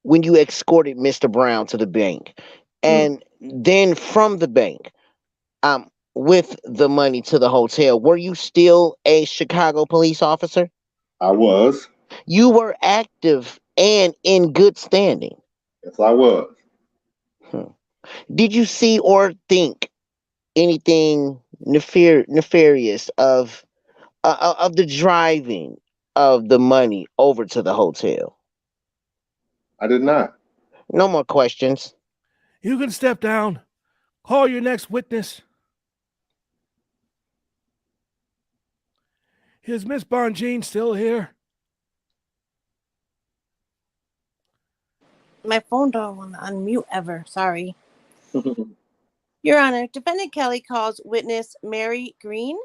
when you escorted Mr. Brown to the bank, and then from the bank, with the money to the hotel, were you still a Chicago police officer? I was. You were active and in good standing. Yes, I was. Did you see or think anything nefarious of the driving of the money over to the hotel? I did not. No more questions. You can step down. Call your next witness. Is Miss Bonjean still here? My phone don't want to unmute ever. Sorry. Your Honor, Defendant Kelly calls witness Mary Green.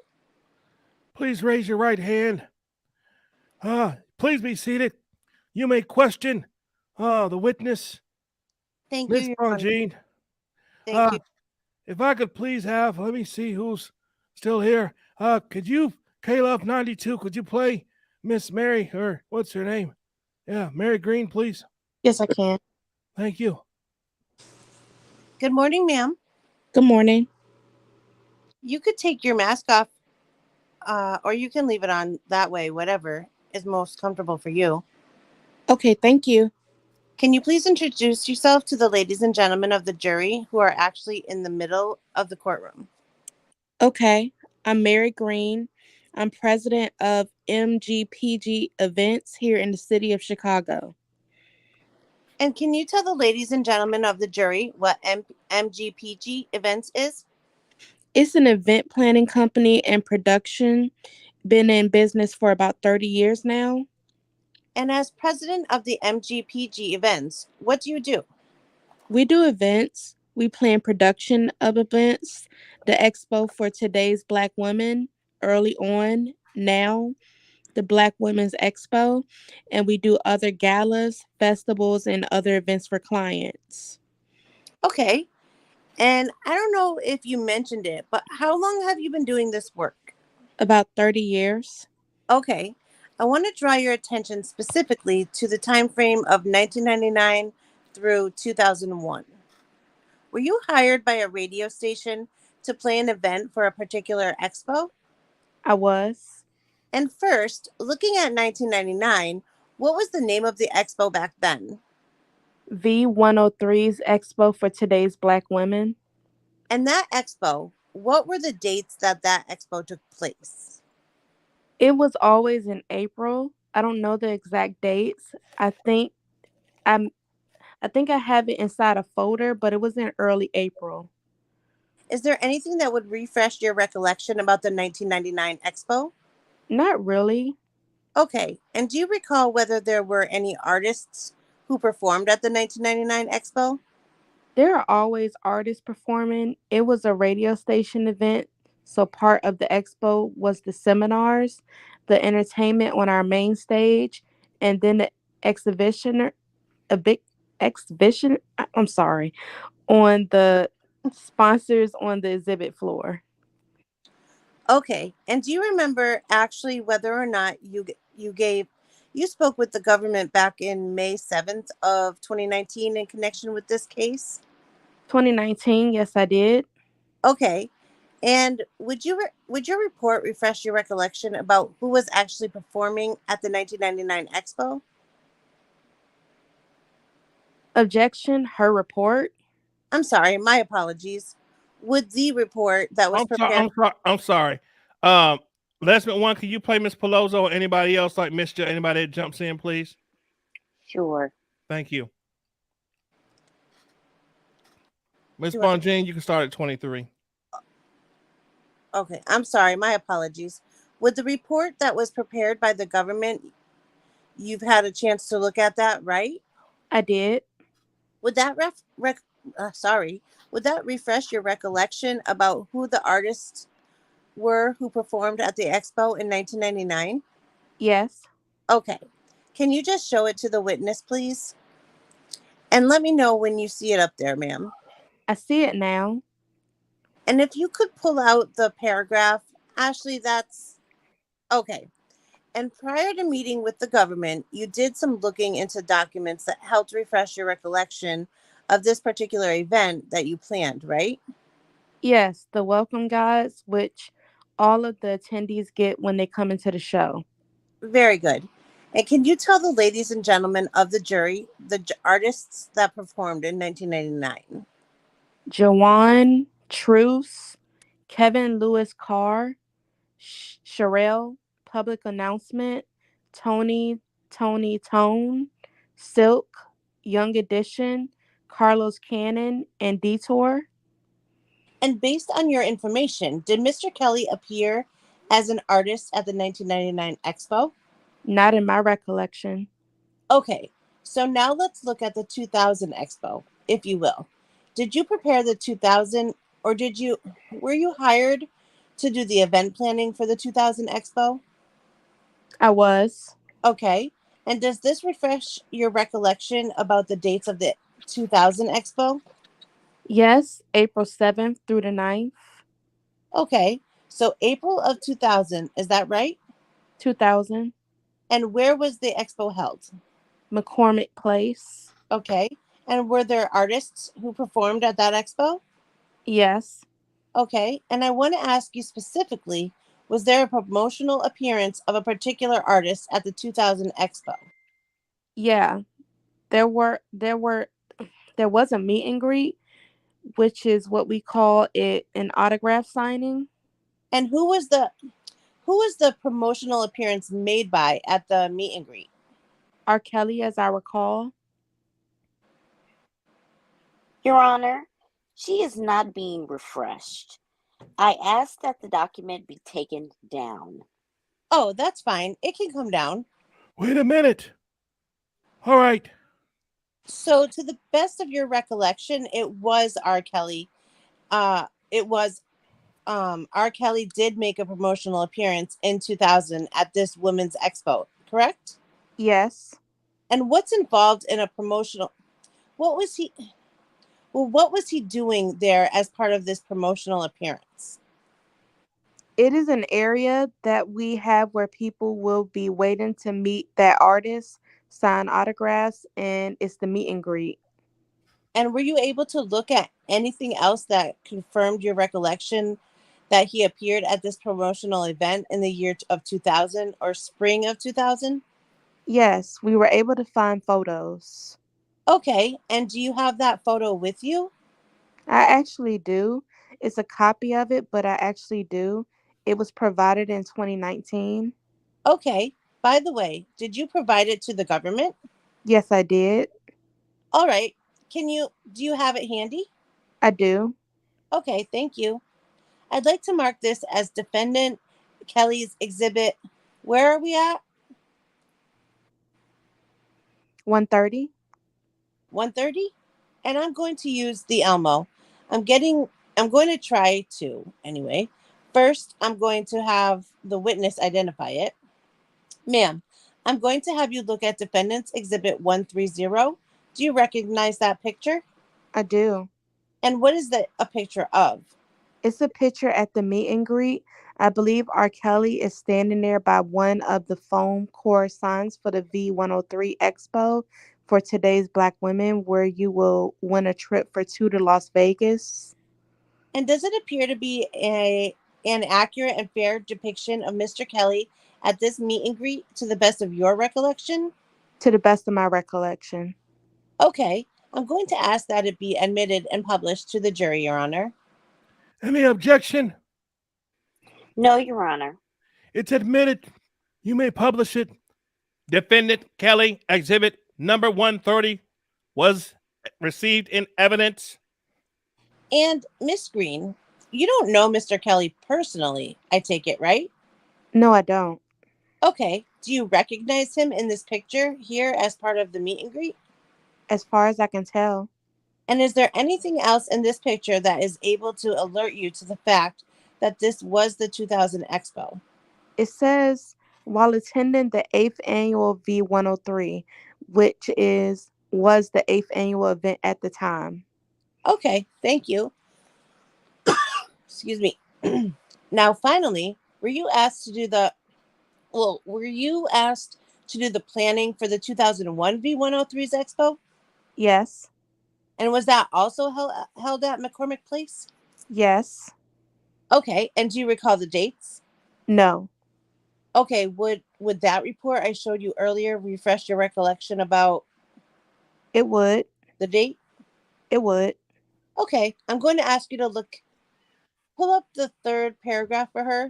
Please raise your right hand. Please be seated. You may question the witness. Thank Miss you, Your Honor. Bonjean. Thank you. If I could please have, let me see who's still here. Could you, Caleb 92, could you play Miss Mary, or what's her name? Yeah, Mary Green, please. Yes, I can. Thank you. Good morning, ma'am. Good morning. You could take your mask off, or you can leave it on that way, whatever is most comfortable for you. Okay, thank you. Can you please introduce yourself to the ladies and gentlemen of the jury who are actually in the middle of the courtroom? Okay, I'm Mary Green. I'm president of MGPG Events here in the city of Chicago. And can you tell the ladies and gentlemen of the jury what MGPG Events is? It's an event planning company and production. Been in business for about 30 years now. And as president of the MGPG Events, what do you do? We do events. We plan production of events. The expo for today's Black women, early on, now, the Black Women's Expo, and we do other galas, festivals, and other events for clients. Okay. And I don't know if you mentioned it, but how long have you been doing this work? About 30 years. Okay. I want to draw your attention specifically to the time frame of 1999 through 2001. Were you hired by a radio station to play an event for a particular expo? I was. And first, looking at 1999, what was the name of the expo back then? V103's Expo for today's Black women. And that expo, what were the dates that expo took place? It was always in April. I don't know the exact dates. I'm I think I have it inside a folder, but it was in early April. Is there anything that would refresh your recollection about the 1999 expo? Not really. Okay. And do you recall whether there were any artists who performed at the 1999 expo? There are always artists performing. It was a radio station event, so part of the expo was the seminars, the entertainment on our main stage, and then the a big exhibition. I'm sorry, on the sponsors on the exhibit floor. Okay. And do you remember actually whether or not you spoke with the government back in May 7th of 2019 in connection with this case? 2019, yes, I did. Okay. And would your report refresh your recollection about who was actually performing at the 1999 expo? Objection, her report. I'm sorry, my apologies. Would the report that was prepared? I'm sorry. Lesman one, can you play Miss Peloso or anybody else like Mr. Anybody that jumps in, please? Sure. Thank you. Miss Bonjean, you can start at 23. Okay, I'm sorry, my apologies. Would the report that was prepared by the government, you've had a chance to look at that, right? I did. Would that would that refresh your recollection about who the artists were who performed at the expo in 1999? Yes. Okay. Can you just show it to the witness, please? And let me know when you see it up there, ma'am. I see it now. And if you could pull out the paragraph, Ashley, that's okay. And prior to meeting with the government, you did some looking into documents that helped refresh your recollection of this particular event that you planned, right? Yes, the welcome guides, which all of the attendees get when they come into the show. Very good. And can you tell the ladies and gentlemen of the jury, artists that performed in 1999? Jawan Truce, Kevin Lewis Carr, Cheryl, Public Announcement, Tony Tone, Silk, Young Edition, Carlos Cannon, and Detour. And based on your information, did Mr. Kelly appear as an artist at the 1999 expo? Not in my recollection. Okay, so now let's look at the 2000 expo, if you will. Did you prepare the 2000 or were you hired to do the event planning for the 2000 expo? I was. Okay. And does this refresh your recollection about the dates of the 2000 expo? Yes, April 7th through the 9th. Okay. So April of 2000, is that right? 2000. And where was the expo held? McCormick Place. Okay. And were there artists who performed at that expo? Yes. Okay. And I want to ask you specifically, was there a promotional appearance of a particular artist at the 2000 expo? Yeah. There was a meet and greet, which is what we call it an autograph signing. And who was the promotional appearance made by at the meet and greet? R. Kelly, as I recall. Your Honor, she is not being refreshed. I asked that the document be taken down. Oh, that's fine. It can come down. Wait a minute. All right. So, to the best of your recollection, it was R. Kelly. It was R. Kelly did make a promotional appearance in 2000 at this Women's Expo, correct? Yes. And what's involved in a promotional? What was he? Well, what was he doing there as part of this promotional appearance? It is an area that we have where people will be waiting to meet that artist, sign autographs, and it's the meet and greet. And were you able to look at anything else that confirmed your recollection that he appeared at this promotional event in the year of 2000 or spring of 2000? Yes, we were able to find photos. Okay, and do you have that photo with you? I actually do. It's a copy of it, but I actually do. It was provided in 2019. Okay, by the way, did you provide it to the government? Yes, I did. All right, do you have it handy? I do. Okay, thank you. I'd like to mark this as defendant Kelly's exhibit. Where are we at? 130. 130? And I'm going to use the Elmo. I'm going to try to anyway. First, I'm going to have the witness identify it. Ma'am, I'm going to have you look at defendant's exhibit 130. Do you recognize that picture? I do. And what is a picture of? It's a picture at the meet and greet. I believe R. Kelly is standing there by one of the foam core signs for the V103 Expo for today's Black women, where you will win a trip for two to Las Vegas. And does it appear to be an accurate and fair depiction of Mr. Kelly at this meet and greet to the best of your recollection? To the best of my recollection. Okay, I'm going to ask that it be admitted and published to the jury, Your Honor. Any objection? No, Your Honor. It's admitted. You may publish it. Defendant Kelly, exhibit number 130, was received in evidence. And Miss Green, you don't know Mr. Kelly personally, I take it, right? No, I don't. Okay, do you recognize him in this picture here as part of the meet and greet? As far as I can tell. And is there anything else in this picture that is able to alert you to the fact that this was the 2000 Expo? It says, while attending the 8th annual V103, which was the 8th annual event at the time. Okay, thank you. Excuse me. Now, finally, were you asked to do the planning for the 2001 V103's Expo? Yes. And was that also held at McCormick Place? Yes. Okay, and do you recall the dates? No. Okay, would that report I showed you earlier refresh your recollection about It would. the date? It would. Okay, I'm going to ask you to pull up the third paragraph for her.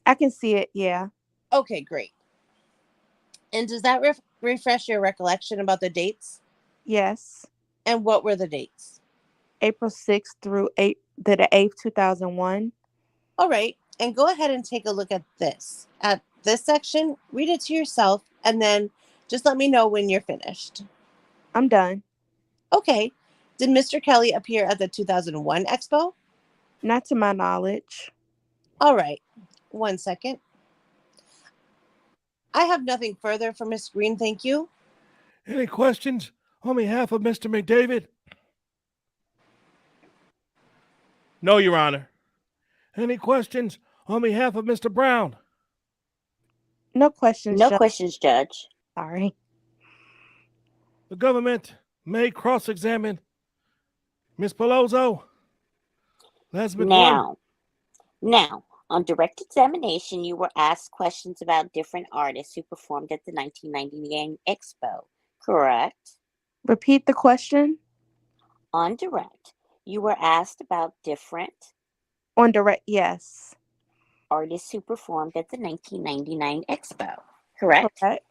I can see it, yeah. Okay, great. And does that refresh your recollection about the dates? Yes. And what were the dates? April 6th through the 8th, 2001. All right, and go ahead and take a look at this. At this section, read it to yourself, and then just let me know when you're finished. I'm done. Okay. Did Mr. Kelly appear at the 2001 Expo? Not to my knowledge. All right. 1 second. I have nothing further for Miss Green, thank you. Any questions on behalf of Mr. McDavid? No, Your Honor. Any questions on behalf of Mr. Brown? No questions, No Judge. questions, Judge. Sorry. The government may cross-examine Ms. Palozzo. Now, on direct examination, you were asked questions about different artists who performed at the 1999 Expo, correct? Repeat the question. On direct, you were asked about different On direct, yes. artists who performed at the 1999 Expo, correct? Correct.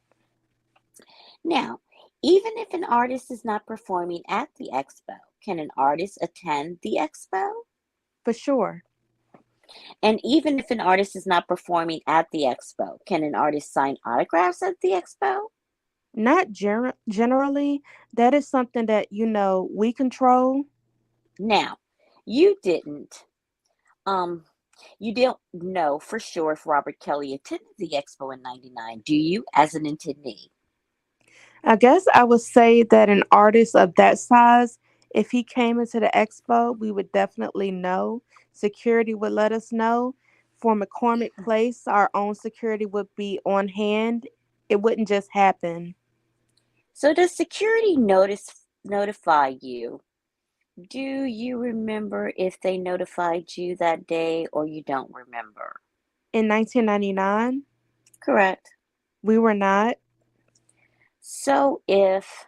Now, even if an artist is not performing at the Expo, can an artist attend the Expo? For sure. And even if an artist is not performing at the Expo, can an artist sign autographs at the Expo? Not generally. That is something that, we control. Now, You didn't. Um, you don't know for sure if Robert Kelly attended the expo in '99, do you, as an attendee? I guess I would say that an artist of that size, if he came into the expo, we would definitely know. Security would let us know. For McCormick Place, our own security would be on hand. It wouldn't just happen. So does security notify you? Do you remember if they notified you that day or you don't remember? In 1999, Correct. we were not. So if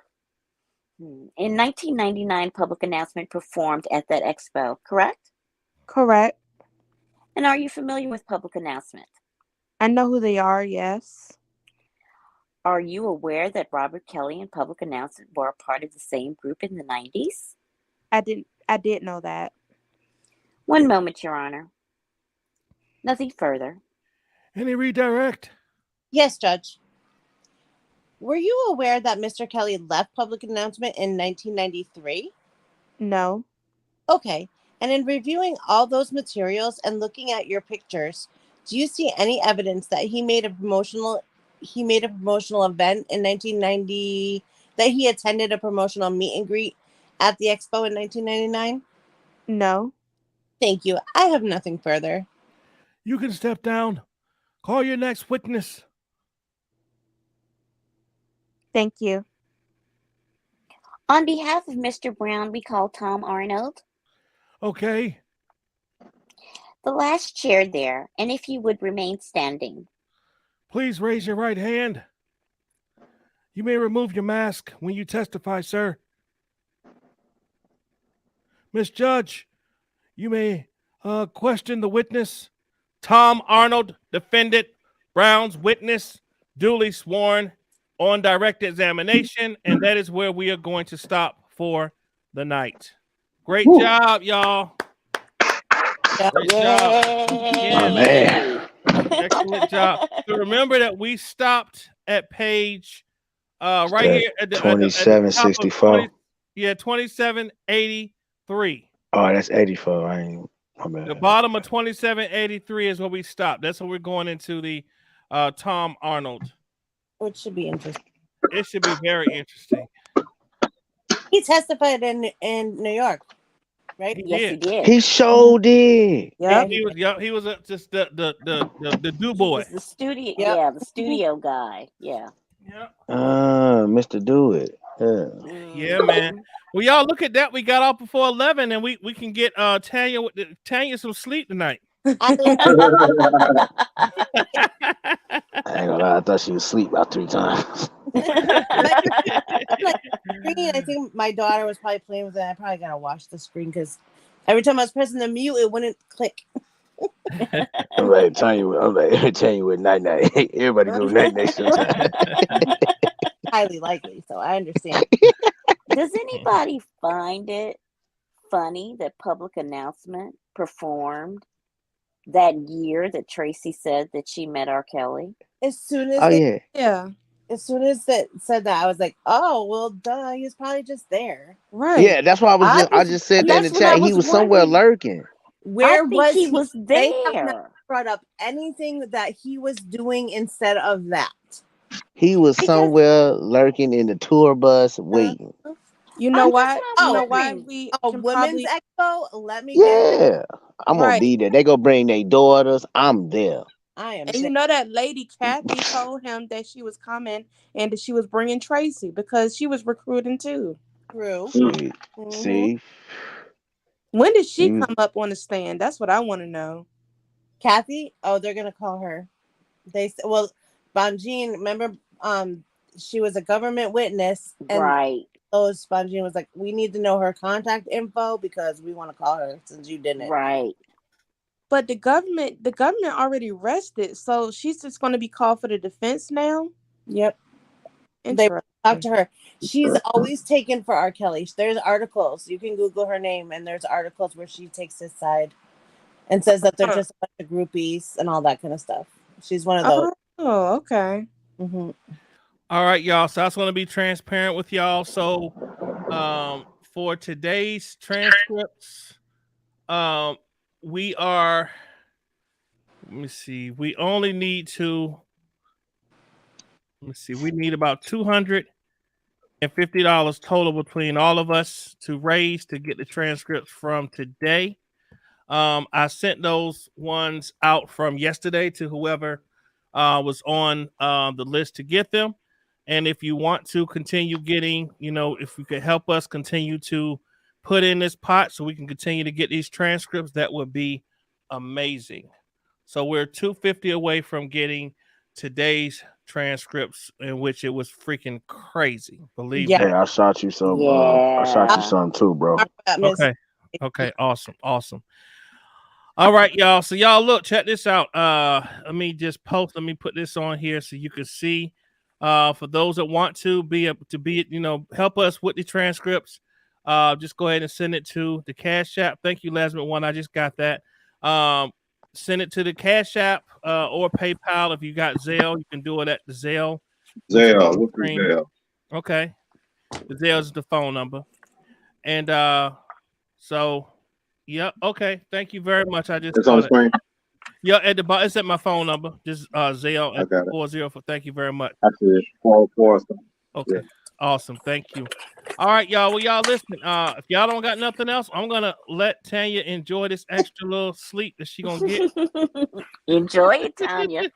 in 1999 public announcement performed at that expo, correct? Correct. And are you familiar with public announcement? I know who they are, yes. Are you aware that Robert Kelly and public announcement were a part of the same group in the 90s? I did know that. One moment, Your Honor. Nothing further. Any redirect? Yes, Judge. Were you aware that Mr. Kelly left public announcement in 1993? No. Okay. And in reviewing all those materials and looking at your pictures, do you see any evidence that he made a promotional event in 1990, that he attended a promotional meet and greet at the expo in 1999? No. Thank you. I have nothing further. You can step down. Call your next witness. Thank you. On behalf of Mr. Brown, we call Tom Arnold. Okay. The last chair there, and if you would remain standing. Please raise your right hand. You may remove your mask when you testify, sir. Miss Judge, you may question the witness. Tom Arnold, defendant, Brown's witness, duly sworn on direct examination, and that is where we are going to stop for the night. Great job, y'all. Great job. Oh, man. Excellent job. So remember that we stopped at page right here at the 2764. 2783. Oh, that's 84. I ain't. The bottom of 2783 is where we stopped. That's where we're going into the Tom Arnold. Which should be interesting. It should be very interesting. He testified in New York, right? Yes, he did. He showed it. Yep. He was just the do boy. He was the studio, Yep. yeah, the studio guy. Yeah. Yeah. Mr. Do It. Yeah. Yeah, man. Well, y'all look at that. We got off before 11, and we can get Tanya some sleep tonight. I ain't gonna lie, I thought she was asleep about 3 times. I think my daughter was probably playing with it. I probably gotta watch the screen because every time I was pressing the mute, it wouldn't click. I'm like, Tanya with night night. Everybody go night night sometimes. Highly likely, so I understand. Does anybody find it funny that public announcement performed that year that Tracy said that she met R. Kelly? As soon as as soon as it said that, I was like, "Oh, well, duh. He was probably just there." Right. Yeah, that's why I just said that in the chat. He was somewhere lurking. Where was he? Was They have there? not brought up anything that he was doing instead of that. He was somewhere lurking in the tour bus waiting. You know why? not You know wondering. why we A can women's probably expo? Let me Yeah, I'm gonna Right. be there. They gonna bring their daughters. I'm there. I am And you know that lady Kathy told him that she was coming and that she was bringing Tracy because she was recruiting too. true. See? When did she Mm. come up on the stand? That's what I want to know. Kathy? Oh, they're gonna call her. They said, well, Bonjean, remember, she was a government witness, and Right. Bonjean was like, "We need to know her contact info because we want to call her since you didn't." Right. But the government already rested, so she's just going to be called for the defense now. Yep. They Interesting. talked to her. She's always taken for R. Kelly. There's articles. You can Google her name, and there's articles where she takes his side and says that they're just a bunch of groupies and all that kind of stuff. She's one of those. Oh, okay. Mm-hmm. All right, y'all. So I just want to be transparent with y'all. So for today's transcripts, We are. Let me see. We only need to. Let me see. We need about $250 total between all of us to raise to get the transcripts from today. I sent those ones out from yesterday to whoever was on the list to get them. And if you want to continue getting, if you could help us continue to put in this pot so we can continue to get these transcripts, that would be amazing. So we're $250 away from getting today's transcripts, in which it was freaking crazy. Believe me. Hey, I shot you some. I shot you some too, bro. Okay. Awesome. All right, y'all. So y'all look, check this out. Let me put this on here so you can see. For those that want to help us with the transcripts, just go ahead and send it to the Cash App. Thank you, Lasmit One. I just got that. Send it to the Cash App or PayPal. If you got Zelle, you can do it at the Zelle. Zelle. Okay. The Zelle is the phone number. And so, yeah, okay. Thank you very much. It's on the screen. Yeah, at the bottom. It's at my phone number. Just Zelle at 404. Thank you very much. That's it. 404. Okay. Yeah. Awesome. Thank you. All right, y'all. Well, y'all listen. If y'all don't got nothing else, I'm gonna let Tanya enjoy this extra little sleep that she gonna get. Enjoy it, Tanya.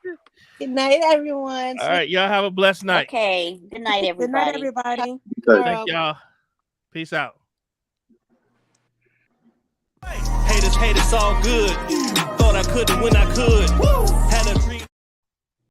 Good night, everyone. All right, y'all have a blessed night. Okay. Good night, everybody. Good night, everybody. Thank y'all. Peace out. Haters, all good. Thought I couldn't when I could.